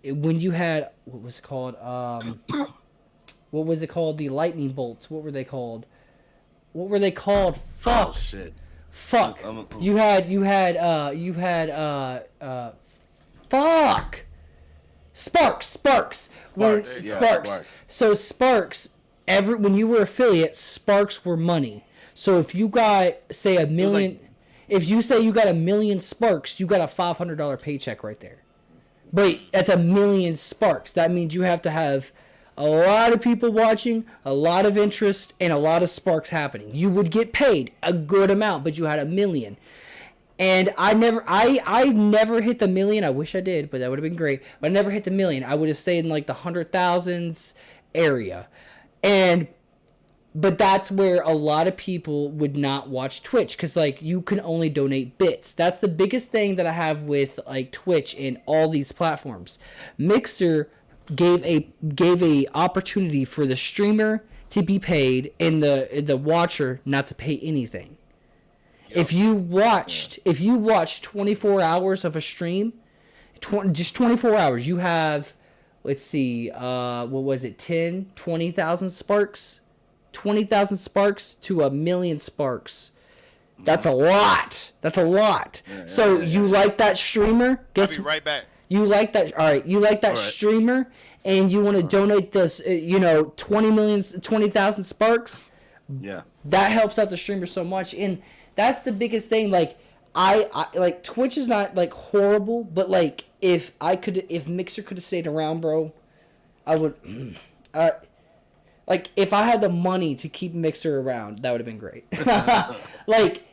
When you had, what was it called? The lightning bolts. What were they called? Fuck. Oh shit. Fuck. You had fuck. Sparks. Sparks. So Sparks, when you were affiliate, Sparks were money. So if you got, say, $1 million, if you say you got 1 million Sparks, you got a $500 paycheck right there. But that's 1 million Sparks. That means you have to have a lot of people watching, a lot of interest, and a lot of Sparks happening. You would get paid a good amount, but you had 1 million. And I never hit the 1 million. I wish I did, but that would have been great. But I never hit the 1 million. I would have stayed in like the 100,000s area. But that's where a lot of people would not watch Twitch, because like you can only donate bits. That's the biggest thing that I have with like Twitch and all these platforms. Mixer gave a opportunity for the streamer to be paid and the watcher not to pay anything. If you watched 24 hours of a stream, just 24 hours, you have, let's see, what was it, 20,000 Sparks? 20,000 Sparks to 1 million Sparks. That's a lot. So you like that streamer? I'll be right back. You like that? All right. You like that streamer, and you want to donate this, 20,000 Sparks? Yeah. That helps out the streamer so much. And that's the biggest thing. Like I like Twitch is not like horrible, but like if Mixer could have stayed around, bro, I would. Like if I had the money to keep Mixer around, that would have been great. Like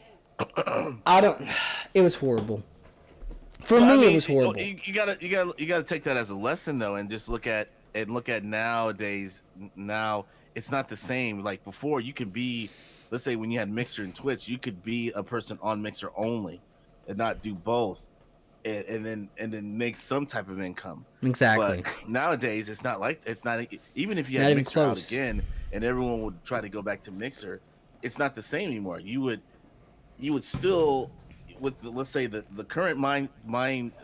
I don't. It was horrible. For Well, I me, mean, it was horrible. You gotta take that as a lesson though, and just look at nowadays. Now it's not the same. Like before, you could be, let's say when you had Mixer and Twitch, you could be a person on Mixer only, and not do both, and then make some type of income. Exactly. But nowadays, it's not even if you Not had even Mixer out close. again, and everyone would try to go back to Mixer, it's not the same anymore. You would still, with let's say the current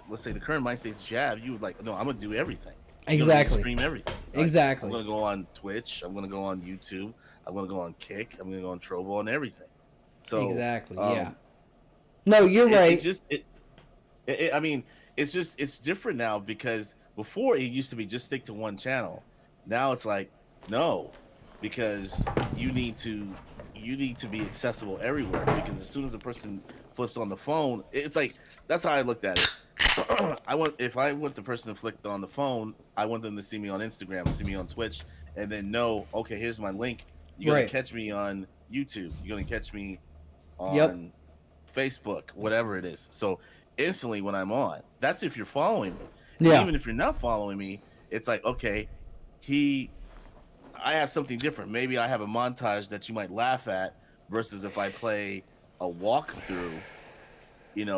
let's say the current mind state that you have, you would like, no, I'm gonna do everything. Exactly. Stream everything. Like, Exactly. I'm gonna go on Twitch. I'm gonna go on YouTube. I'm gonna go on Kick. I'm gonna go on Trovo and everything. So Exactly. Yeah. No, you're right. It's just I mean, it's different now because before it used to be just stick to one channel. Now it's like no, because you need to be accessible everywhere, because as soon as a person flips on the phone, it's like that's how I looked at it. If I want the person to flick on the phone, I want them to see me on Instagram, see me on Twitch, and then know, okay, here's my link. You're Right. gonna catch me on YouTube. You're gonna catch me on Yep. Facebook, whatever it is. So instantly when I'm on, that's if you're following me. Yeah. Even if you're not following me, it's like, okay, I have something different. Maybe I have a montage that you might laugh at versus if I play a walkthrough,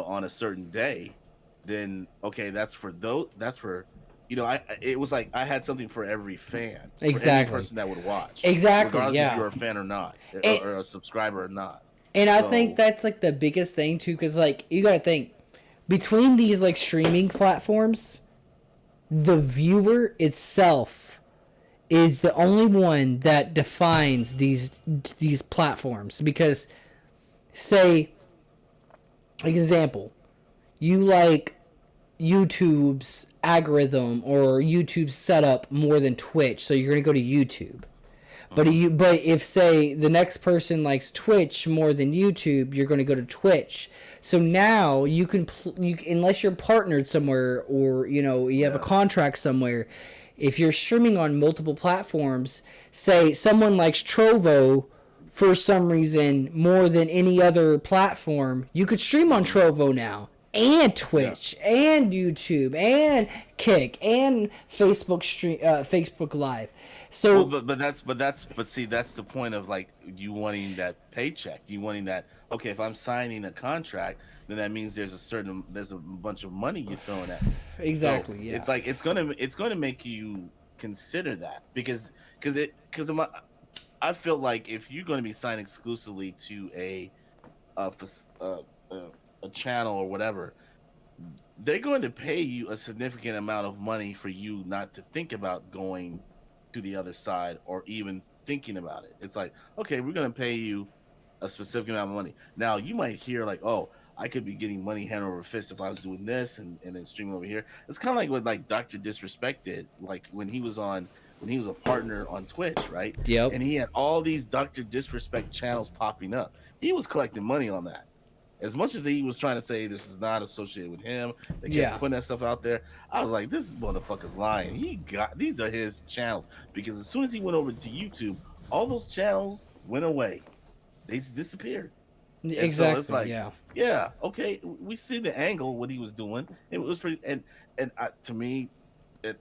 on a certain day, then okay, that's for it was like I had something for every fan. For every Exactly. person that would watch. Exactly, Regardless yeah. if you're a fan or not, And- or a subscriber or not. And I So- think that's like the biggest thing too, because like you gotta think between these like streaming platforms, the viewer itself is the only one that defines these platforms. Because, say, example, you like YouTube's algorithm or YouTube's setup more than Twitch, so you're gonna go to YouTube. But if say the next person likes Twitch more than YouTube, you're going to go to Twitch. So now you can unless you're partnered somewhere or you have a contract somewhere, if you're streaming on multiple platforms, say someone likes Trovo for some reason more than any other platform, you could stream on Trovo now. And Twitch and YouTube and Kick and Facebook Live. So But see, that's the point of like you wanting that paycheck. You wanting that, okay, if I'm signing a contract, then that means there's a bunch of money you're throwing at me. exactly, So yeah. it's like it's gonna make you consider that because I feel like if you're gonna be signed exclusively to a channel or whatever, they're going to pay you a significant amount of money for you not to think about going to the other side or even thinking about it. It's like, okay, we're going to pay you a specific amount of money. Now you might hear like, oh, I could be getting money hand over fist if I was doing this and then streaming over here. It's kind of like what like Dr. Disrespect did, like when he was a partner on Twitch, right? Yep. And he had all these Dr. Disrespect channels popping up. He was collecting money on that. As much as he was trying to say this is not associated with him, they kept Yeah. putting that stuff out there. I was like, this motherfucker's lying. These are his channels, because as soon as he went over to YouTube, all those channels went away. They just disappeared. And so Exactly, it's like, yeah. okay, we see the angle what he was doing. It was pretty, and to me,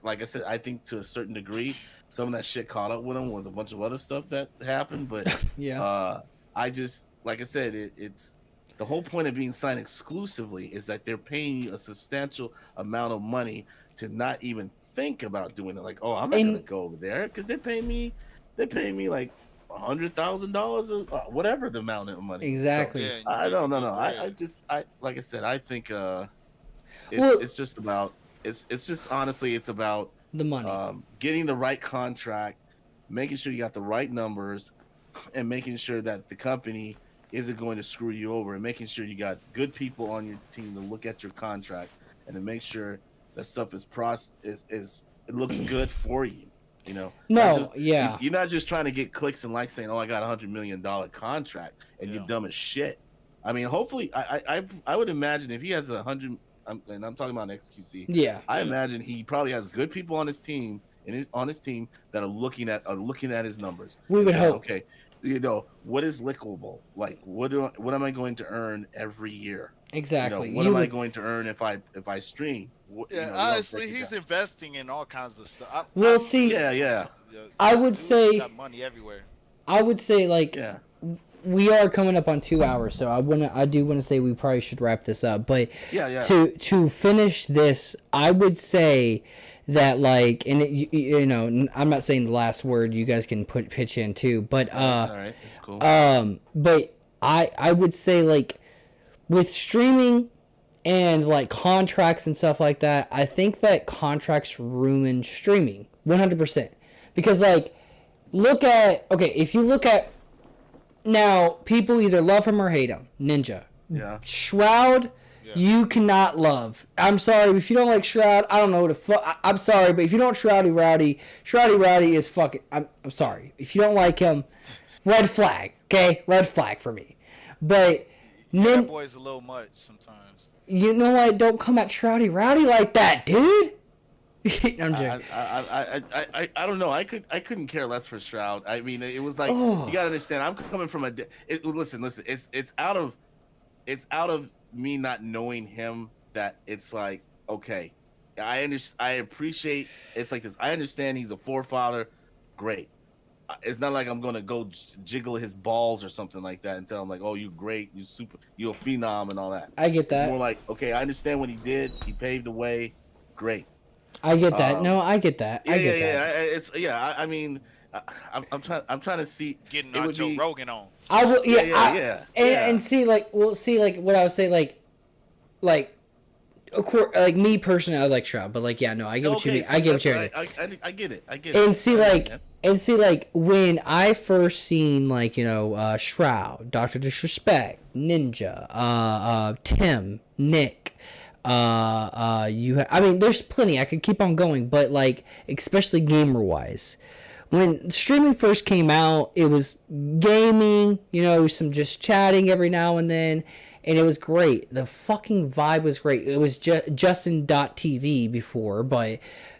like I said, I think to a certain degree, some of that shit caught up with him with a bunch of other stuff that happened. But Yeah. I just, like I said, it's. The whole point of being signed exclusively is that they're paying you a substantial amount of money to not even think about doing it. Like, oh, I'm not gonna go over there because they're paying me like $100,000, whatever the amount of money. Exactly. Yeah, I don't know. I like I said, I think it's just about it's just honestly it's about The money. getting the right contract, making sure you got the right numbers, and making sure that the company isn't going to screw you over, and making sure you got good people on your team to look at your contract and to make sure that stuff is it looks good for you. No, Not just- yeah. You're not just trying to get clicks and likes saying, "Oh, I got $100 million contract," and you're dumb as shit. I mean, hopefully, I would imagine if he has 100, and I'm talking about an XQC. Yeah. I imagine he probably has good people on his team that are looking at his numbers. We and would saying, hope. Okay, what is lickable? Like, what am I going to earn every year? Exactly. What You am I would- going to earn if I stream? Yeah, honestly, he's investing in all kinds of stuff. Well, see, Yeah. I would Dude's say- got money everywhere. I would say like Yeah. we are coming up on 2 hours, so I do want to say we probably should wrap this up. But Yeah. to finish this, I would say that like, and I'm not saying the last word. You guys can pitch in too, but All right. It's cool. but I would say like with streaming and like contracts and stuff like that, I think that contracts ruin streaming 100%. Because like if you look at now, people either love him or hate him. Ninja. Yeah. Shroud, you cannot love. I'm sorry, if you don't like Shroud, I don't know what the fuck. I'm sorry, but if you don't Shroudy Rowdy is fucking. I'm sorry. If you don't like him, red flag. Okay, red flag for me. But That boy's a little much sometimes. you know what? Don't come at Shroudy Rowdy like that, dude. I'm joking. I don't know. I couldn't care less for Shroud. I mean, it was like Oh. you gotta understand. I'm coming from listen. It's out of me not knowing him that it's like okay. I appreciate it's like this. I understand he's a forefather. Great. It's not like I'm gonna go jiggle his balls or something like that and tell him like, oh, you great, you're a phenom and all that. I get It's that. more like okay, I understand what he did. He paved the way. Great. I get that. No, I get that. I get that. I mean, I'm trying to see. Getting it our would Joe be- Rogan on. I will. Yeah. Yeah. And see, like, well, see, like, what I would say, like, of course, like me personally, I like Shroud, but like, yeah, no, I get what you mean. so I get what that's you're what saying. I get it. I get it. And see, I like, understand. when I first seen, like, Shroud, Doctor Disrespect, Ninja, Tim, Nick, I mean, there's plenty. I could keep on going, but like, especially gamer wise, when streaming first came out, it was gaming, some just chatting every now and then, and it was great. The fucking vibe was great. It was Justin.tv before, but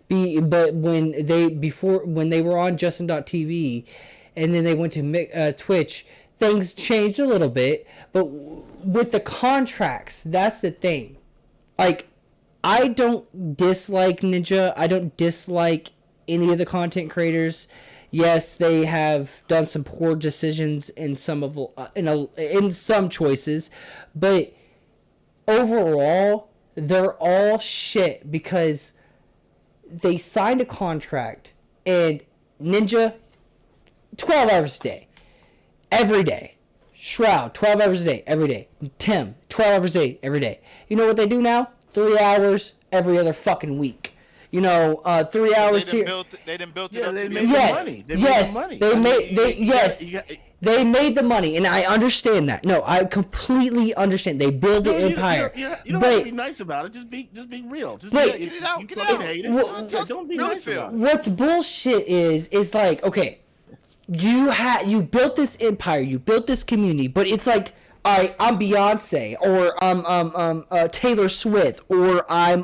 when they were on Justin.tv, and then they went to Twitch, things changed a little bit. But with the contracts, that's the thing. Like, I don't dislike Ninja. I don't dislike any of the content creators. Yes, they have done some poor decisions in in some choices, but overall, they're all shit because they signed a contract and Ninja 12 hours a day, every day. Shroud, 12 hours a day, every day. Tim, 12 hours a day, every day. You know what they do now? 3 hours every other fucking week. 3 hours They here. didn't build it Yeah, up. they to be made a- the Yes, money. They yes, made the money. they I mean, made- they- you yes. got- They made the money, and I understand that. No, I completely understand. They build the empire. You don't have to But be nice about it. Just be real. Just But- be, Get it out, you get fucking it out. hate it. Well, Don't be really nice feel. about it. what's bullshit is like, okay, you built this empire, you built this community, but it's like, all right, I'm Beyonce, or I'm Taylor Swift, or I'm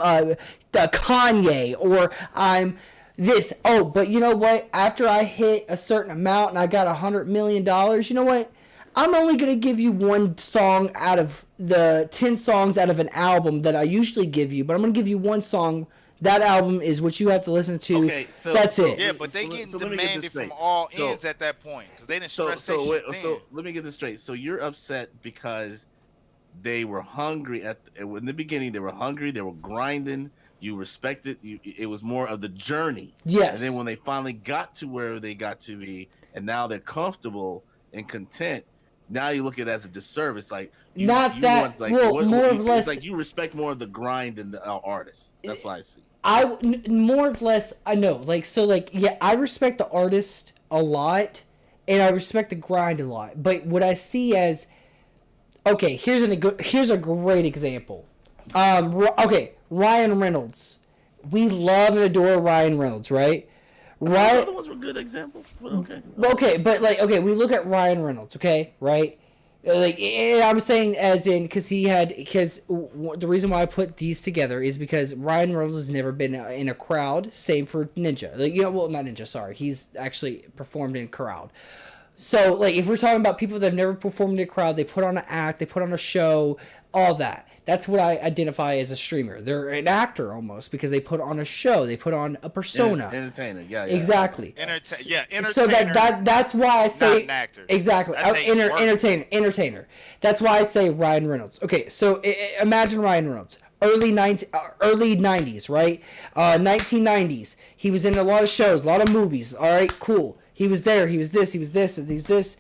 Kanye, or I'm this. Oh, but you know what? After I hit a certain amount and I got $100 million, you know what? I'm only gonna give you one song out of the 10 songs out of an album that I usually give you, but I'm gonna give you one song. That album is what you have to listen to. Okay, so- That's it. Yeah, but they So getting let me get this demanded straight. from all So- ends at that point because they didn't So stress so that wait, shit so then. let me get this straight. So you're upset because they were hungry in the beginning. They were hungry. They were grinding. You respected. It was more of the journey. Yes. And then when they finally got to where they got to be, and now they're comfortable and content. Now you look at it as a disservice. Like Not that- want, like, well, more or it's less- like you respect more of the grind than the artist. That's what I see. More or less, I know. Like, so, like, yeah, I respect the artist a lot, and I respect the grind a lot. But what I see as, okay, here's a great example. Okay, Ryan Reynolds. We love and adore Ryan Reynolds, right? The Right. other ones were good examples, but okay. Okay, but like, okay, we look at Ryan Reynolds, okay, right? Like, I'm saying as in because the reason why I put these together is because Ryan Reynolds has never been in a crowd, save for Ninja. Like, well, not Ninja. Sorry, he's actually performed in a crowd. So, like, if we're talking about people that have never performed in a crowd, they put on an act, they put on a show, all that. That's what I identify as a streamer. They're an actor almost because they put on a show, they put on a persona. Entertainer, yeah. Exactly. Entertainer. So that's why I say not an actor. Exactly. Entertainer. That's why I say Ryan Reynolds. Okay, so imagine Ryan Reynolds. Early 90s, right? 1990s. He was in a lot of shows, a lot of movies. All right, cool. He was there. He was this. He was this. And he's this.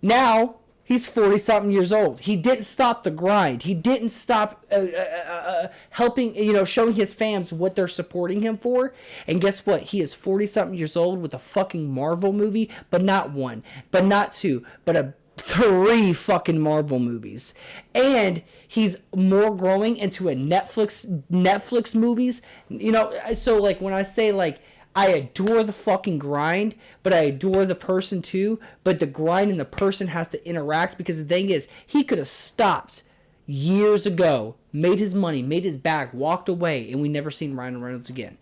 Now he's 40-something years old. He didn't stop the grind. He didn't stop helping, showing his fans what they're supporting him for. And guess what? He is 40-something years old with a fucking Marvel movie, but not one, but not two, but 3 fucking Marvel movies. And he's more growing into a Netflix movies. So like when I say like I adore the fucking grind, but I adore the person too. But the grind and the person has to interact because the thing is, he could have stopped years ago, made his money, made his bag, walked away, and we never seen Ryan Reynolds again.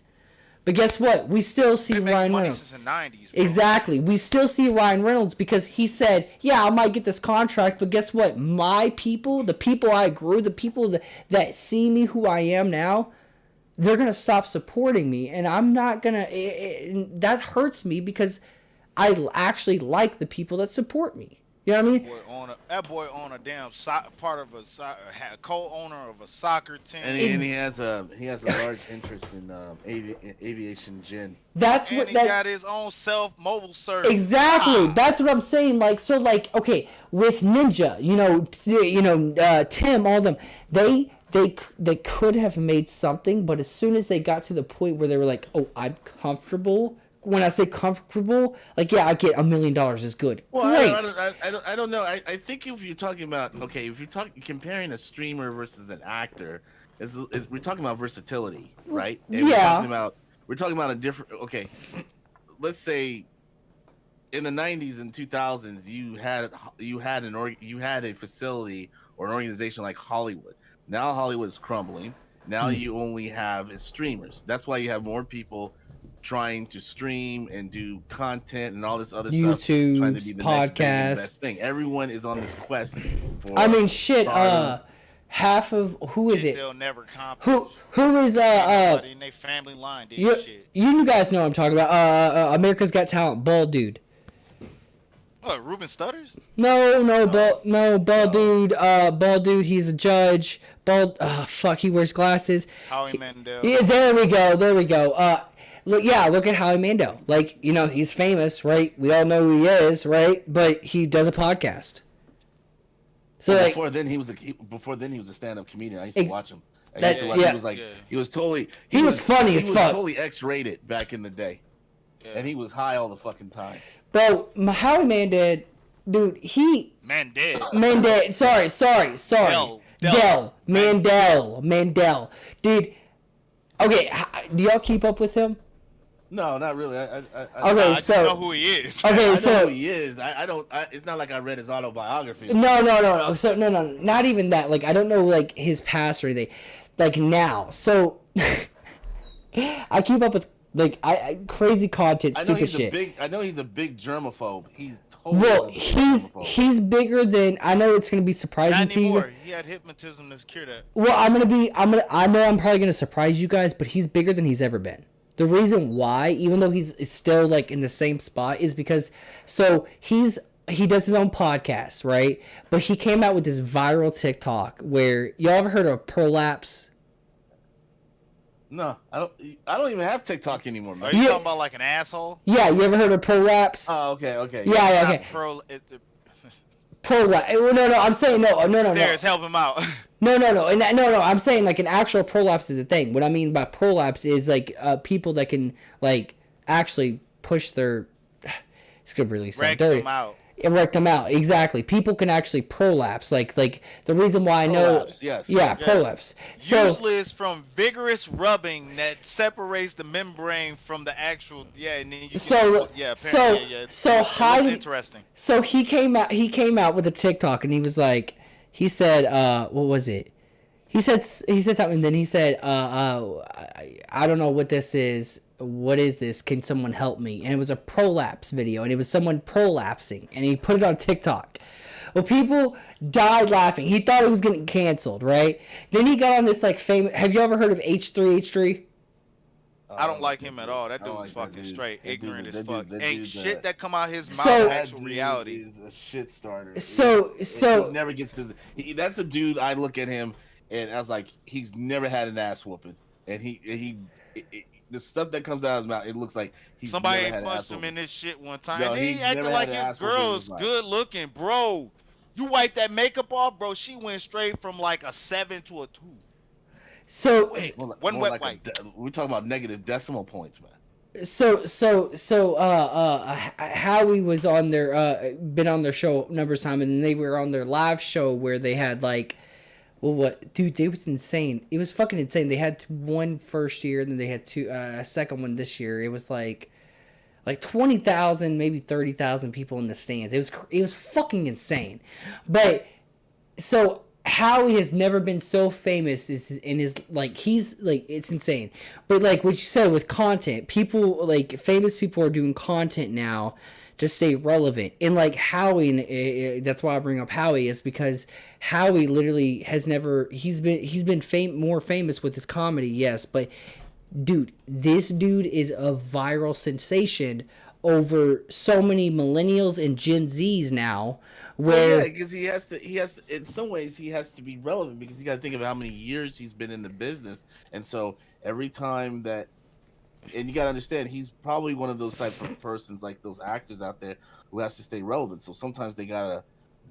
But guess what? We still see Ryan Reynolds. Since the 90s, bro. Exactly. We still see Ryan Reynolds because he said, yeah, I might get this contract, but guess what? My people, the people I grew, the people that see me who I am now, they're going to stop supporting me, and I'm not going to... That hurts me because I actually like the people that support me. You know what I mean? That boy on a damn part of a co-owner of a soccer team. And he has a large interest in aviation gin. That's and what he that got his own self-mobile service. exactly. That's what I'm saying. Like so, like okay, with Ninja, Tim, all them, they could have made something, but as soon as they got to the point where they were like, oh, I'm comfortable. When I say comfortable, like, yeah, I get $1 million is good. Well, Great. I don't know. I think if you're talking about if you're comparing a streamer versus an actor, we're talking about versatility, right? And yeah. We're talking about a different. Okay, let's say in the 90s and 2000s, you had a facility or an organization like Hollywood. Now Hollywood is crumbling. Now you only have streamers. That's why you have more people trying to stream and do content and all this other stuff, trying to be the next best thing. Everyone is on this quest for. I mean, shit. Half of who is it? They'll never accomplish. Who is Everybody in their family line did shit. You guys know what I'm talking about. America's Got Talent, bald dude. What, Ruben Stutters? No, bald dude. Bald dude. He's a judge. Bald. Fuck. He wears glasses. Howie Mandel. Yeah, there we go. Look at Howie Mandel. Like, he's famous, right? We all know who he is, right? But he does a podcast. So before then he was a stand-up comedian. I used to watch him. He was totally funny as fuck. He was totally X-rated back in the day. Yeah. And he was high all the fucking time. Bro, Howie Mandel, dude, Mandel. Sorry. Mandel. Dude, okay, do y'all keep up with him? No, not really. I don't know who he is. Okay, I know who he is. I don't. It's not like I read his autobiography. No. So no, not even that. Like I don't know like his past or anything. Like now, so I keep up with like I crazy content, stupid shit. I know he's a big germaphobe. He's totally. Well, he's bigger than I know. It's gonna be surprising not anymore. to you. He had hypnotism to cure that. Well, I know I'm probably gonna surprise you guys, but he's bigger than he's ever been. The reason why, even though he's still like in the same spot, is because he does his own podcast, right? But he came out with this viral TikTok where y'all ever heard of Prolapse? No, I don't even have TikTok anymore, man. Are you talking about like an asshole? Yeah, you ever heard of Prolapse? Oh, okay. Yeah, okay. Prolapse. No, I'm saying no. Stairs, help him out. No. I'm saying like an actual prolapse is a thing. What I mean by prolapse is like people that can like actually push their. It's gonna really sound dirty. Them out. It worked them out exactly. People can actually prolapse. Like the reason why I know, Prolapse, yes. yeah, Yeah. prolapse. So Usually it's from vigorous rubbing that separates the membrane from the actual. Yeah, and then you. Can, So- yeah, so- apparently, yeah. so it looks highly- interesting. So he came out with a TikTok and he was like, he said, what was it? He said something. And then he said, I don't know what this is. What is this? Can someone help me? And it was a prolapse video, and it was someone prolapsing, and he put it on TikTok. Well, people died laughing. He thought it was getting canceled, right? Then he got on this like famous. Have you ever heard of H3H3? I don't like him at all. That I don't dude's like that fucking dude. straight, That ignorant dude- as that fuck. dude- that Ain't dude's shit that come out his mouth So- actual reality. Is a shit starter. So- He never gets this. That's a dude. I look at him and I was like, he's never had an ass whooping, and the stuff that comes out of his mouth, it looks like he's Somebody never ain't had an punched ass him whooping. in this shit one time. No, and he he's acting never like had an his ass whooping in girl's his life. good looking, bro. You wipe that makeup off, bro. She went straight from like a 7 to a 2. So One More wet like wipe. we're talking about negative decimal points, man. Howie was on their been on their show a number of times, and they were on their live show where they had like, well, what, dude, it was insane. It was fucking insane. They had one first year, and then they had a second one this year. It was like 20,000, maybe 30,000 people in the stands. It was fucking insane. But so Howie has never been so famous in his like, he's like, it's insane. But like what you said with content, people like famous people are doing content now to stay relevant. And like Howie, that's why I bring up Howie, is because Howie literally has never, he's been more famous with his comedy, yes, but dude, this dude is a viral sensation over so many millennials and Gen Zs now. Where because he has in some ways he has to be relevant, because you got to think of how many years he's been in the business, and so every time that, and you got to understand, he's probably one of those type of persons, like those actors out there, who has to stay relevant. So sometimes they gotta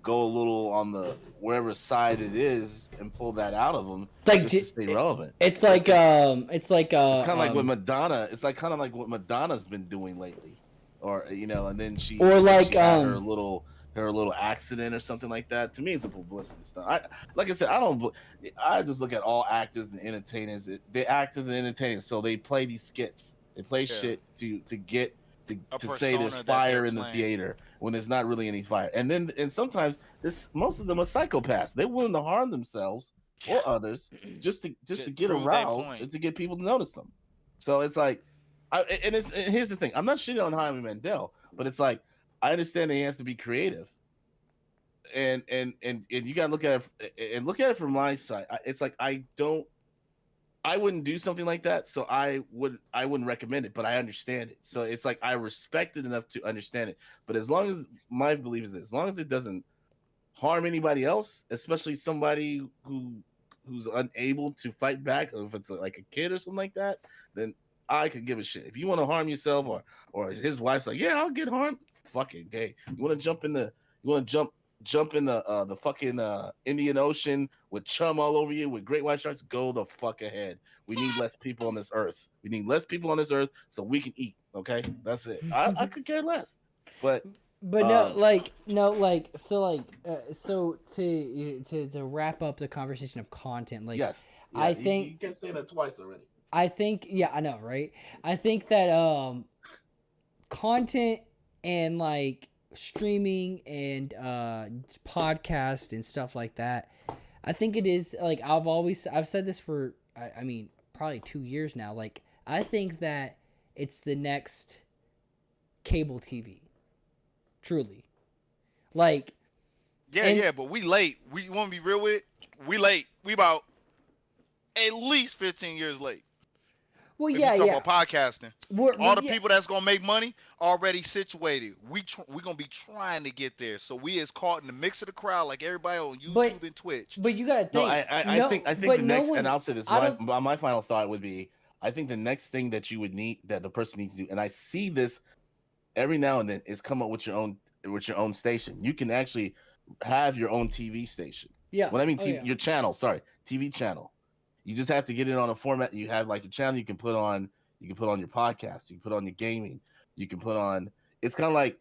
go a little on the wherever side it is and pull that out of them, Like, just to stay relevant. it's like It's kind of like what Madonna. It's like kind of like what Madonna's been doing lately, or and then she Or like, she had her little accident or something like that. To me, it's a publicity stunt. Like I said, I just look at all actors and entertainers. They actors and entertainers, so they play these skits. They play shit to get to say persona there's that fire they're in the playing. theater when there's not really any fire. And sometimes most of them are psychopaths. They're willing to harm themselves or others just to get prove their aroused point. and to get people to notice them. So it's like, and here's the thing. I'm not shitting on Jaime Mandel, but it's like, I understand that he has to be creative, and you gotta look at it from my side. It's like I wouldn't do something like that, so I wouldn't recommend it, but I understand it. So it's like I respect it enough to understand it. But as long as my belief is this, as long as it doesn't harm anybody else, especially somebody who's unable to fight back, or if it's like a kid or something like that, then I could give a shit. If you want to harm yourself, or his wife's like, yeah, I'll get harmed. Fucking gay. You want to jump in the fucking Indian Ocean with chum all over you with great white sharks? Go the fuck ahead. We need less people on this earth. We need less people on this earth so we can eat. Okay, that's it. I could care less. But so to wrap up the conversation of content, like, yes, I you think kept saying that twice already. I think, yeah, I know, right? I think that content and like streaming and podcast and stuff like that, I think it is like, I've said this for I mean probably 2 years now. Like, I think that it's the next cable TV. Truly. Like, Yeah, but we late. We want to be real with it? We late. We about at least 15 years late. well, If yeah, you talk yeah. about podcasting. All the people that's gonna make money already situated. We gonna be trying to get there. So we is caught in the mix of the crowd, like everybody on YouTube and Twitch. But you gotta think. No, I think but the next, one- and I'll say this. I don't- My final thought would be, I think the next thing that you would need, that the person needs to do, and I see this every now and then, is come up with your own station. You can actually have your own TV station. yeah. When I mean Oh, yeah. your channel, sorry, TV channel. You just have to get it on a format. You have like a channel you can put on your podcast, you can put on your gaming, you can put on. It's kind of like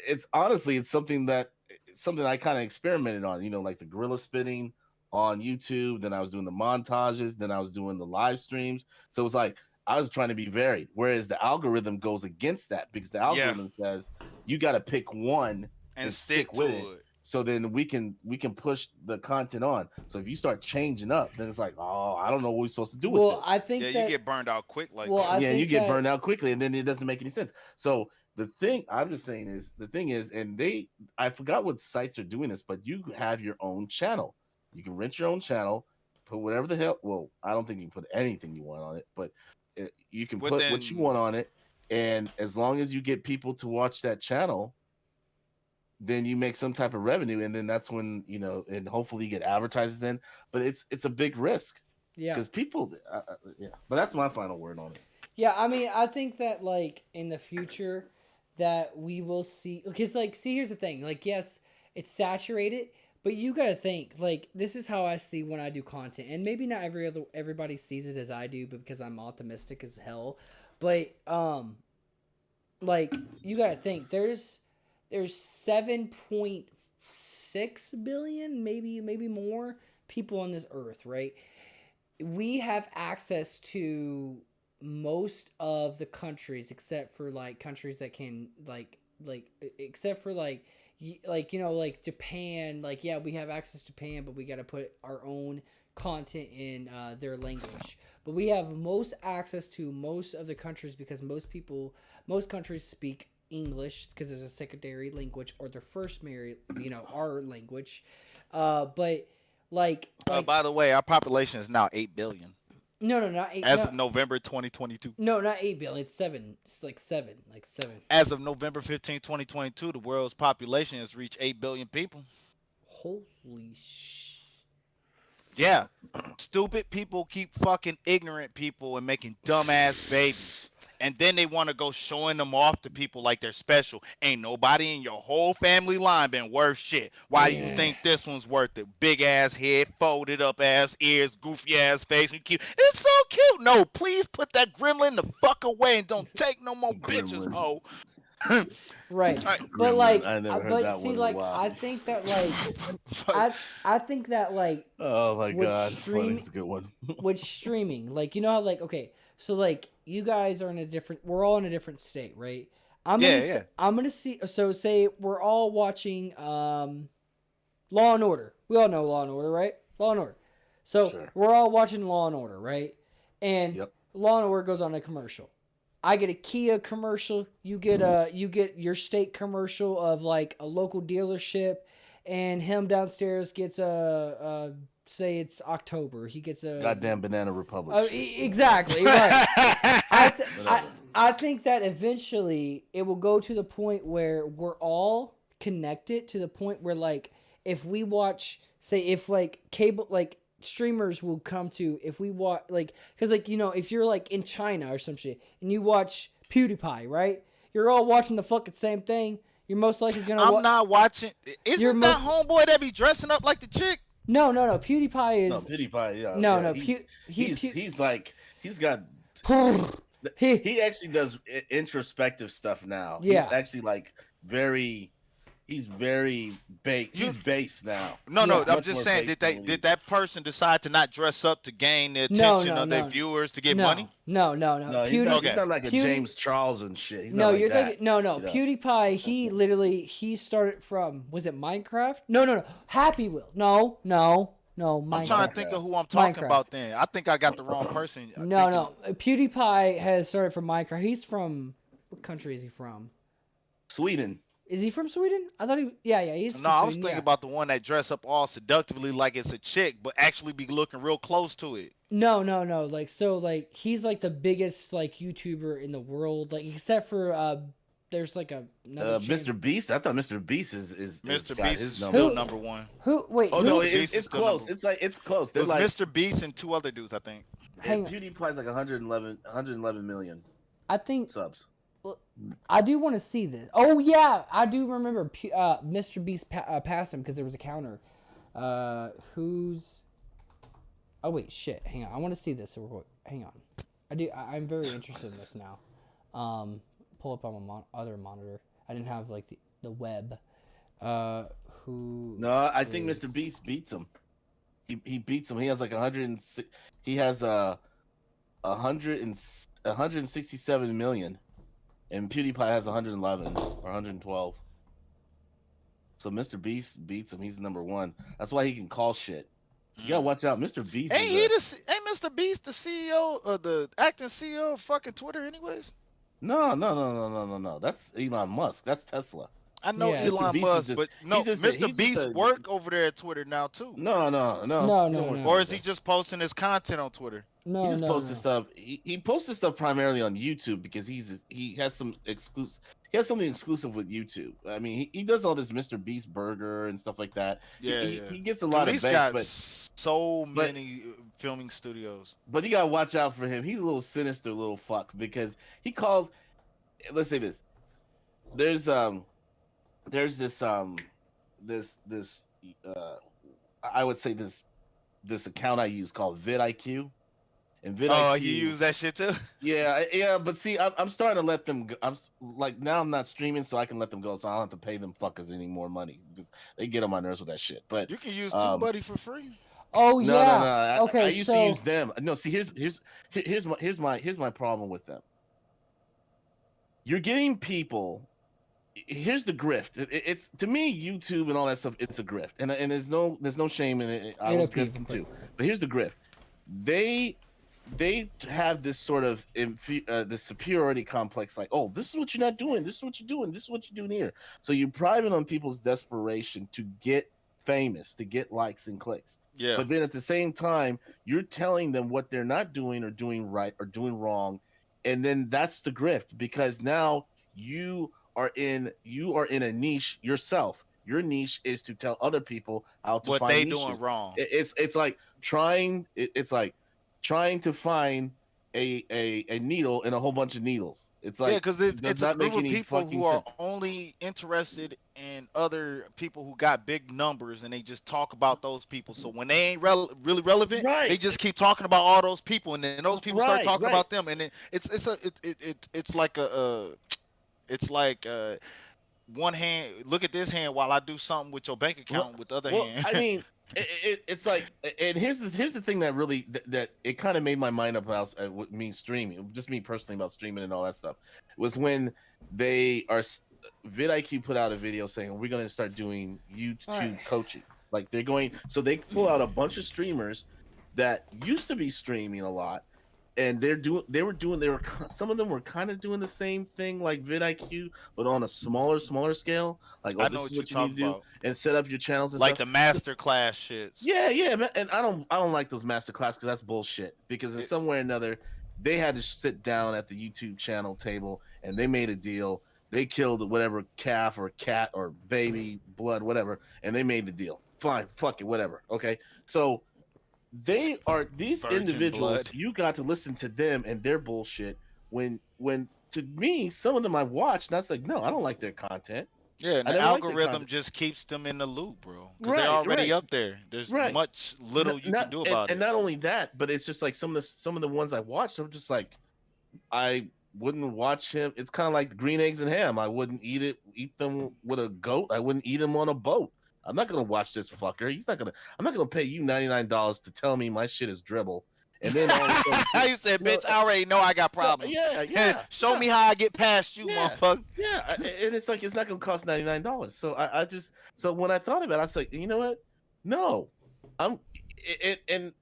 it's honestly it's something I kind of experimented on. You know, like the gorilla spinning on YouTube. Then I was doing the montages. Then I was doing the live streams. So it's like I was trying to be varied. Whereas the algorithm goes against that because the algorithm says you got to pick one and stick stick with to it. So then we can push the content on. So if you start changing up, then it's like, oh, I don't know what we're supposed to do with Well, this. I think Yeah, that you get burned out quick like Well, that. I Yeah, think you get that- burned out quickly, and then it doesn't make any sense. So the thing I'm just saying is, and I forgot what sites are doing this, but you have your own channel. You can rent your own channel, put whatever the hell. Well, I don't think you can put anything you want on it, but you can put what you want on it, and as long as you get people to watch that channel, then you make some type of revenue, and then that's when and hopefully you get advertisers in. But it's a big risk yeah. because people, yeah. But that's my final word on it. Yeah, I mean, I think that like in the future that we will see, because like, see, here's the thing, like, yes, it's saturated, but you gotta think, like, this is how I see when I do content, and maybe not everybody sees it as I do, but because I'm optimistic as hell, but like, you gotta think, there's 7.6 billion, maybe more people on this earth, right? We have access to most of the countries except for like countries that can like except for like Japan. Like, yeah, we have access to Japan, but we got to put our own content in their language. But we have most access to most of the countries because most countries speak English because it's a secondary language or their first our language. But like by the way, our population is now 8 billion. No, not 8. As of November 2022. No, not 8 billion. It's 7. It's like 7. As of November 15, 2022, the world's population has reached 8 billion people. Holy sh! Yeah. Stupid people keep fucking ignorant people and making dumbass babies. And then they want to go showing them off to people like they're special. Ain't nobody in your whole family line been worth shit. Why do you think this one's worth it? Big ass head, folded up ass ears, goofy ass face, and cute. It's so cute. No, please put that gremlin the fuck away and don't take no more pictures, ho. Right. But like, I think that like, I think that like, oh my with god, it's a good one. with streaming, like, you know how like, okay, so like you guys are we're all in a different state, right? I'm gonna see. So say we're all watching Law and Order. We all know Law and Order, right? Law and Order. So Sure. we're all watching Law and Order, right? And Yep. Law and Order goes on a commercial. I get a Kia commercial. You get your state commercial of like a local dealership, and him downstairs gets a say it's October. He gets a Goddamn Banana Republic. exactly right. I think that eventually it will go to the point where we're all connected to the point where like if we watch, say if like cable like streamers will come to, if we watch like, because like if you're like in China or some shit and you watch PewDiePie, right? You're all watching the fucking same thing. You're most likely gonna. I'm not watching. Isn't that homeboy that be dressing up like the chick? No. PewDiePie is. No, PewDiePie. Yeah. No, yeah, no. He's like he's got. He actually does introspective stuff now. Yeah. He's actually like very. He's very he's based now. No, Much I'm just more saying, based did than that person decide to not dress up to gain the attention of their viewers to get money? No. No, he's not like a James Charles and shit. He's not like that. Thinking, no. PewDiePie, he started from, was it Minecraft? No. Happy Wheel. No. Minecraft. I'm trying to think of who I'm talking about then. I think I got the wrong person. No. PewDiePie has started from Minecraft. He's from, what country is he from? Sweden. Is he from Sweden? I thought he's from No, I was Sweden, thinking about the one that dress up all seductively like it's a chick, but actually be looking real close to it. No. Like, so, like, he's, like, the biggest, like, YouTuber in the world. Like, except for, there's, like, Mr. Beast? I thought Mr. Beast is Mr. Beast is number. still number one. Wait. Oh, no, Beast it's close. It's close. It was like, Mr. Beast and two other dudes, I think. PewDiePie's like 111 million I think subs. I do want to see this. Oh yeah, I do remember Mr. Beast passed him because there was a counter. Who's? Oh wait, shit. Hang on, I want to see this. Hang on. I'm very interested in this now. Pull up on my other monitor. I didn't have like the web. Who? No, I think is- Mr. Beast beats him. He beats him. He has like 106. He has 167 million, and PewDiePie has 111 or 112. So Mr. Beast beats him. He's number one. That's why he can call shit. You gotta watch out, Mr. Beast. Ain't is ain't Mr. Beast the CEO or the acting CEO of fucking Twitter, anyways? No. That's Elon Musk. That's Tesla. I know Yeah. Mr. Elon Beast is Musk, just- but no, he's just a- Mr. he's just Beast a- work over there at Twitter now too. No. No, He no, don't work no. Or is over he just posting his content on Twitter? No, He just no, posts no. his stuff. He posts his stuff primarily on YouTube because he has some exclusive. He has something exclusive with YouTube. I mean, he does all this Mr. Beast burger and stuff like that. He gets a lot Dude, of he's bank, got but so many filming studios. you gotta watch out for him. He's a little sinister little fuck because he calls. Let's say this. There's this I would say this account I use called vidIQ. And vidIQ. Oh, you use that shit too? Yeah, but see, I'm starting to let them go. Now I'm not streaming, so I can let them go, so I don't have to pay them fuckers any more money because they get on my nerves with that shit. But You can use TubeBuddy TubeBuddy for free. Oh no, yeah. no. Okay, I used so to use them. No, see, here's my problem with them. You're getting people. Here's the grift. It's to me, YouTube and all that stuff. It's a grift, and there's no shame in it. I was grifting too. But here's the grift. They have this sort of the superiority complex, like, oh, this is what you're not doing, this is what you're doing, this is what you're doing here. So you're private on people's desperation to get famous, to get likes and clicks. Yeah. But then at the same time, you're telling them what they're not doing or doing right or doing wrong, and then that's the grift because now you are in a niche yourself. Your niche is to tell other people how to what find they niches. doing wrong. It's like trying to find a needle in a whole bunch of needles. It's like, yeah, because does it's a not make group of any people fucking who are sense. only interested in other people who got big numbers, and they just talk about those people. So when they ain't really relevant, Right. they just keep talking about all those people, and then those people start Right, talking right. about them, and then it's like one hand. Look at this hand while I do something with your bank account with the other Well, hand. I mean, it's like, and here's the thing that really that it kind of made my mind up about what me streaming, just me personally about streaming and all that stuff, was when vidIQ put out a video saying we're going to start doing YouTube coaching. Like they're going, so they pull out a bunch of streamers that used to be streaming a lot, and some of them were kind of doing the same thing like vidIQ, but on a smaller scale. Like, I oh, know this is what what you're you need to do, talking about. and set up your channels and Like stuff. the master class shits. Yeah, man. And I don't like those master class because that's bullshit. Because in some way or another, they had to sit down at the YouTube channel table and they made a deal. They killed whatever calf or cat or baby blood, whatever, and they made the deal. Fine, fuck it, whatever. Okay, so these Virgin individuals. blood. You got to listen to them and their bullshit. When to me, some of them I watched, and I was like, no, I don't like their content. Yeah, and I the never liked the algorithm content. just keeps them in the loop, bro. Because Right, they're already right. up there. There's Right. much little you can do about and it. not only that, but it's just like some of the ones I watched, I'm just like, I wouldn't watch him. It's kind of like the green eggs and ham. I wouldn't eat them with a goat. I wouldn't eat him on a boat. I'm not gonna watch this fucker. I'm not gonna pay you $99 to tell me my shit is dribble. And then all of a sudden, You said, you know, bitch, I already know I got problems. yeah. Show me how I get past you, Yeah. motherfucker. Yeah, and it's like it's not gonna cost $99. So so when I thought about it, I was like, you know what? No, and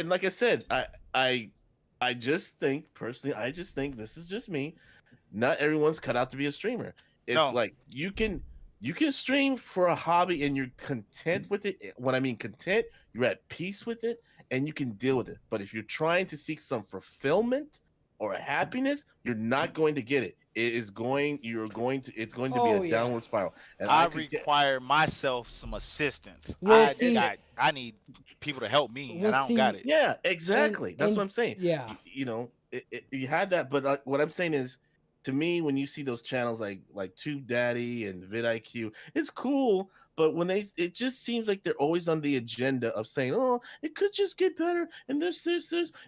like I said, I just think personally, this is just me. Not everyone's cut out to be a streamer. It's No. like you can stream for a hobby and you're content with it. When I mean content, you're at peace with it and you can deal with it. But if you're trying to seek some fulfillment or happiness, you're not going to get it. It's going to be Oh, a yeah. downward spiral. And I could get- require myself some assistance. Well, see- I need people to help me, Well, and I don't see- got it. yeah, exactly. That's and- what I'm saying. Yeah. You had that, but what I'm saying is, to me, when you see those channels like TubeDaddy and vidIQ, it's cool. But when it just seems like they're always on the agenda of saying, "Oh, it could just get better," and this, and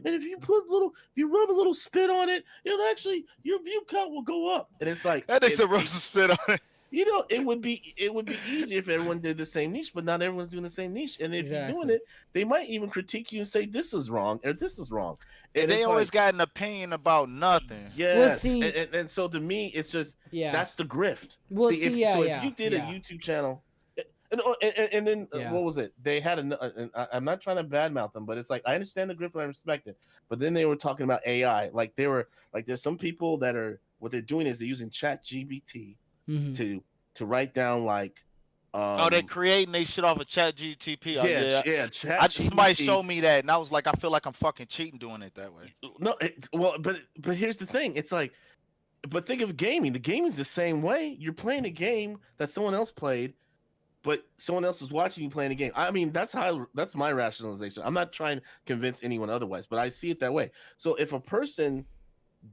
if you rub a little spit on it, it'll actually your view count will go up. And it's like That nigga said rub some spit on it. you know, it would be easy if everyone did the same niche, but not everyone's doing the same niche. And if you're doing Exactly. it, they might even critique you and say this is wrong or this is wrong. And They it's always like, got an opinion about nothing. yes. see- and so to me, it's just Yeah. that's the grift. Well, if see, yeah, if you did yeah. a YouTube channel, and then Yeah. what was it? They had I'm not trying to badmouth them, but it's like I understand the grift and I respect it. But then they were talking about AI, like they were like there's some people that are what they're doing is they're using ChatGPT Mhm. to write down like Oh, they creating they shit off of Chat GTP. Somebody ChatGPT. showed me that, and I was like, I feel like I'm fucking cheating doing it that way. No, but here's the thing. It's like, but think of gaming. The game is the same way. You're playing a game that someone else played, but someone else is watching you playing the game. I mean, that's my rationalization. I'm not trying to convince anyone otherwise, but I see it that way. So if a person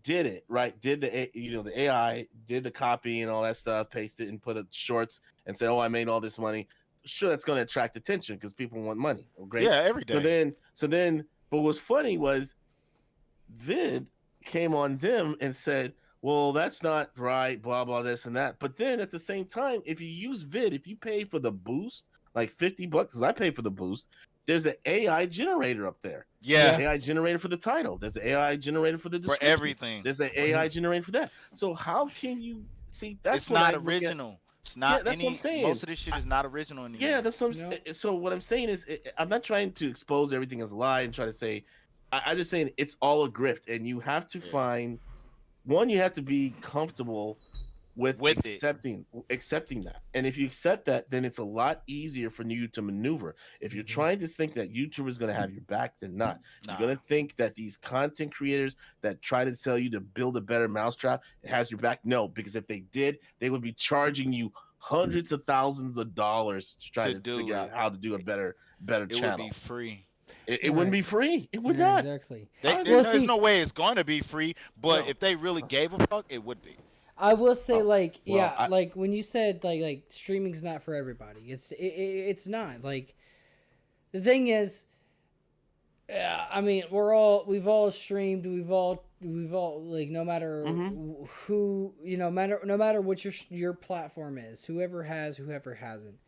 did it right, did the AI did the copy and all that stuff, paste it and put it shorts and say, "Oh, I made all this money." Sure, that's going to attract attention because people want money. Oh, great. Yeah, every day. So then, but what's funny was Vid came on them and said, "Well, that's not right, blah blah this and that." But then at the same time, if you use Vid, if you pay for the boost, like $50, because I pay for the boost, there's an AI generator up there. Yeah, There's an AI generator for the title. There's an AI generator for the for description. everything. There's an AI generator for that. So how can you see? That's It's what not I look at. original. It's not that's what I'm saying. Most of this shit is not original anymore. Yeah, that's what I'm No. saying. So what I'm saying is, I'm not trying to expose everything as a lie and try to say. I'm just saying it's all a grift, and you have to find one. You have to be comfortable with accepting that, and if you accept that, then it's a lot easier for you to maneuver. If you're trying to think that YouTube is going to have your back, they're not. Nah. You're going to think that these content creators that try to tell you to build a better mousetrap it has your back. No, because if they did, they would be charging you hundreds of thousands of dollars to try to figure out how to do a better It channel. would be free. It wouldn't be free. It would Yeah, not. Exactly. There's no way it's going to be free, but if they really gave a fuck, it would be. I will say, like, well, yeah, like when you said like streaming's not for everybody. It's not. Like, the thing is, I mean, we've all streamed. We've all like no matter who no matter what your platform is, whoever has, whoever hasn't.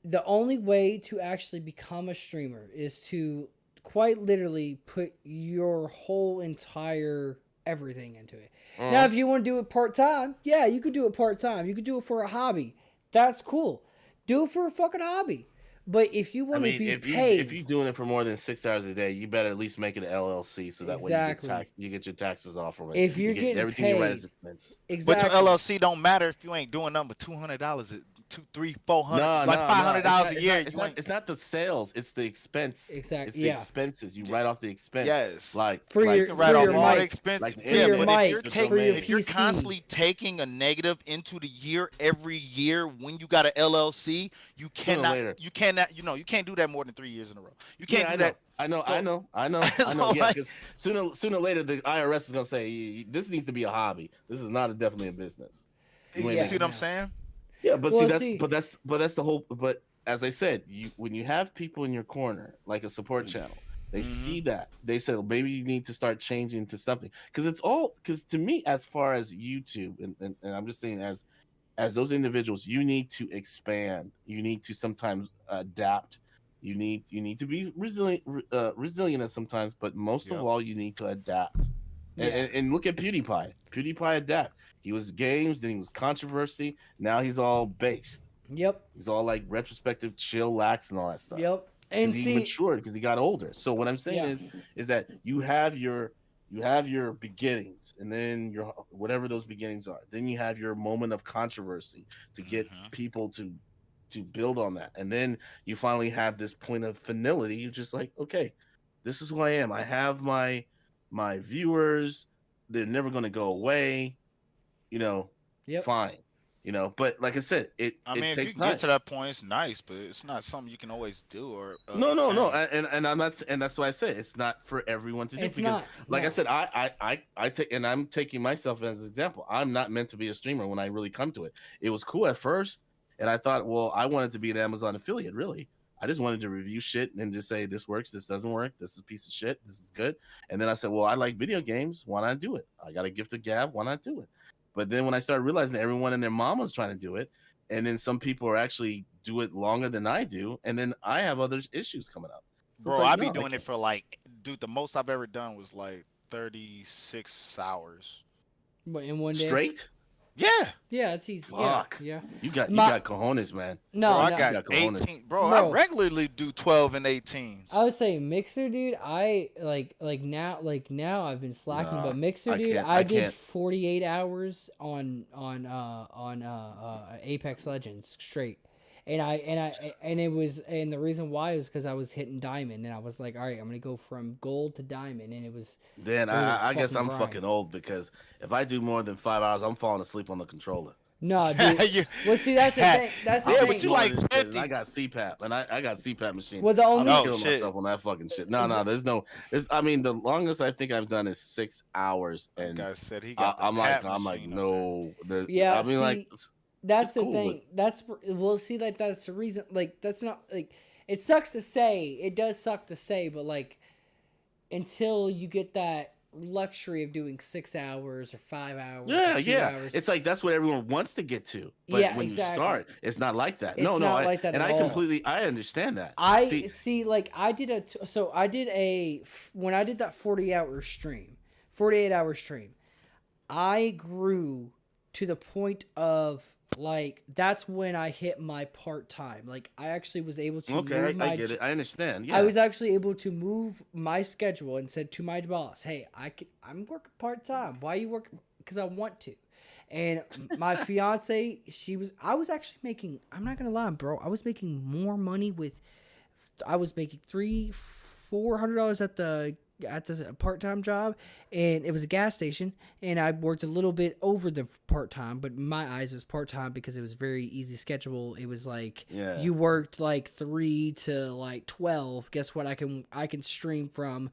The only way to actually become a streamer is to quite literally put your whole entire everything into it. Now, if you want to do it part-time, yeah, you could do it part-time. You could do it for a hobby. That's cool. Do it for a fucking hobby. But if you want to be paid... if you're doing it for more than 6 hours a day, you better at least make it an LLC so that way you get your taxes off from it. If you're get getting everything paid, you write as expense. Exactly. But your LLC don't matter if you ain't doing nothing but $200, $200, $300, $400, like $500 a year. It's not the sales; it's the expense. Exactly. It's the expenses. You write off the expense. Yes. For you can write off all the expenses. Like for your mic, if you're PC. constantly taking a negative into the year every year when you got an LLC, you can't do that more than 3 years in a row. You can't do that. I know. So, Yeah, because sooner or later the IRS is gonna say this needs to be a hobby. This is not definitely a business. You see what I'm saying? Yeah, but Well, that's the whole. But as I said, when you have people in your corner like a support channel, they see that they say, well, maybe you need to start changing to something because to me, as far as YouTube and I'm just saying as those individuals, you need to expand. You need to sometimes adapt. You need to be resilient at sometimes, but most of all, you need to adapt. And look at PewDiePie. PewDiePie adapt. He was games, then he was controversy. Now he's all based. Yep. He's all like retrospective, chill, lax, and all that stuff. Yep. And he matured because he got older. So what I'm saying is that you have your beginnings, and then your whatever those beginnings are. Then you have your moment of controversy to get people to build on that, and then you finally have this point of finality. You're just like, okay, this is who I am. I have my viewers. They're never going to go away. Fine. you know. But like I said, it If you takes can time. get to that point, it's nice, but it's not something you can always do or No, attain. and I'm not, and that's why I say it's not for everyone to do It's because, not, like I no. said, I take, and I'm taking myself as an example. I'm not meant to be a streamer when I really come to it. It was cool at first, and I thought, well, I wanted to be an Amazon affiliate. Really, I just wanted to review shit and just say this works, this doesn't work, this is a piece of shit, this is good. And then I said, well, I like video games. Why not do it? I got a gift of gab. Why not do it? But then when I started realizing that everyone and their mom was trying to do it, and then some people are actually do it longer than I do, and then I have other issues coming up. So it's Bro, like, I be no, I doing it can't. for like, dude, the most I've ever done was like 36 hours. But in one day. Straight? Yeah. Yeah, it's easy. Fuck. Yeah. You got My- cojones, man. No, Bro, I no. got got cojones. 18. Bro, Bro. I regularly do 12 and 18s. I would say Mixer, dude. I like now I've been slacking, Nah, but Mixer, I dude. can't- I I did can't. 48 hours on Apex Legends straight, and it was, and the reason why is because I was hitting diamond, and I was like, all right, I'm gonna go from gold to diamond, and it was Then It was a I guess fucking I'm grind. fucking old because if I do more than 5 hours, I'm falling asleep on the controller. no, dude. You- Well, see, that's the thing. That's the Yeah, thing. but you like Ignoring this shit, and 50. I got CPAP, and I got CPAP machine. Well, the I'm only not Oh, killing shit. myself on that fucking shit. No, there's no. I mean, the longest I think I've done is 6 hours, That and guy said he got the I'm like, Pat I'm like, machine up no. Yeah, I mean, like, see, that's it's the cool, thing. That's well, see, like that's the reason. Like that's not like it sucks to say. It does suck to say, but like until you get that luxury of doing 6 hours or 5 hours, yeah, or 2 yeah. hours, It's like that's what everyone wants to get to, but Yeah, when exactly. you start, it's not like that. It's No, not like that and at I all. completely, I understand that. I see, like I did when I did that 48 hour stream, I grew to the point of like that's when I hit my part time. Like I actually was able to Okay, move my I get it. I understand. Yeah, I was actually able to move my schedule and said to my boss, "Hey, I'm working part time. Why you working? Because I want to." And my fiance, I was actually making. I'm not gonna lie, bro. I was making more money I was making $400 at the part time job, and it was a gas station, and I worked a little bit over the part time, but in my eyes it was part time because it was very easy schedule. It was like Yeah. you worked like 3 to like 12. Guess what? I can stream from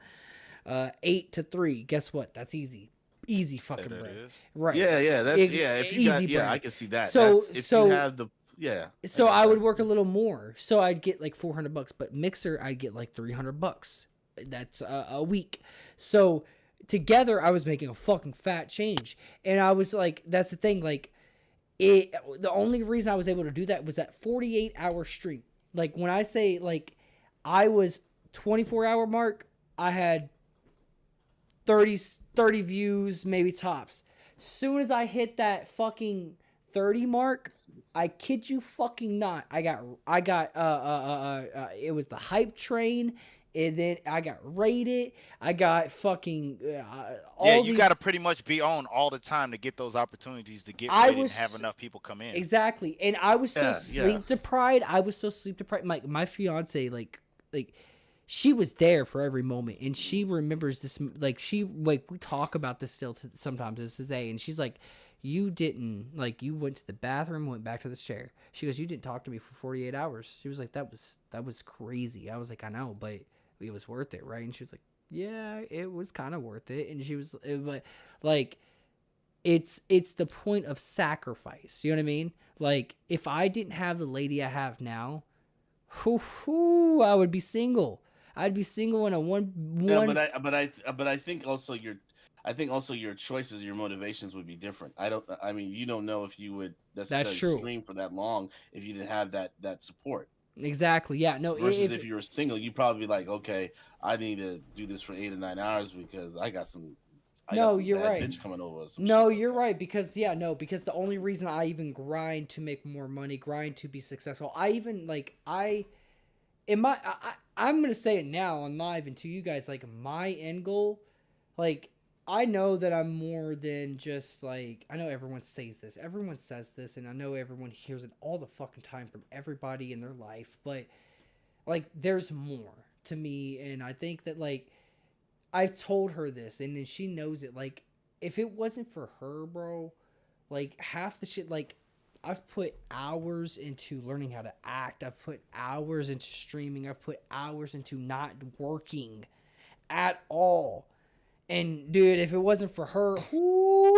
8 to 3. Guess what? That's easy. Easy fucking That bread. is. Right. yeah. That's If you got, easy yeah, bread. I can see that. So- That's, if so- you have the, yeah. So get I would that. work a little more. So I'd get like $400, but Mixer I'd get like $300. That's a week. So together I was making a fucking fat change, and I was like, that's the thing. Like the only reason I was able to do that was that 48-hour stream. Like when I say like I was 24-hour mark, I had 30 views, maybe tops. Soon as I hit that fucking 30 mark, I kid you fucking not, I got it was the hype train, and then I got rated. I got fucking all Yeah, you these, got to pretty much be on all the time to get those opportunities to get I rated was- and have enough people come in. exactly, and I was so Yeah, sleep deprived. I was so sleep deprived. My fiance like she was there for every moment, and she remembers this. Like we talk about this still sometimes this today, and she's like, "You didn't like you went to the bathroom, went back to this chair." She goes, "You didn't talk to me for 48 hours." She was like, "That was crazy." I was like, "I know, but it was worth it, right?" And she was like, "Yeah, it was kind of worth it." And she was, but like, it's the point of sacrifice. You know what I mean? Like, if I didn't have the lady I have now, I would be single. I'd be single in a one. Yeah, but I think also your choices, your motivations would be different. I mean, you don't know if you would necessarily true. stream for that long if you didn't have that support. Exactly. Yeah. No. Versus if you were single, you'd probably be like, okay, I need to do this for 8 or 9 hours because I got some. You're bad right. Bitch coming over. Or some No, shit like you're that. right, because the only reason I even grind to make more money, grind to be successful, I'm gonna say it now on live and to you guys, like my end goal, like I know that I'm more than just like, I know everyone says this, and I know everyone hears it all the fucking time from everybody in their life, but like there's more to me, and I think that like I've told her this, and then she knows it. Like if it wasn't for her, bro, like half the shit, like I've put hours into learning how to act. I've put hours into streaming. I've put hours into not working at all. And dude, if it wasn't for her, Well,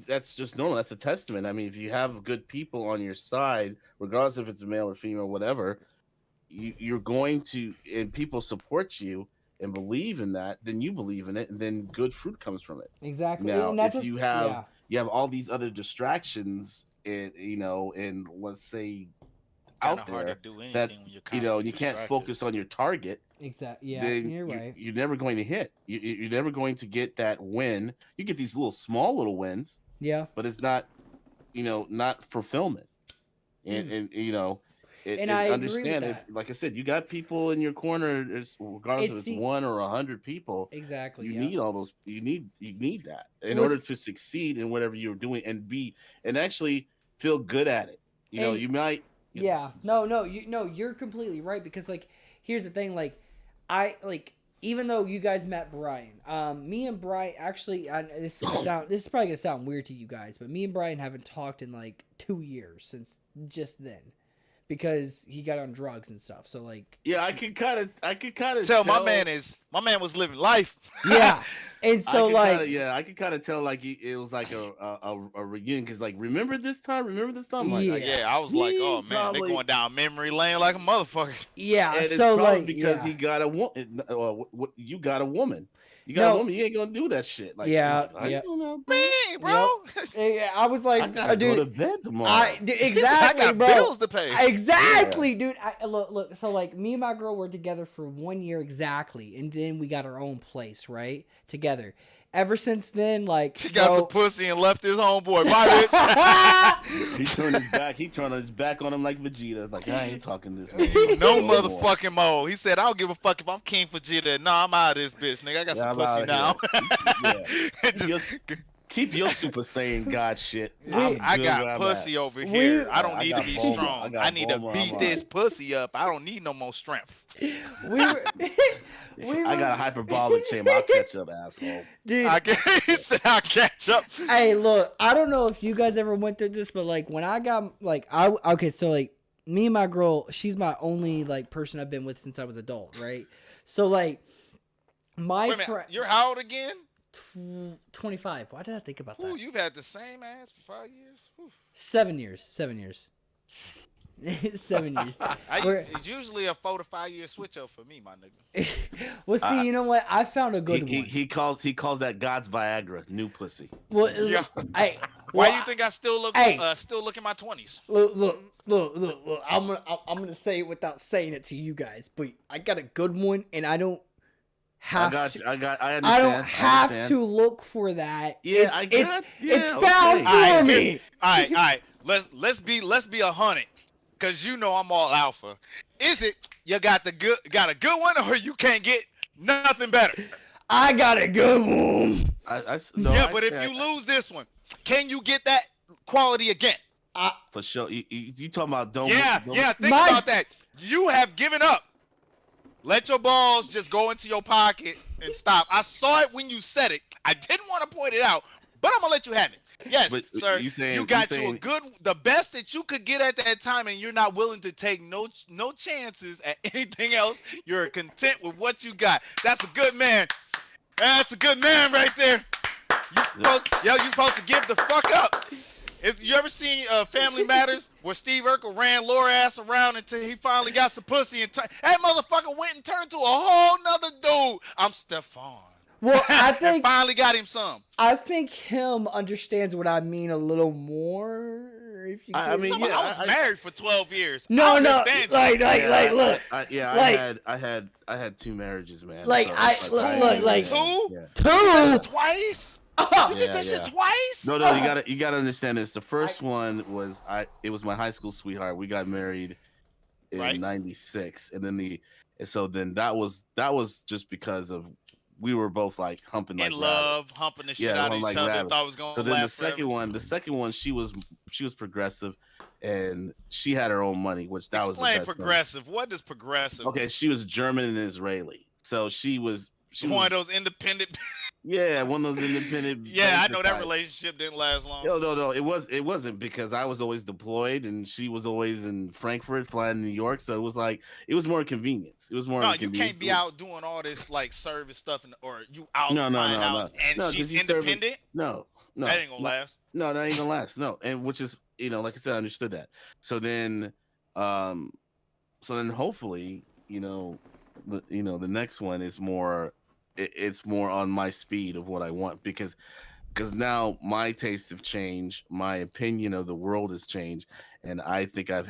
that's just normal. That's a testament. I mean, if you have good people on your side, regardless if it's a male or female, whatever, you're going to, and people support you and believe in that, then you believe in it, and then good fruit comes from it. Exactly. Now, And that's if you have all these other distractions, and let's say out Hard there to do anything that when you're and you constantly can't distracted. focus on your target, exactly. Yeah, then you're right. you're never going to hit. You're never going to get that win. You get these small little wins, Yeah. but it's not, not fulfillment. And And I agree with understand that. like I said, you got people in your corner, regardless if it's 1 or 100 people. Exactly. You yeah. need all those. You need that in Well, order to succeed in whatever you're doing and actually feel good at it. And- You might. Yeah. You're completely right, because like here's the thing, like even though you guys met Brian, me and Brian actually, this is probably gonna sound weird to you guys, but me and Brian haven't talked in like 2 years since just then, because he got on drugs and stuff. So like, Yeah, I could kind of Tell my man was living life. yeah, and so like, I could kind of tell like it was like a reunion, because like remember this time, like, Yeah. Yeah, I was like, He oh man, probably- they're going down memory lane like a motherfucker. yeah, and it's so probably like, because yeah. he got a woman. You got a woman. You got No. a woman. You ain't gonna do that shit. Like, Yeah, I yeah. don't know, Man, bro. Yeah, I was like, I gotta go to dude, bed tomorrow. exactly, I got bro. bills to pay. Exactly, dude. Look. So like, me and my girl were together for 1 year exactly, and then we got our own place, right, together. Ever since then, like, She got bro, some pussy and left his homeboy. Bye, bitch. He turned his back. He turned his back on him like Vegeta. Like, I ain't talking this. No more. motherfucking more. He said, I don't give a fuck if I'm King Vegeta. Nah, I'm out of this bitch, nigga. I got Yeah, some I'm pussy now. outta here. Just- Keep your Super Saiyan God shit. I good got where I'm pussy at. over here. I I don't need to got be Bulma. strong. I I got need to Bulma. beat I'm this pussy up. I don't need no more strength. we were, I got a hyperbolic chamber. I'll catch up, asshole. dude. He said I'll catch up. Hey, look, I don't know if you guys ever went through this, but like when I got like so like me and my girl, she's my only like person I've been with since I was adult, right? So like my Wait a minute, friend, you're how old again? 25. Why did I think about Ooh, that? you've had the same ass for 5 years. Whew. 7 years. 7 years. 7 years. We're- It's usually a 4 to 5 year switch up for me, my nigga. Well, see, you know what? I found a good one. He calls that God's Viagra new pussy. Well, Yeah. Hey, Why well, you think I still look Hey. still look in my 20s? Look. I'm gonna say it without saying it to you guys, but I got a good one, and I don't have I to. understand. I don't have understand. to look for that. Yeah, it's found okay. for Alright, me. All right. Let's be 100, cause you know I'm all alpha. Is it you got a good one, or you can't get nothing better? I got a good one. But if you lose this one, can you get that quality again? for sure, you talking about don't? Yeah. Think My- about that. You have given up. Let your balls just go into your pocket and stop. I saw it when you said it. I didn't want to point it out, but I'm gonna let you have it. Yes, But sir. you got saying- the best that you could get at that time, and you're not willing to take no chances at anything else. You're content with what you got. That's a good man. That's a good man right there. You're supposed to give the fuck up. You ever seen Family Matters where Steve Urkel ran Laura ass around until he finally got some pussy and that motherfucker went and turned to a whole nother dude. I'm Stefan. Well, I And think finally got him some. I think him understands what I mean a little more. If you I could- mean, Somebody- yeah, I was married for 12 years. no, I no, understand you. like, look, I had 2 marriages, man. Like, So look, like- Two? Yeah. two. Twice? You Oh, did that shit twice? No, you gotta understand this. The first one was it was my high school sweetheart. We got married in Right. '96, and then that was just because of we were both like humping like In rabbits. love, humping the shit Yeah, out of humping each like other. rabbits. Thought it was gonna So then the last forever. second one, she was progressive, and she had her own money, which that was the Explain best thing. progressive. What is progressive? Okay, she was German and Israeli, so she was One of those independent. Yeah, one of those independent. Yeah, I banker know that types. relationship didn't last long. No. It wasn't because I was always deployed and she was always in Frankfurt, flying to New York. So it was more convenience. It was more. No, of a you convenience. can't be out doing all this like service stuff, or you out No, flying out, and no, she's because you serving. independent. No, That ain't gonna last. No, that ain't gonna last. No, and which is like I said, I understood that. So then, hopefully, the next one is more. It's more on my speed of what I want because now my tastes have changed, my opinion of the world has changed, and I think I've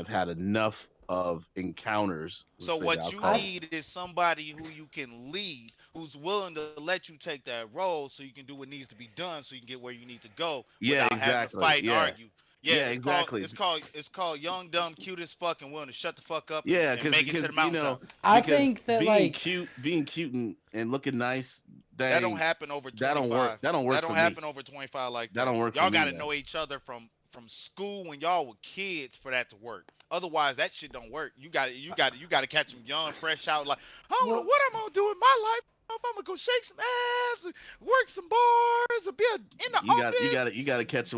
had enough of encounters. So what you call it. need is somebody who you can lead, who's willing to let you take that role, so you can do what needs to be done, so you can get where you need to go. Yeah, without having to exactly. fight and Yeah. argue. Yeah, Yeah, exactly. It's called young, dumb, cute as fuck, and willing to shut the fuck up. Yeah, and make it to the because mountaintop. I because think that, being like- cute and looking nice, That don't happen over 25. that don't work. That don't work. That don't for happen me. over 25 like that. That don't work Y'all for me, gotta man. know each other from school when y'all were kids for that to work. Otherwise, that shit don't work. You got to catch them young, fresh out. Like, I don't know what I'm gonna do with my life. If I'm gonna go shake some ass, work some bars, or be in the office. You got to catch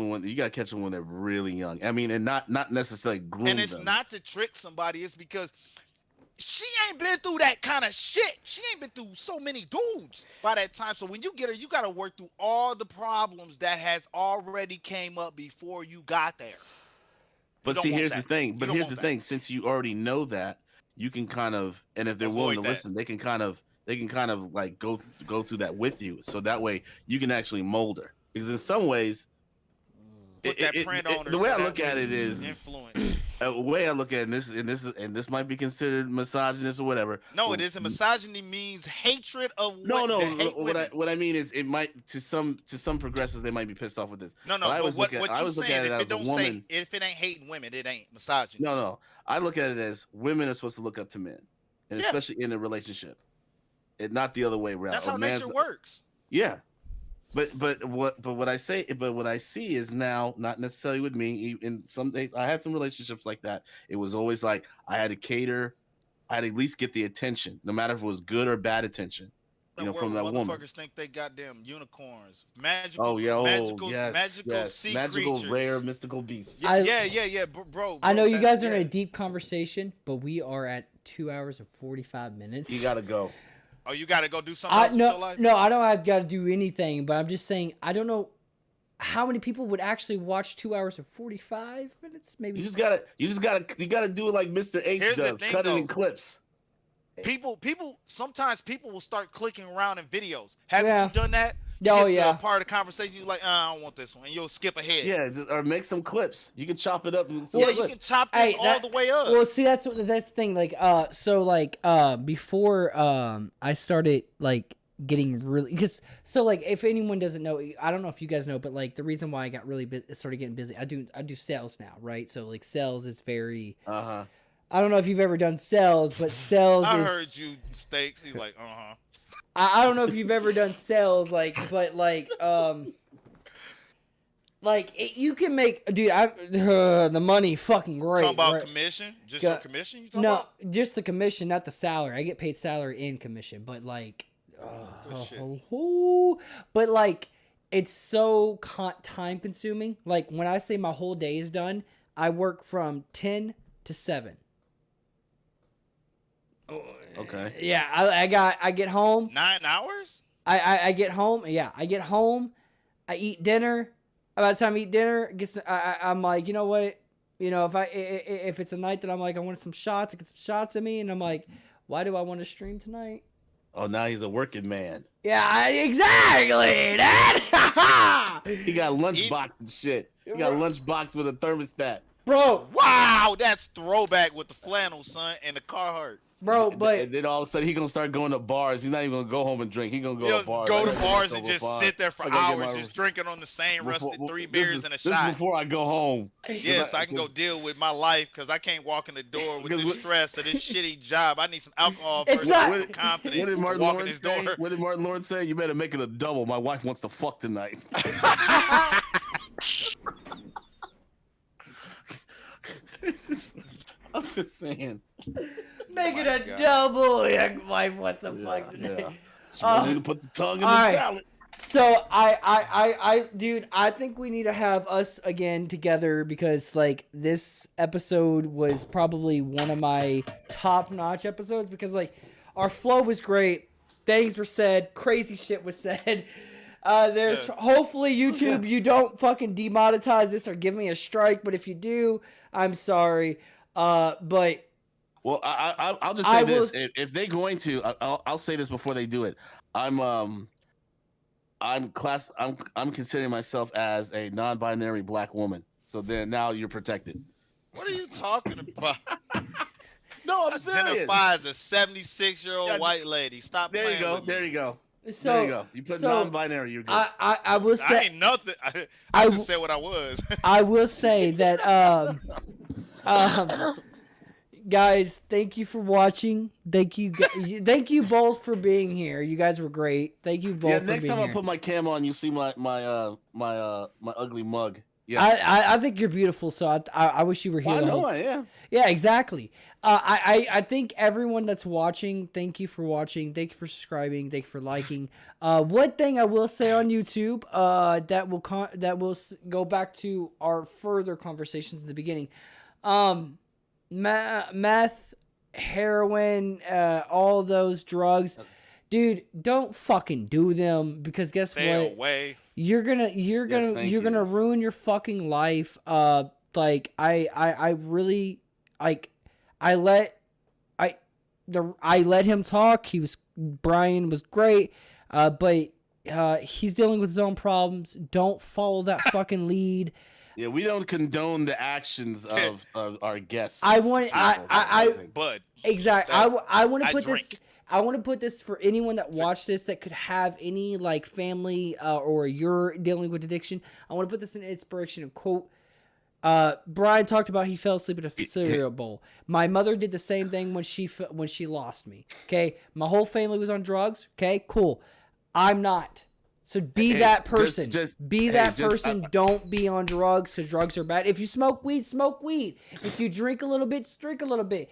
them when they're really young. I mean, and not necessarily groom And it's them. not to trick somebody. It's because she ain't been through that kind of shit. She ain't been through so many dudes by that time. So when you get her, you got to work through all the problems that has already came up before you got there. But don't see, want here's the that. thing. You But don't here's want the that. thing. Since you already know that, you can kind of, and if they're willing to Avoid that. listen, they can kind of like go through that with you. So that way you can actually mold her. Because in some ways, Put that print on her. the way so I that look at way it you is, influence. the way I look at it, and this might be considered misogynist or whatever. No, it isn't. Misogyny means hatred of No. hate women. What I mean is, it might to some progressives they might be pissed off with this. No, But I but always what look at- I you always look at saying? it If as it a don't woman. say, if it ain't hating women, it ain't misogyny. No. I look at it as women are supposed to look up to men, and Yeah. especially in a relationship, and not the other way around. That's A how man's- nature works. Yeah, but what I see is now not necessarily with me. In some days, I had some relationships like that. It was always like I had to cater. I had to at least get the attention, no matter if it was good or bad attention. Where From that woman. motherfuckers think they goddamn unicorns, magical, Oh yeah, magical, yes, magical yes. sea magical, creatures. rare, mystical beasts. Yeah, I- bro. I know you that- guys are in yeah. a deep conversation, but we are at 2 hours and 45 minutes. You gotta go. Oh, you gotta go do something else with your life. No, I don't have got to do anything, but I'm just saying I don't know how many people would actually watch 2 hours and 45 minutes. Maybe You gotta do it like Mr. H Here's the does, thing, cut it though. in clips. Sometimes people will start clicking around in videos. Haven't Yeah. you done that? You Oh, get to yeah. a part of the conversation, you're like, I don't want this one, and you'll skip ahead. Yeah, or make some clips. You can chop it up. And some Yeah, you clips. can chop this Hey, all that- the way up. Well, see, that's the thing. Like, before I started like getting really like if anyone doesn't know, I don't know if you guys know, but like the reason why I got really started getting busy, I do sales now, right? So like sales is very. I don't know if you've ever done sales, but sales I is. heard you, Stakes. He's like, I don't know if you've ever done sales, but you can make, dude. The money fucking great. talking about right? commission? Just Got- your commission? You talking No, about? just the commission, not the salary. I get paid salary and commission, but like, shit. but like, it's so time consuming. Like when I say my whole day is done, I work from 10 to 7. Okay. Yeah, I get home. 9 hours? I get home. Yeah, I get home. I eat dinner. By the time I eat dinner, I'm like, you know what? You know, if it's a night that I'm like, I want some shots, I get some shots in me, and I'm like, why do I want to stream tonight? Oh, now he's a working man. Yeah, exactly. That. He got lunchbox and shit. He got a lunchbox with a thermostat. Bro, Wow, that's throwback with the flannel, son, and the Carhartt. bro, but And then all of a sudden he gonna start going to bars. He's not even gonna go home and drink. He gonna go He'll to bars. go I to gotta get bars myself and a just bar. sit there for I gotta get hours, my- just drinking on the same rusted 3 this beers is- and a This is shot. before I go home. Yeah, so I can go deal with my life because I can't walk in the door with Because the what- stress of this shitty job. I need some alcohol It's first not- to be confident What did to Martin walk in Lawrence this say? door. What did Martin Lawrence say? You better make it a double. My wife wants to fuck tonight. I'm just saying. make it a God. double. Your wife wants to fuck Yeah. today. Someone need to put the tongue in the alright. salad. So dude, I think we need to have us again together because like this episode was probably one of my top-notch episodes because like our flow was great, things were said, crazy shit was said. There's hopefully YouTube, you don't fucking demonetize this or give me a strike, but if you do, I'm sorry. But Well, I'll just say this: if they're going to, I'll say this before they do it. I'm considering myself as a non-binary black woman. So then now you're protected. What are you talking about? No, I'm serious. Identify as a 76-year-old white lady. Stop There playing you go. with me. There you go. so There you go. You put non-binary, you're good. I will I say ain't nothing. I just said what I was. I will say that guys, thank you for watching. Thank you both for being here. You guys were great. Thank you both. Yeah, for next being time here. I put my cam on, you see my ugly mug. Yeah, I think you're beautiful, so I wish you were here. I the know whole- I am. Yeah, exactly. I think everyone that's watching, thank you for watching. Thank you for subscribing. Thank you for liking. One thing I will say on YouTube, that will go back to our further conversations in the beginning. Meth, heroin, all those drugs, dude, don't fucking do them because guess Stay what? away. You're gonna thank you. ruin your fucking life. Like I really like I let him talk. Brian was great. But he's dealing with his own problems. Don't follow that fucking lead. Yeah, we don't condone the actions of our guests. I want Bud. exactly. I want to I put drink. this. I want to put this for anyone that watched this that could have any like family or you're dealing with addiction. I want to put this in inspiration and quote. Brian talked about he fell asleep at a cereal bowl. My mother did the same thing when she lost me. Okay, my whole family was on drugs. Okay, cool. I'm not. So be that person. Be that person. Don't be on drugs because drugs are bad. If you smoke weed, smoke weed. If you drink a little bit, drink a little bit.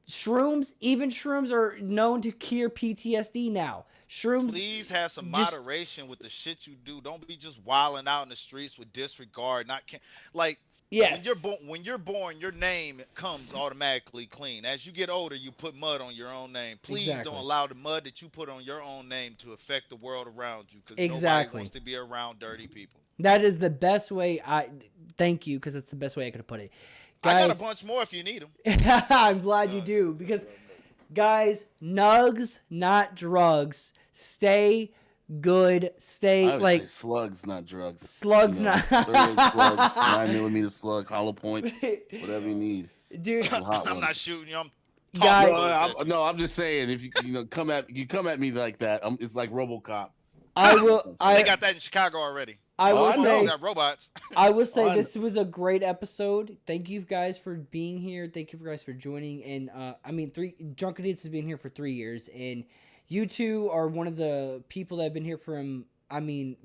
Even shrooms are known to cure PTSD now. Shrooms. Please have some just- moderation with the shit you do. Don't be just wilding out in the streets with disregard. Yes. When you're born, your name comes automatically clean. As you get older, you put mud on your own name. Please Exactly. don't allow the mud that you put on your own name to affect the world around you. Because Exactly. nobody wants to be around dirty people. That is the best way. Thank you because it's the best way I could have put it. Guys, I got a bunch more if you need them. I'm glad you do because, guys, nugs, not drugs. Stay good. Stay I would like say slugs, not drugs. slugs, not 38 slugs, 9mm slug, hollow points, whatever you need. dude. Some hot I'm not ones. shooting you. I'm Guys- talking No, bullets at you. I'm just saying if you come at me like that, it's like RoboCop. I will. They got that in Chicago already. I will I know. say. They got robots. I will say Fun. this was a great episode. Thank you guys for being here. Thank you guys for joining. And Drunken Idiots has been here for 3 years, and you two are one of the people that have been here from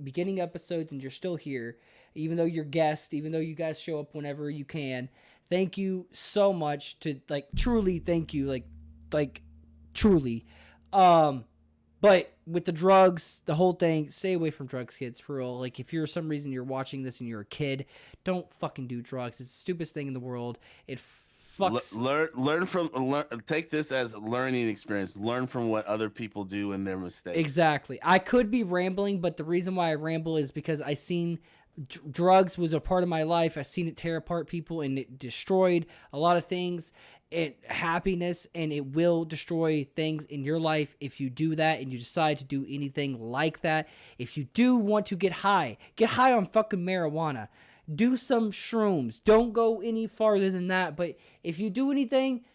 beginning episodes, and you're still here, even though you're guests, even though you guys show up whenever you can. Thank you so much to truly thank you truly. But with the drugs, the whole thing, stay away from drugs, kids, for real. Like, if you're some reason you're watching this and you're a kid, don't fucking do drugs. It's the stupidest thing in the world. It fucks. Take this as a learning experience. Learn from what other people do and their mistakes. Exactly. I could be rambling, but the reason why I ramble is because I seen drugs was a part of my life. I seen it tear apart people, and it destroyed a lot of things. Happiness, and it will destroy things in your life if you do that and you decide to do anything like that. If you do want to get high on fucking marijuana. Do some shrooms. Don't go any farther than that. But if you do anything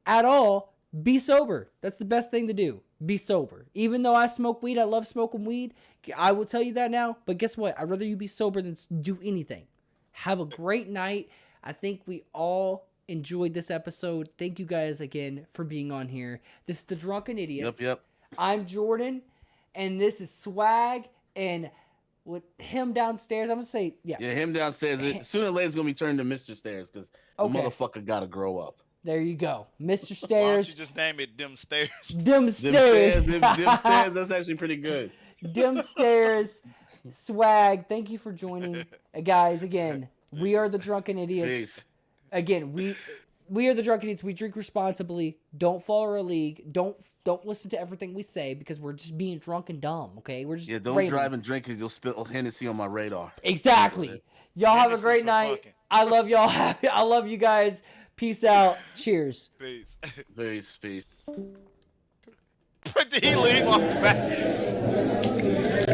at all, be sober. That's the best thing to do. Be sober. Even though I smoke weed, I love smoking weed. I will tell you that now. But guess what? I'd rather you be sober than do anything. Have a great night. I think we all enjoyed this episode. Thank you guys again for being on here. This is the Drunken Idiots. Yep. I'm Jordan, and this is Swag, and with him downstairs, I'm gonna say, yeah. Yeah, him downstairs. Sooner or later, it's gonna be turned to Mr. Stairs because the Okay. motherfucker gotta grow up. There you go, Mr. Why don't you Stairs. just name it Them Stairs? Dim Them Stairs. stairs, them stairs. That's actually pretty good. Dim Stairs. Swag. Thank you for joining, guys. Again, we are the Drunken Idiots. Peace. Again, we are the Drunken Idiots. We drink responsibly. Don't follow our league. Don't listen to everything we say because we're just being drunk and dumb. Okay, we're just Yeah, don't raving. drive and drink because you'll spill Hennessy on my radar. Exactly. Y'all have a Hennessy great for night. fucking. I love y'all. I love you guys. Peace out. Cheers. Peace. Peace. Did he leave off the back?